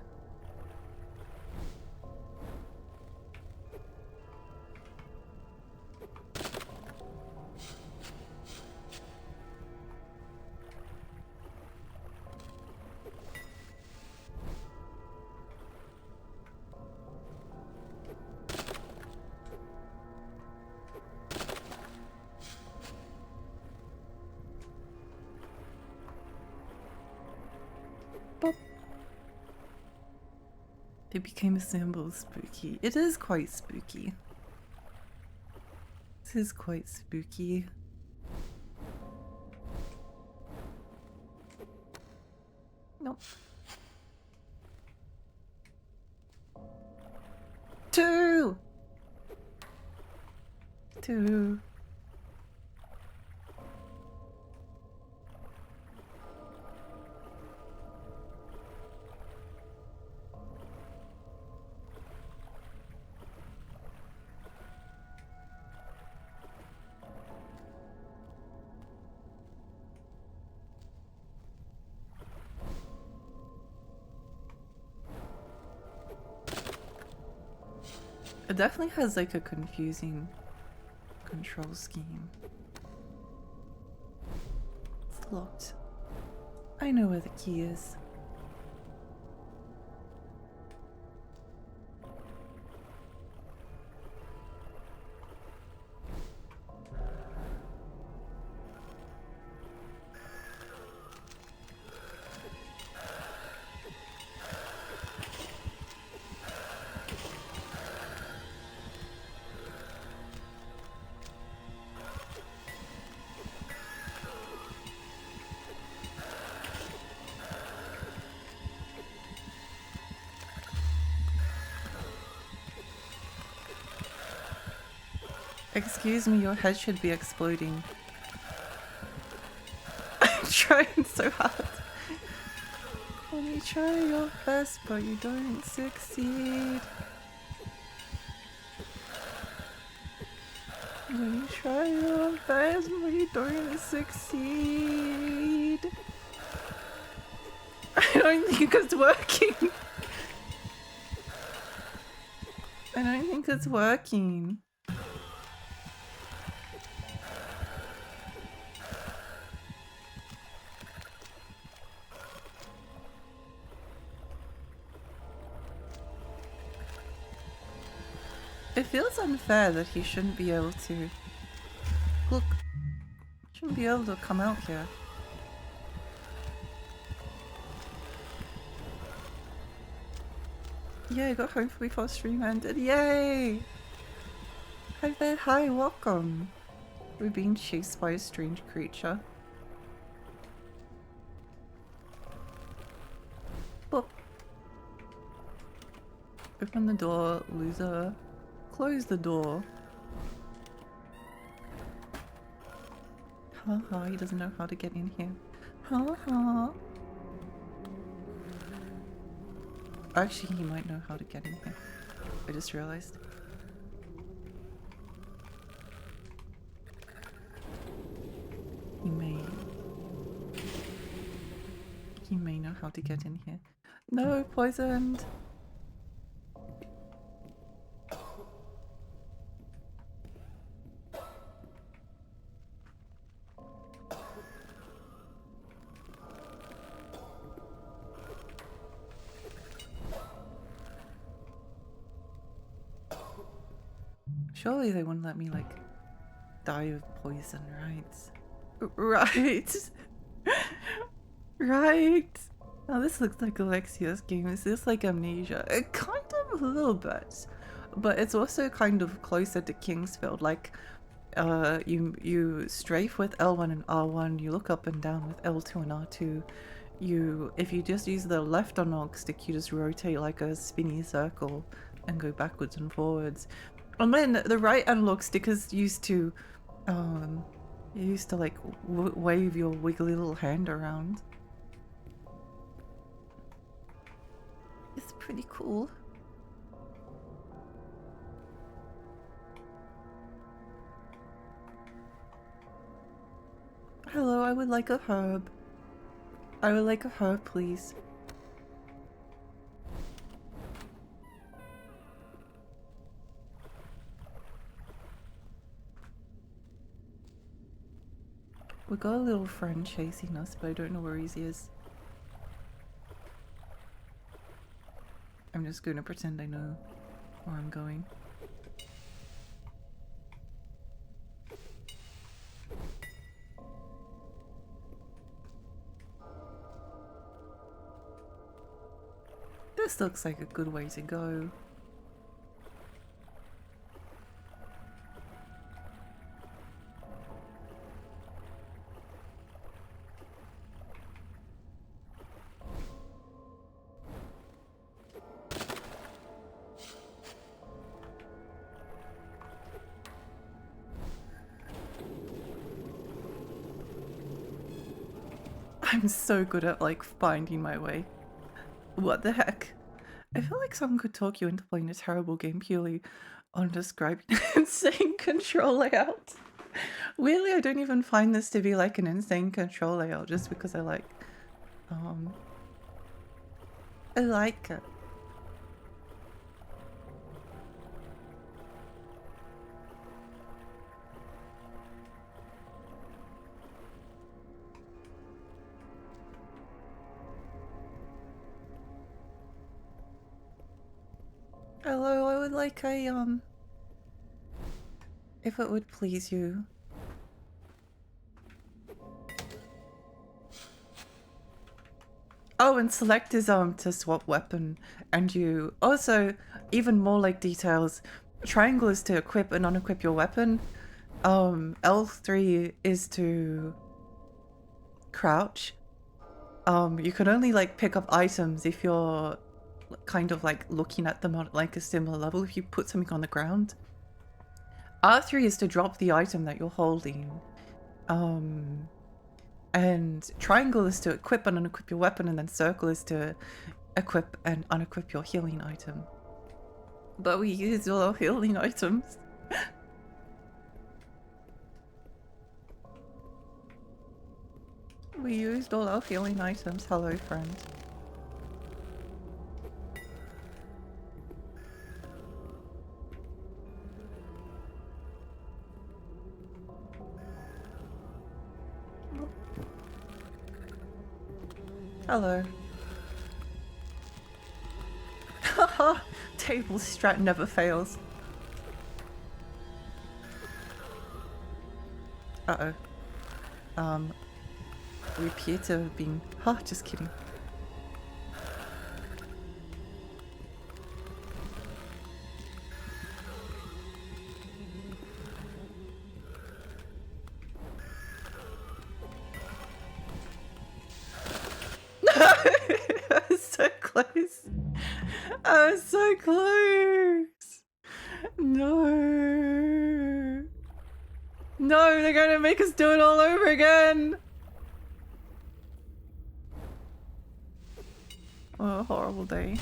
Boop. It became a symbol of spooky. It is quite spooky. This is quite spooky. Nope. Two! It definitely has like a confusing control scheme. It's locked. I know where the key is. Excuse me, your head should be exploding. I'm trying so hard. When you try your best but you don't succeed. When you try your best but you don't succeed. I don't think it's working. I don't think it's working. It feels unfair that he shouldn't be able to... Look, shouldn't be able to come out here. Yeah, I got home before stream ended. Yay! Hi there, hi, welcome. We're being chased by a strange creature. Boop. Open the door, loser. Close the door. Haha, he doesn't know how to get in here. Haha. Actually, he might know how to get in here. I just realized. He may know how to get in here. No, poisoned! Surely they wouldn't let me, like, die of poison, right? Right! Right! Now this looks like Alexia's game. Is this like Amnesia? Kind of a little bit. But it's also kind of closer to Kingsfield. Like, you strafe with L1 and R1, you look up and down with L2 and R2. If you just use the left analog stick, you just rotate like a spinny circle and go backwards and forwards. And then the right analog stick is used to, like wave your wiggly little hand around. It's pretty cool. Hello, I would like a herb. I would like a herb, please. We got a little friend chasing us, but I don't know where he is. I'm just gonna pretend I know where I'm going. This looks like a good way to go. I'm so good at like finding my way. What the heck? I feel like someone could talk you into playing a terrible game purely on describing an insane control layout. Weirdly, I don't even find this to be like an insane control layout just because I like it. Hello, I would like a, if it would please you. Oh, and select is to swap weapon, and you also, even more like details, triangle is to equip and unequip your weapon. L3 is to crouch. You can only like pick up items if you're kind of like looking at them on like a similar level if you put something on the ground. R3 is to drop the item that you're holding. And triangle is to equip and unequip your weapon, and then circle is to equip and unequip your healing item. But we used all our healing items. We used all our healing items. Hello, friend. Hello. Haha! Table strat never fails. Uh-oh. We appear to have been... Huh, just kidding. I was so close. I was so close. No. No, they're gonna make us do it all over again. What a horrible day.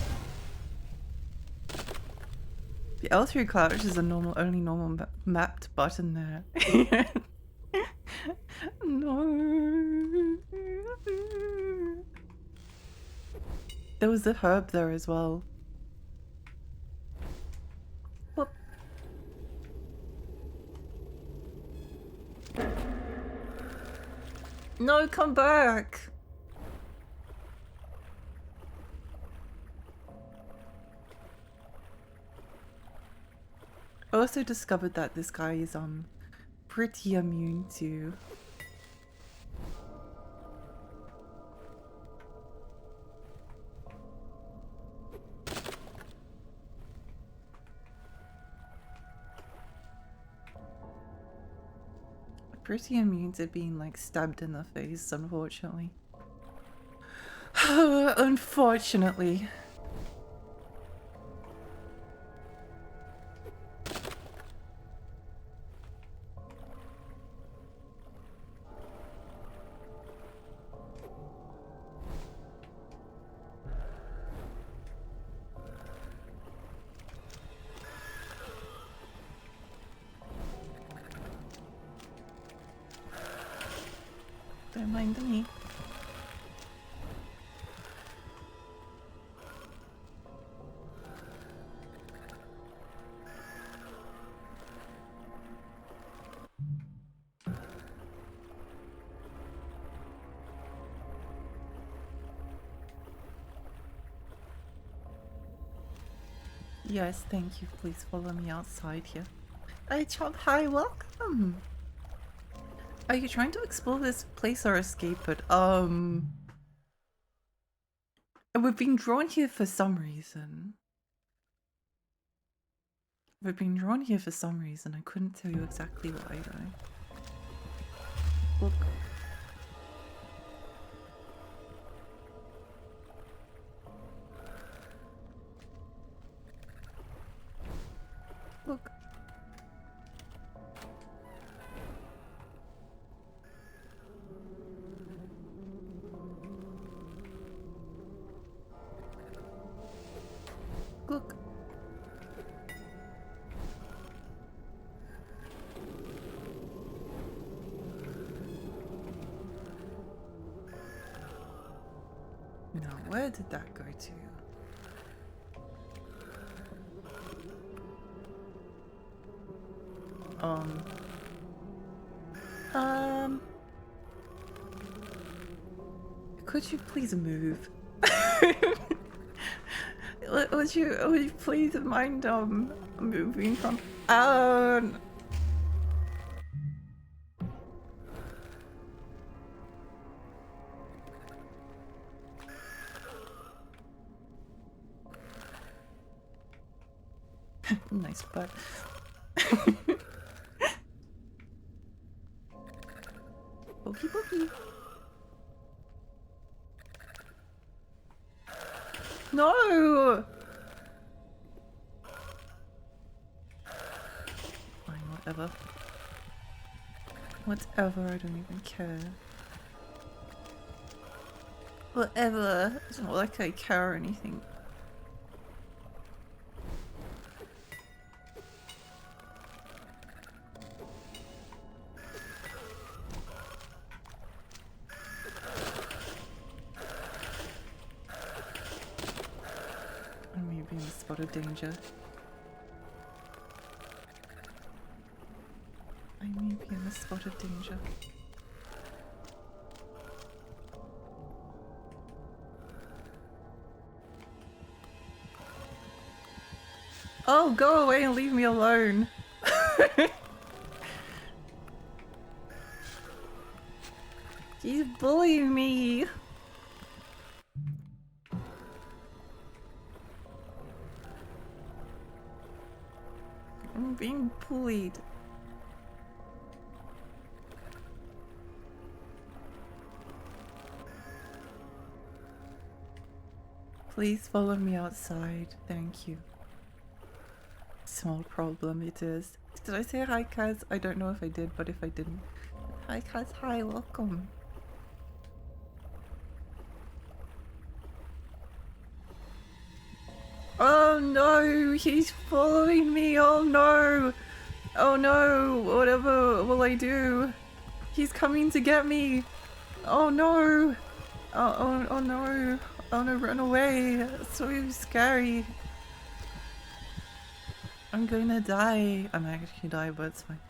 The L3 crouch is a only normal mapped button there. No. There was a herb there as well. Whoop. No, come back! also discovered that this guy is pretty immune to being like stabbed in the face, unfortunately. Unfortunately. Don't mind me. Yes, thank you. Please follow me outside here. Hey, Chomp, hi, welcome. Are you trying to explore this place or escape it? We've been drawn here for some reason. I couldn't tell you exactly why though. Look. Look. Look. Now, where did that go to? Could you please move? Would you please mind moving from nice butt. Pokey pokey. No! Fine, whatever. Whatever, I don't even care. Whatever. It's not like I care or anything. I may be in a spot of danger. Oh, go away and leave me alone. He's bullying me. I'm being bullied. Please follow me outside. Thank you. Small problem it is. Did I say hi, Kaz? I don't know if I did, but if I didn't. Hi, Kaz. Hi, welcome. Oh no, he's following me. Oh no. Oh no, whatever will I do? He's coming to get me. Oh no. Oh no. Oh no, run away. It's so scary. I'm gonna die. I'm actually gonna die, but it's fine.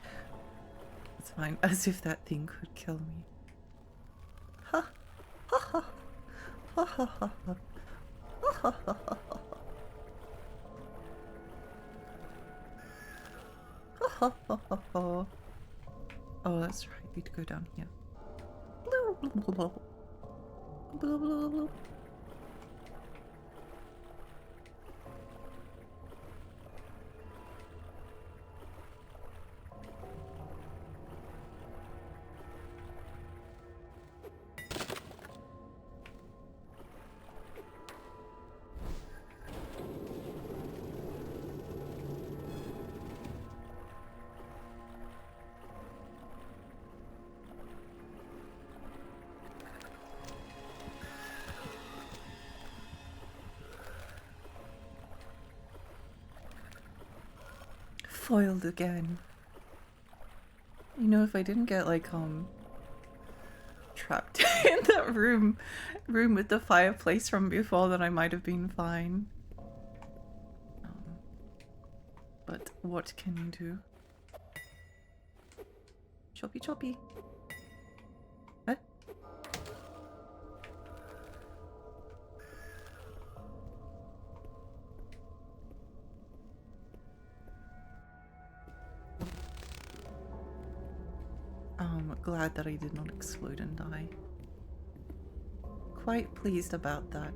It's fine. As if that thing could kill me. Ha ha ha ha ha ha ha ha ha ha. Oh, that's right. We need to go down here. Foiled again. You know, if I didn't get like trapped in that room with the fireplace from before, then I might have been fine. But what can you do? Choppy choppy. Huh? Glad that I did not explode and die. Quite pleased about that.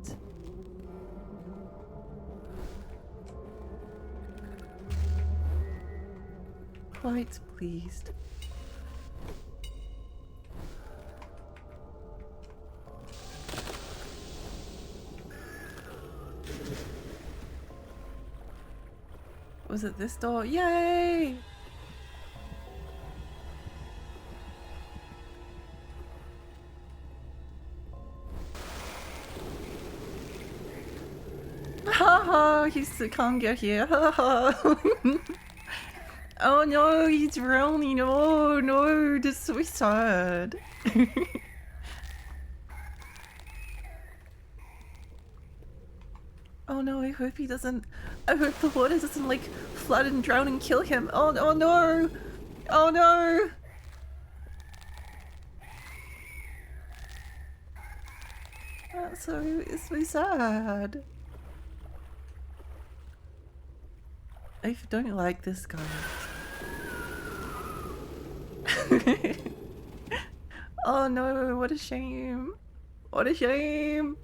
Quite pleased. Was it this door? Yay! Haha, he can't get here. Haha. Oh no, he's drowning. Oh no, that's so sad. Oh no, I hope he doesn't. I hope the water doesn't like flood and drown and kill him. Oh no, no! Oh no! That's it's so sad. I don't like this guy. Oh no, what a shame. What a shame.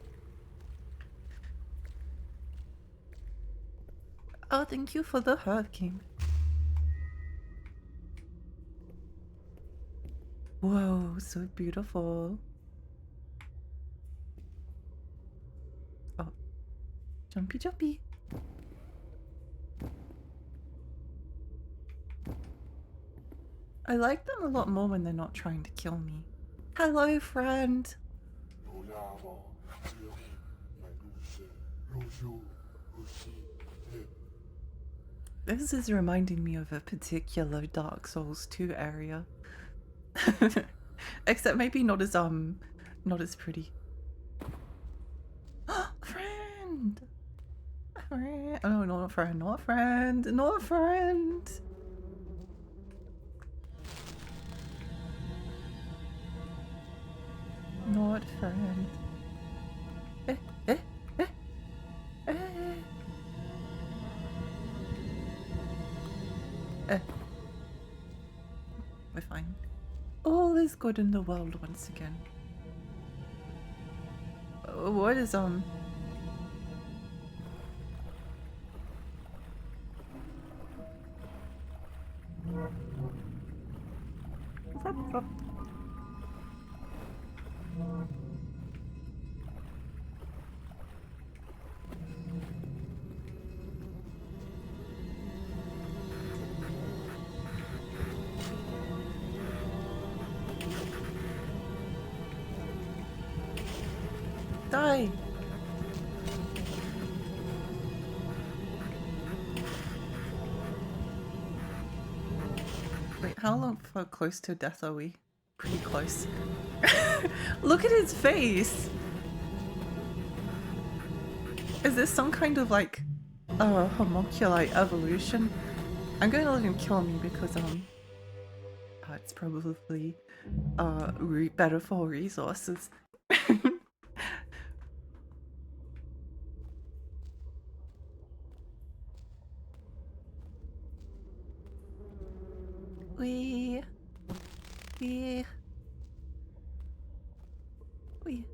Oh, thank you for the Herb King. Whoa, so beautiful. Oh, jumpy jumpy. I like them a lot more when they're not trying to kill me. Hello, friend. This is reminding me of a particular Dark Souls 2 area. Except maybe not as pretty. Friend! Friend! Oh, not a friend, not a friend, not a friend! Not friend. Eh, eh, eh, eh. Eh. We're fine. All is good in the world once again. What is Die! Wait, how close to death are we? Pretty close. Look at his face! Is this some kind of like homunculite evolution? I'm going to let him kill me because it's probably better for resources. Wee. Wee. Wee.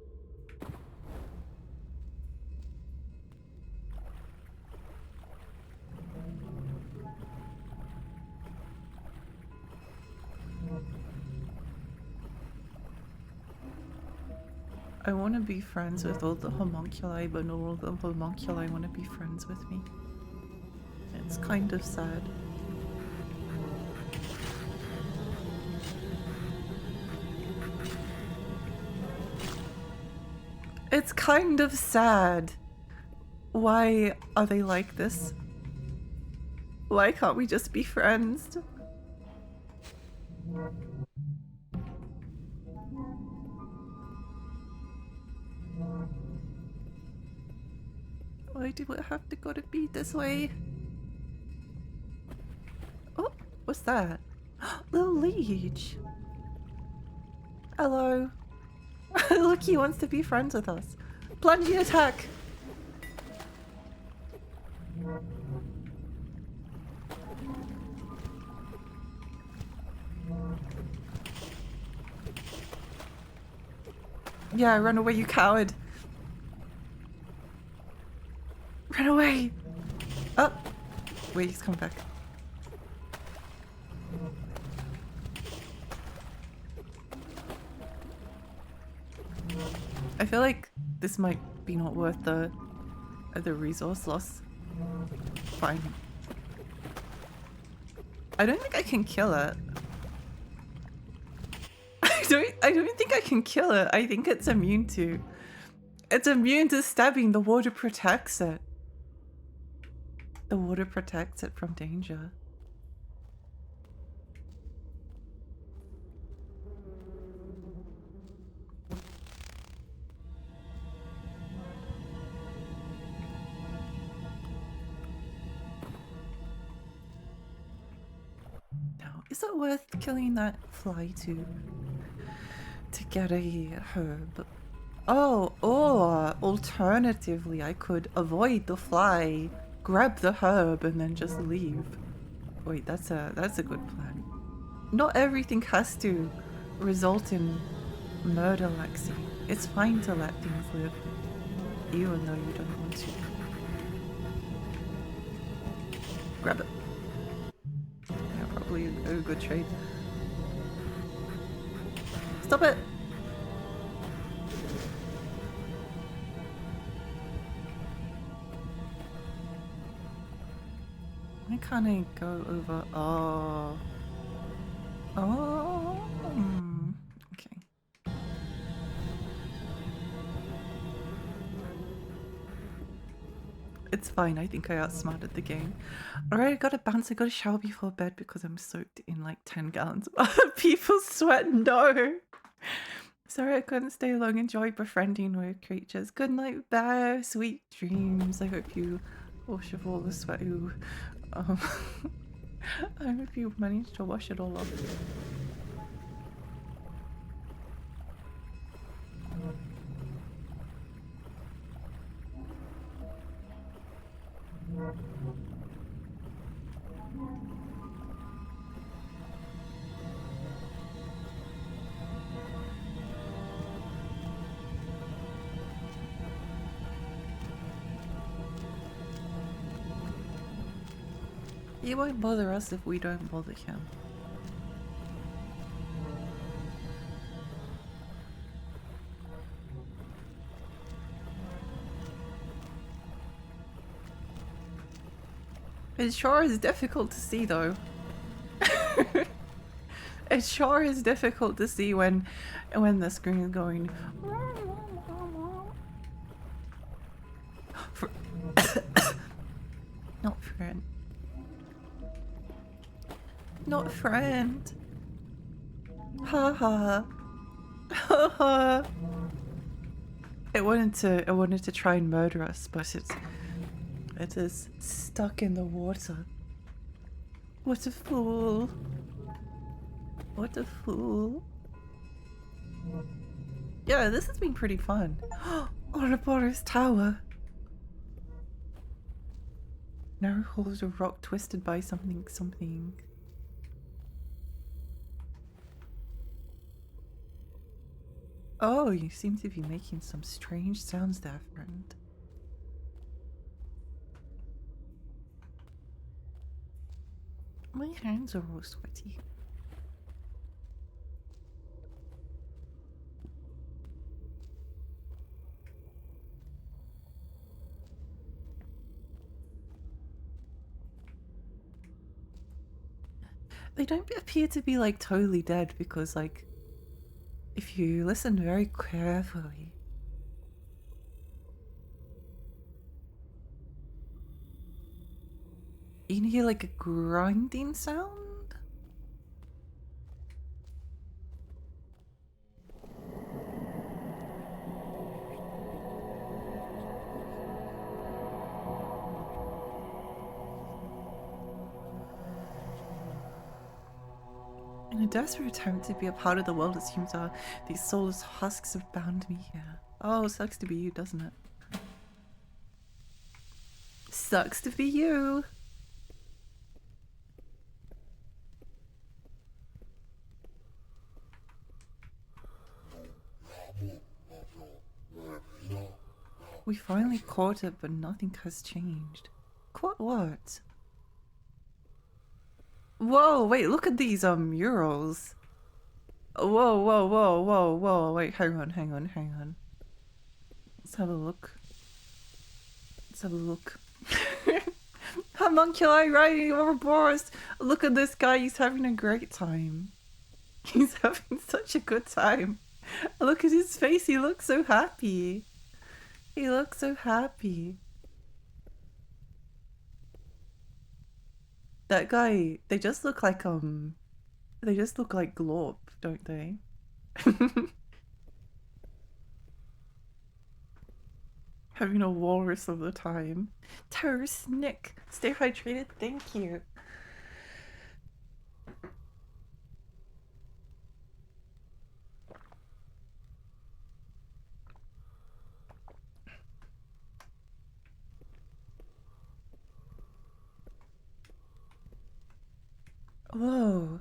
I want to be friends with all the homunculi, but not all the homunculi want to be friends with me. It's kind of sad. It's kind of sad. Why are they like this? Why can't we just be friends? Why do it have to go to be this way? Oh, what's that? Little leech. Hello. Look, he wants to be friends with us. Plunging attack. Yeah, run away, you coward. Run away. Oh, wait, he's coming back. I feel like this might be not worth the resource loss. Fine. I don't think I can kill it. I don't think I can kill it. I think it's immune to. It's immune to stabbing. The water protects it. The water protects it from danger. Now, is it worth killing that fly to get a herb? Oh, or alternatively, I could avoid the fly, grab the herb, and then just leave. Wait, that's a good plan. Not everything has to result in murder, Lexi. It's fine to let things live, even though you don't want to. Grab it. Yeah, probably a good trade. Stop it! Why can't I go over? Oh. Oh. Okay. It's fine. I think I outsmarted the game. Alright, I gotta bounce. I gotta shower before bed because I'm soaked in like 10 gallons of other people's sweat. No. Sorry I couldn't stay long. Enjoy befriending with creatures. Good night, Bear. Sweet dreams. I hope you wash off all the sweat. Ooh. I hope you managed to wash it all off. He won't bother us if we don't bother him. It sure is difficult to see though. It sure is difficult to see when the screen is going. Not friend. Not friend. Ha ha. Ha ha. It wanted to try and murder us, but it is stuck in the water. What a fool. What a fool. Yeah, this has been pretty fun. Ouroboros Tower. Narrow holes of rock twisted by something. Oh, you seem to be making some strange sounds there, friend. My hands are all sweaty. They don't appear to be like totally dead because like if you listen very carefully. You can hear like a grinding sound? In a desperate attempt to be a part of the world, it seems these soulless husks have bound me here. Oh, sucks to be you, doesn't it? Sucks to be you. We finally caught it, but nothing has changed. Caught what? Whoa, wait, look at these murals. Whoa, whoa, whoa, whoa, whoa, wait, hang on, hang on, hang on. Let's have a look. Let's have a look. Homunculi riding over boars. Look at this guy, he's having a great time. He's having such a good time. Look at his face, he looks so happy. He looks so happy. That guy, they just look like Glorp, don't they? Having a walrus of the time. Terrorist Nick, stay hydrated, thank you. Whoa.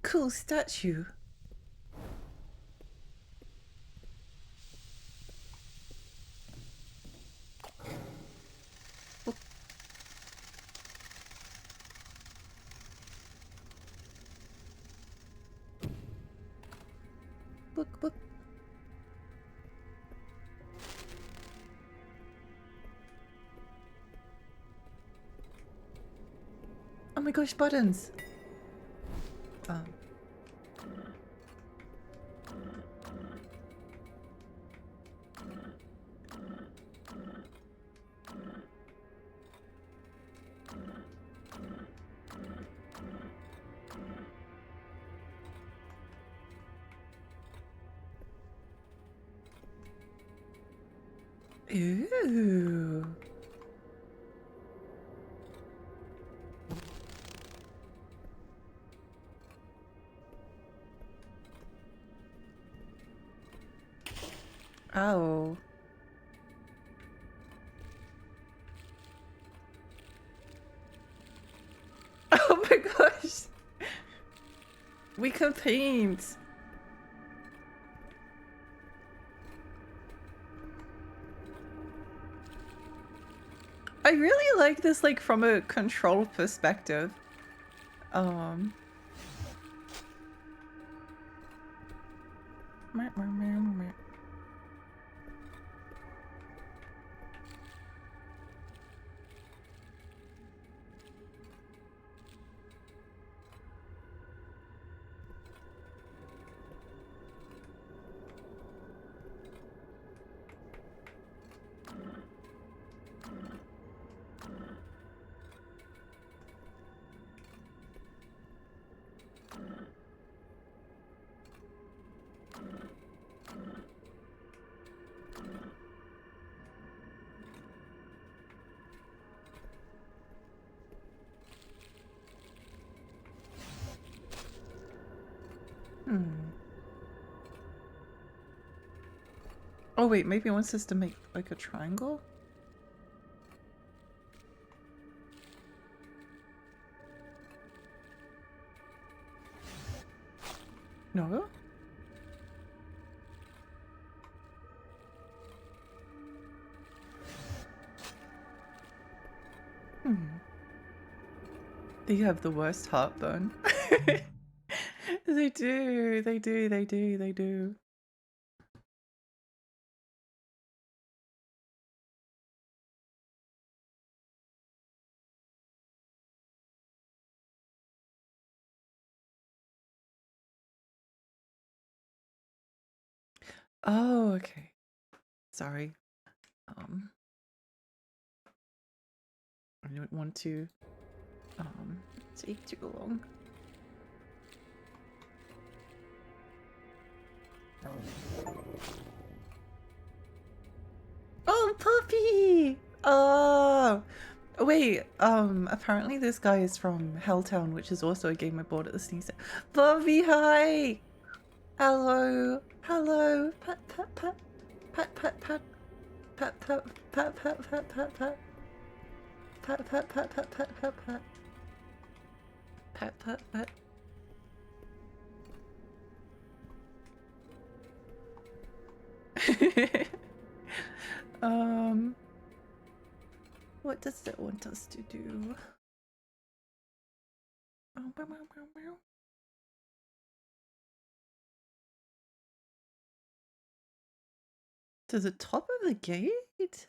Cool statue. Look. Look, look. Oh my gosh, buttons. Ooh. Oh. Oh my gosh. We can paint. I really like this like from a control perspective. Oh wait, maybe it wants us to make like a triangle? No? Hmm. They have the worst heartburn. They do, they do, they do, they do. Oh, okay. Sorry. I don't want to take too long. Oh, puppy! Oh, wait. Apparently this guy is from Helltown, which is also a game I bought at the Steam sale. Puppy, hi! Hello, hello. Pat, pat, pat, pat, pat, pat, pat, pat, pat, pat, pat, pat, pat. Pat, pat, pat, pat, pat, pat, pat. Pat, pat, pat. What does it want us to do? To the top of the gate?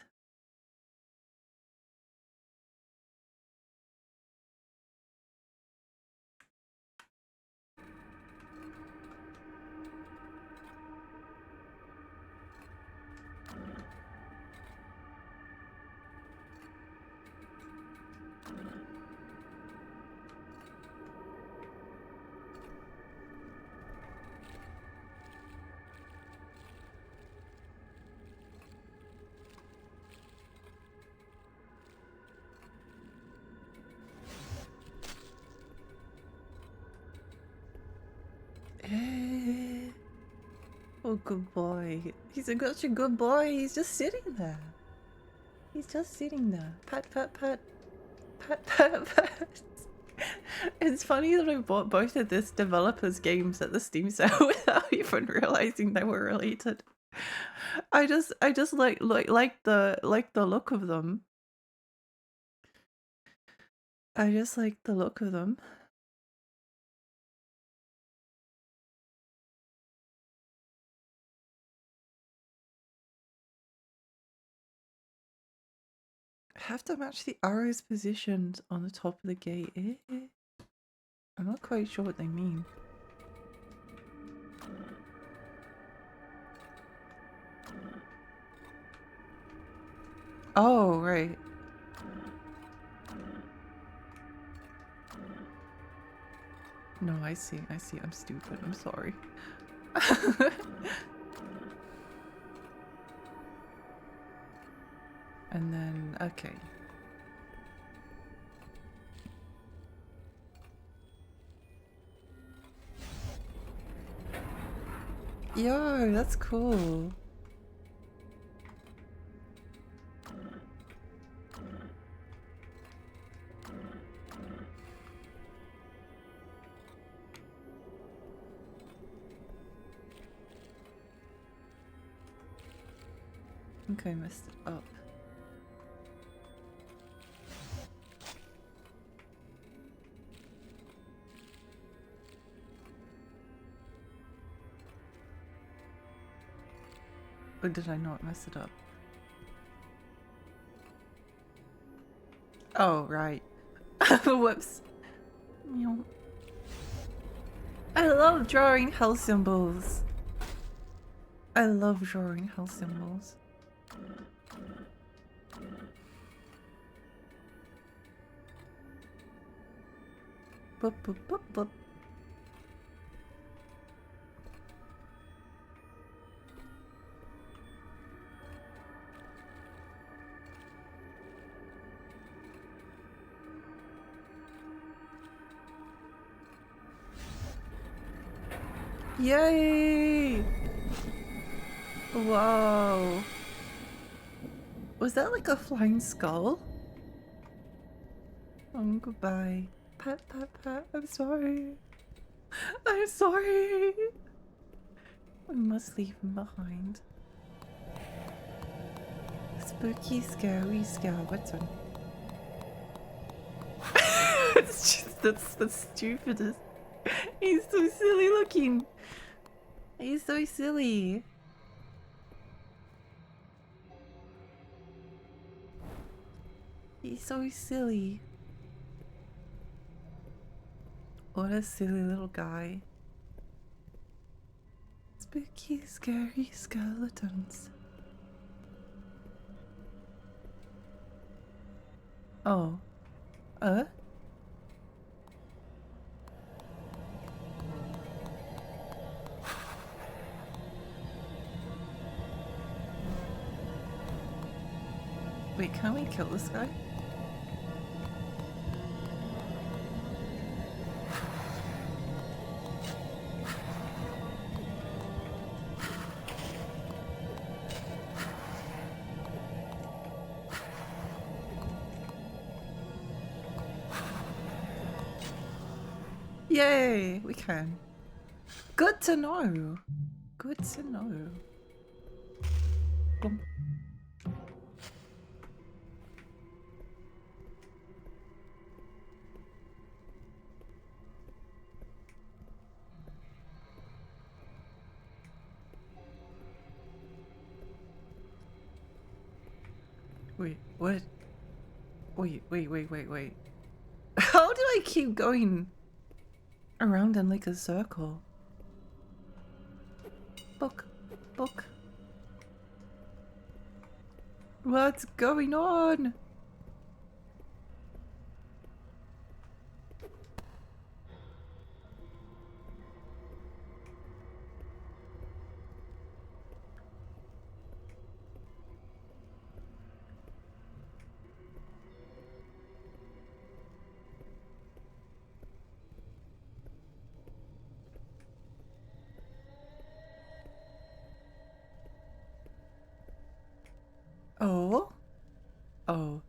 Oh, good boy. He's such a good boy. He's just sitting there. He's just sitting there. Pat, pat, pat. Pat, pat, pat. It's funny that I bought both of this developers' games at the Steam sale without even realizing they were related. I just like the look of them. I just like the look of them. I have to match the arrows positioned on the top of the gate. I'm not quite sure what they mean. Oh, right. No, I see. I see. I'm stupid. I'm sorry. And then, okay. Yo, that's cool. I think I messed it up. Or did I not mess it up? Oh, right. Whoops. I love drawing hell symbols. I love drawing hell symbols. Boop, boop, boop, boop. Yay! Whoa. Was that like a flying skull? Oh, goodbye. Pat, pat, pat. I'm sorry. I'm sorry. We must leave him behind. Spooky, scary skeleton. That's the stupidest. He's so silly looking. He's so silly. He's so silly. What a silly little guy. Spooky, scary skeletons. Oh. Wait, can't we kill this guy? Yay, we can. Good to know. Good to know. Glum. Wait, what? Wait. How do I keep going around in like a circle? Book. What's going on? Oh.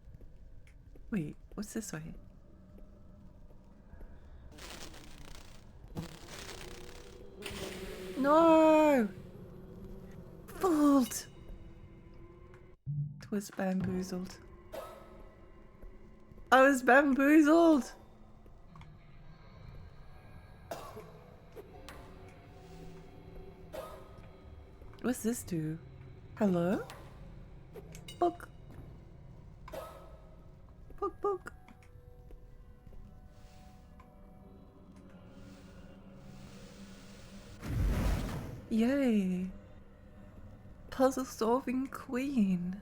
Wait, what's this way? No! Fooled! It was bamboozled. I was bamboozled! What's this do? Hello? Book. Yay! Puzzle solving queen.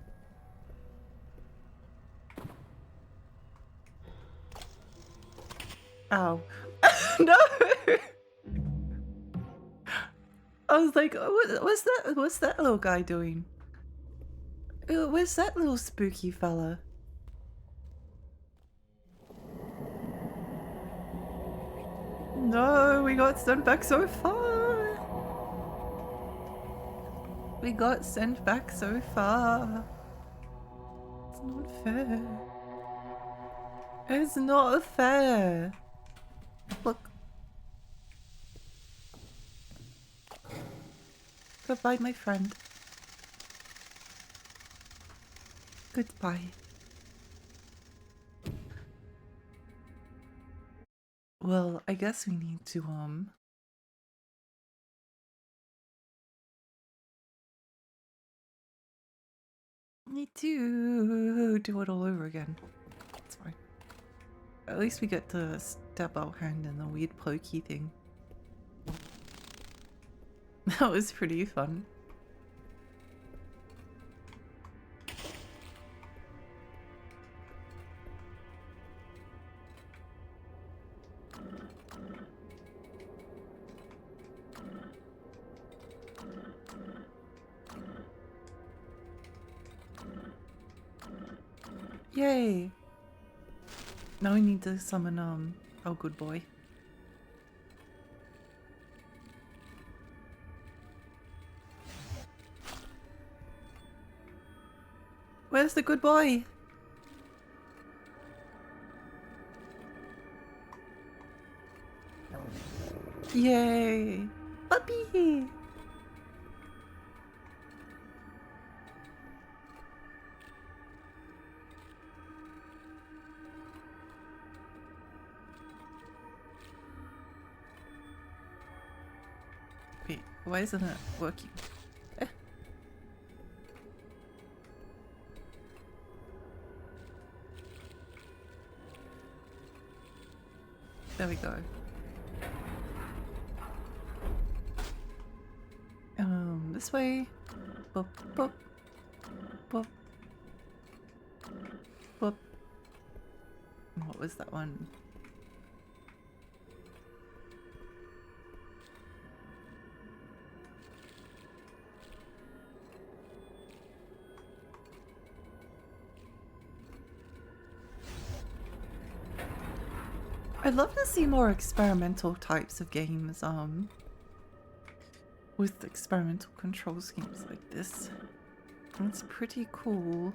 Ow. No! I was like, what's that little guy doing? Where's that little spooky fella? No, we got sent back so far. We got sent back so far. It's not fair. It's not fair. Look. Goodbye, my friend. Goodbye. Well, I guess we need to, do it all over again. It's fine. At least we get to step our hand in the weird pokey thing. That was pretty fun. Yay! Now we need to summon, our good boy. Where's the good boy? Yay! Puppy! Why isn't it working? Eh. There we go. This way. Boop, boop. Boop. Boop. What was that one? I'd love to see more experimental types of games, with experimental control schemes like this. It's pretty cool.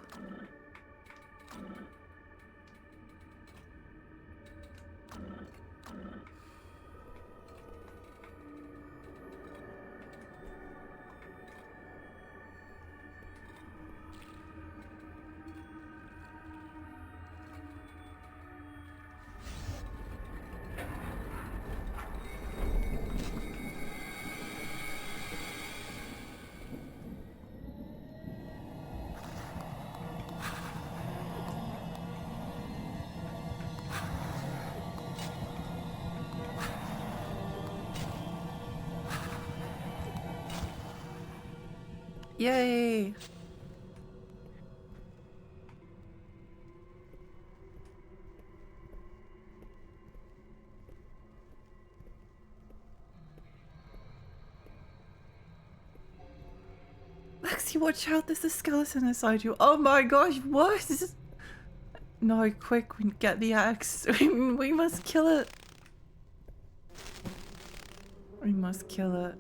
Yay! Lexi, watch out, there's a skeleton inside you. Oh my gosh, what? No, quick, we get the axe. We must kill it. We must kill it.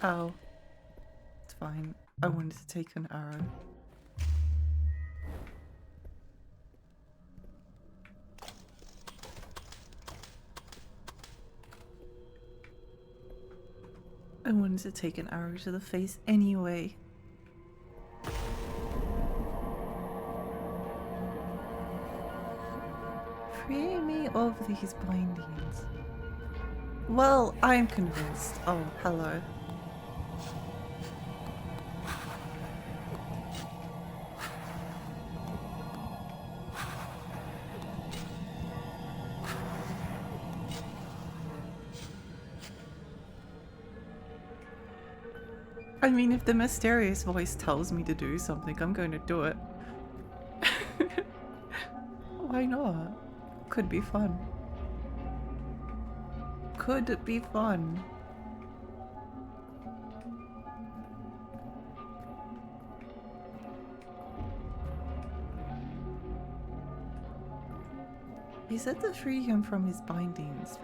Oh. It's fine. I wanted to take an arrow. I wanted to take an arrow to the face anyway. Free me of these bindings. Well, I'm convinced. Oh, hello. I mean, if the mysterious voice tells me to do something, I'm going to do it. Why not? Could be fun. Could be fun. He said to free him from his bindings.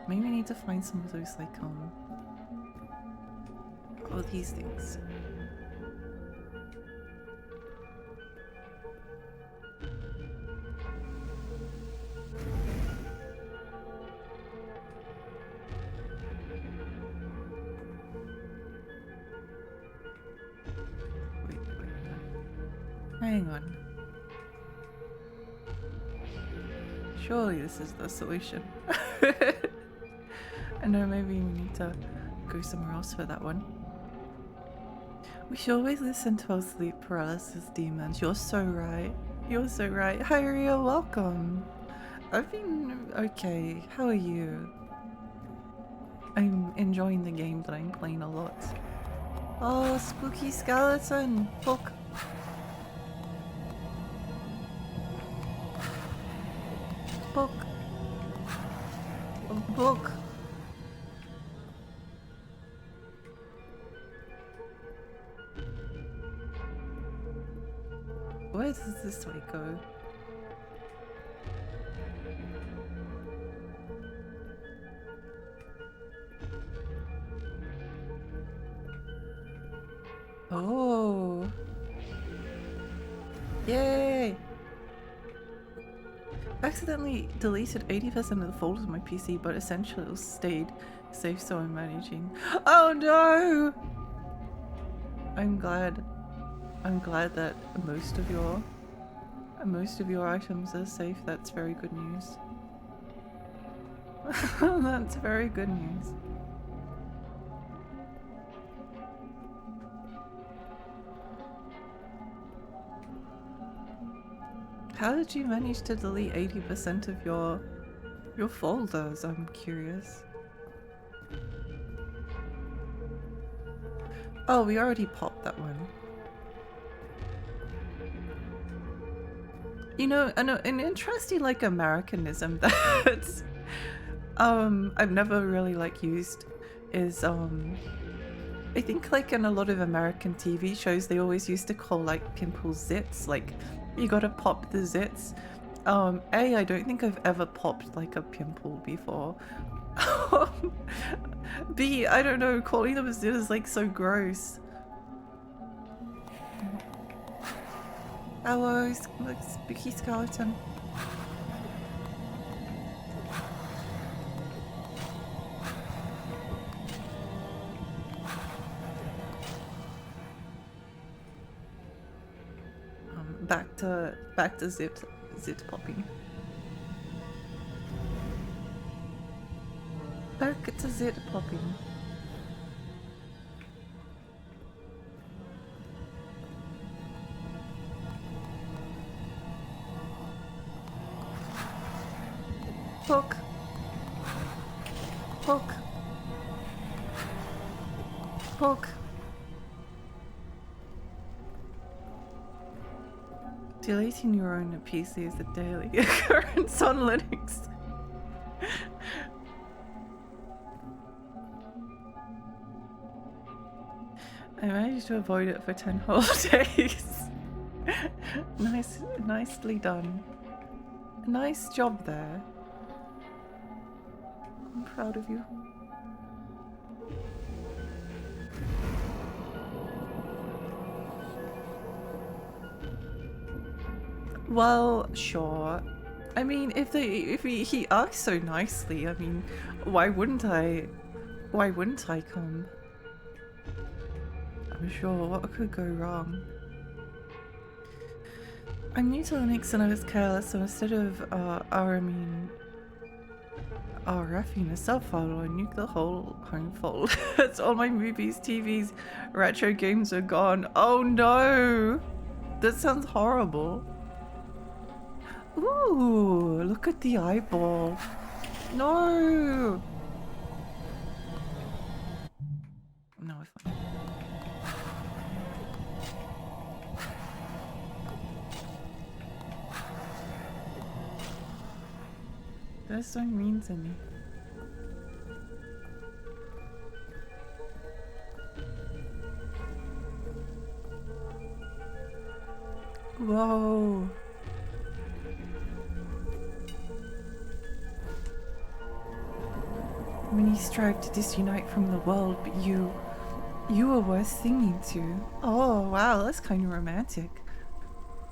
Maybe we need to find some of those, like, oh, these things. Wait. Hang on. Surely this is the solution. I know maybe we need to go somewhere else for that one. We should always listen to our sleep paralysis demons. You're so right. You're so right. Hi Ria, welcome. I've been okay. How are you? I'm enjoying the game, but I'm playing a lot. Oh, spooky skeleton! Book. Book. Book. Where does this way go? Oh. Yay! Accidentally deleted 80% of the folders on my PC, but essentially it stayed safe, so I'm managing. Oh no! I'm glad that most of your items are safe. That's very good news. That's very good news. How did you manage to delete 80% of your folders? I'm curious. Oh, we already popped that one. You know, an interesting like Americanism that I've never really like used is I think like in a lot of American TV shows they always used to call like pimples zits, like you gotta pop the zits. I don't think I've ever popped like a pimple before. B, I don't know, calling them a zit is like so gross. Hello, spooky skeleton. Back to zit popping. Back to zit popping. Poke. Poke. Poke. Deleting your own PC is a daily occurrence on Linux. I managed to avoid it for 10 whole days. Nicely done. Nice job there. I'm proud of you. Well, sure. I mean, if he asks so nicely, I mean, why wouldn't I? Why wouldn't I come? I'm sure. What could go wrong? I'm new to Linux and I was careless, so instead of RFing a subfolder, I nuke the whole home folder. It's all my movies, TVs, retro games are gone. Oh no! That sounds horrible. Ooh, look at the eyeball. No! No, it's fine. Those don't mean to me. Whoa. Many strive to disunite from the world, but you were worth singing to. Oh, wow, that's kind of romantic.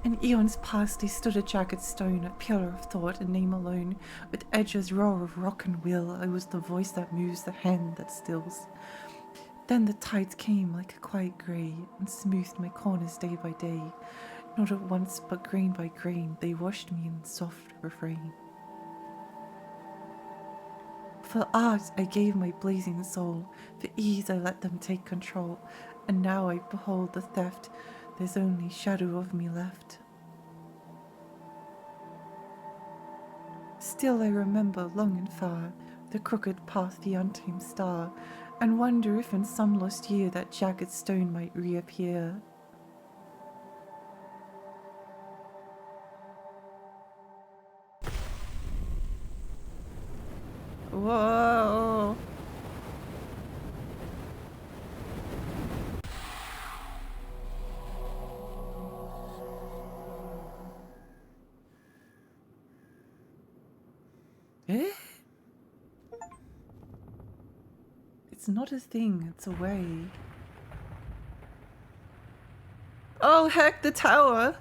In eons past, they stood a jagged stone, a pillar of thought, a name alone. With edges roar of rock and will, I was the voice that moves, the hand that stills. Then the tides came like a quiet grey, and smoothed my corners day by day. Not at once, but grain by grain, they washed me in soft refrain. For art I gave my blazing soul, for ease I let them take control, and now I behold the theft, there's only shadow of me left. Still I remember long and far, the crooked path, the untamed star, and wonder if in some lost year that jagged stone might reappear. Whoa! Eh? It's not a thing, it's a way. Oh heck, the tower!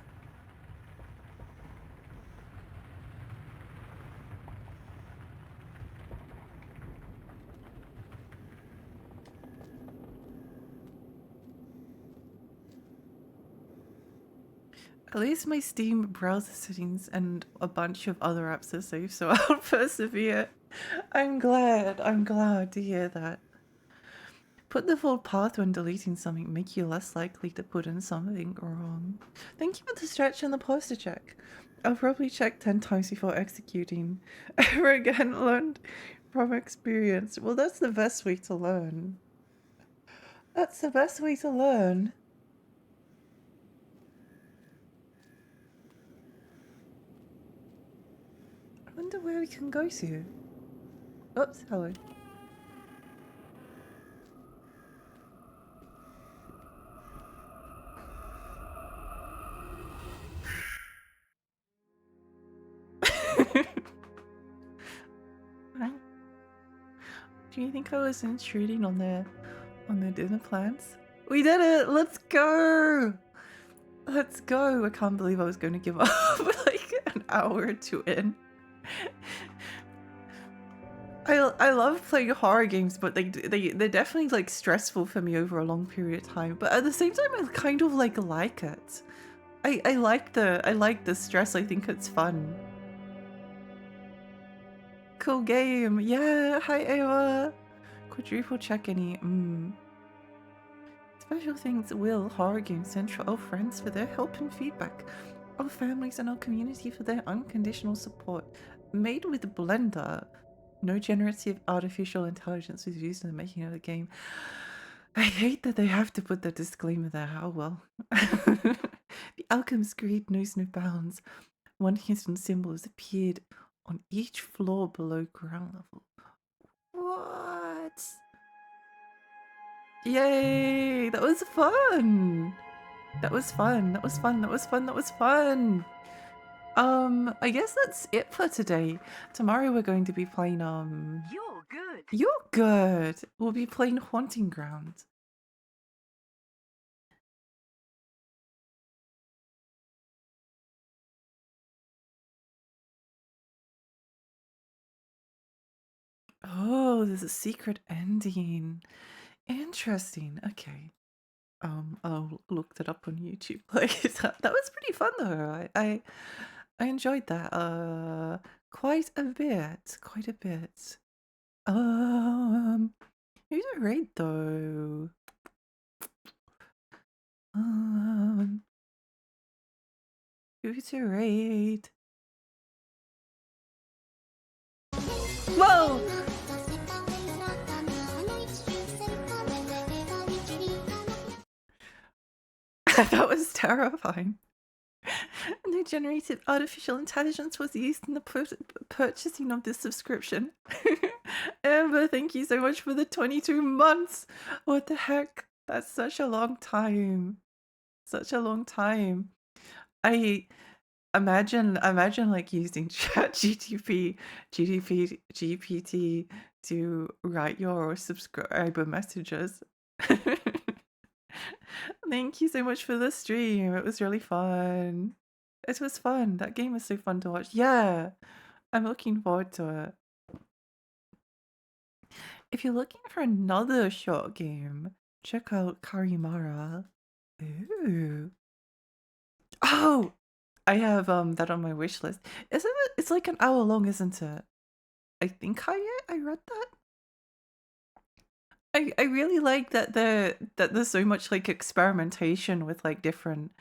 At least my Steam browser settings and a bunch of other apps are safe, so I'll persevere. I'm glad to hear that. Put the full path when deleting something, make you less likely to put in something wrong. Thank you for the stretch and the posture check. I'll probably check 10 times before executing. Ever again, learned from experience. Well, that's the best way to learn. That's the best way to learn. I wonder where we can go to. Oops, hello. Do you think I was intruding on their dinner plans? We did it! Let's go! Let's go! I can't believe I was going to give up like an hour or two in. I love playing horror games, but they're definitely like stressful for me over a long period of time. But at the same time, I kind of like it. I like the stress. I think it's fun. Cool game. Yeah. Hi, Ava. Quadruple check any. Special thanks Will, Horror Game Central, our friends for their help and feedback, our families and our community for their unconditional support. Made with Blender. No generative artificial intelligence was used in the making of the game. I hate that they have to put that disclaimer there. Oh well. The Alchemist's greed knows no bounds. One hidden symbol has appeared on each floor below ground level. What? Yay! That was fun! That was fun. That was fun. That was fun. That was fun. I guess that's it for today. Tomorrow we're going to be playing, You're good. You're good. We'll be playing Haunting Ground. Oh, there's a secret ending. Interesting. Okay. I'll look that up on YouTube later. That was pretty fun though. I enjoyed that quite a bit. Quite a bit. Who's a raid though? Who's a raid? Whoa! That was terrifying. No generated artificial intelligence was used in the purchasing of this subscription. Amber, thank you so much for the 22 months. What the heck? That's such a long time. Such a long time. I imagine like using GPT to write your subscriber messages. Thank you so much for the stream. It was really fun. It was fun. That game was so fun to watch. Yeah, I'm looking forward to it. If you're looking for another short game, check out Karimara. Ooh. Oh, I have that on my wish list. Isn't it? It's like an hour long, isn't it? I think I read that. I really like that there's so much like experimentation with like different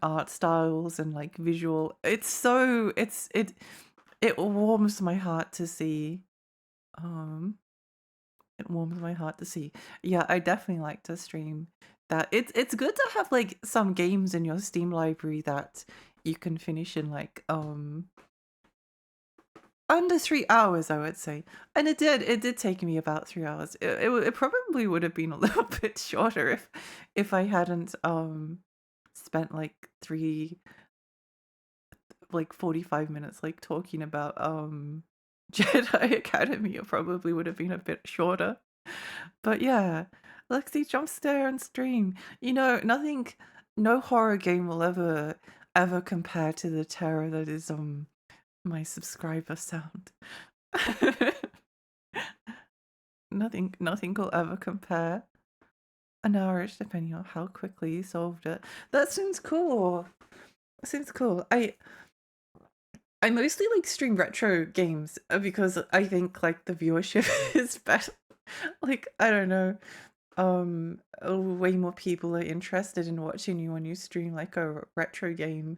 art styles and like visual. It's so it warms my heart to see. It warms my heart to see. Yeah, I definitely like to stream that. It's good to have like some games in your Steam library that you can finish in like under 3 hours, I would say. And it did take me about 3 hours. It probably would have been a little bit shorter if I hadn't spent like 45 minutes like talking about Jedi Academy. It probably would have been a bit shorter. But yeah, Lexi jump scare and stream. You know, nothing no horror game will ever compare to the terror that is my subscriber sound. Nothing will ever compare. An hour-ish, depending on how quickly you solved it. That seems cool. That seems cool. I mostly like stream retro games because I think like the viewership is better. Like, I don't know. Way more people are interested in watching you when you stream like a retro game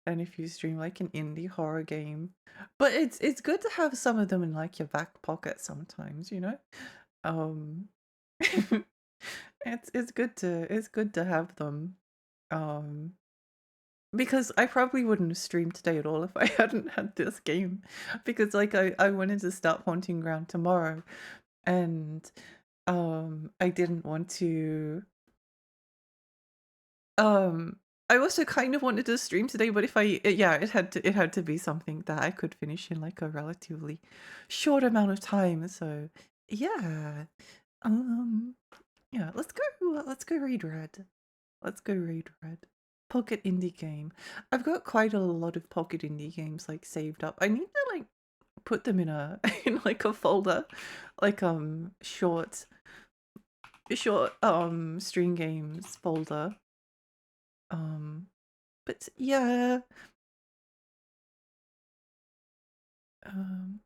than if you stream like an indie horror game. But it's good to have some of them in like your back pocket sometimes, you know? Um it's good to have them. Um because I probably wouldn't have streamed today at all if I hadn't had this game. Because like I wanted to start Haunting Ground tomorrow and I didn't want to um I also kind of wanted to stream today, but if yeah, it had to be something that I could finish in like a relatively short amount of time. So yeah. Um yeah, let's go read Red. Let's go read Red. Pocket indie game. I've got quite a lot of pocket indie games like saved up. I need to like put them in a in like a folder, like short stream games folder. But yeah. Um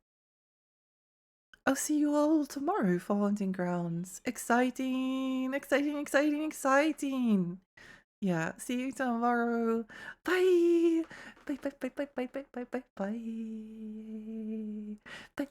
I'll see you all tomorrow for Haunting Grounds. Exciting, exciting, exciting, exciting. Yeah, see you tomorrow. Bye. Bye bye bye bye bye bye bye bye bye. Bye.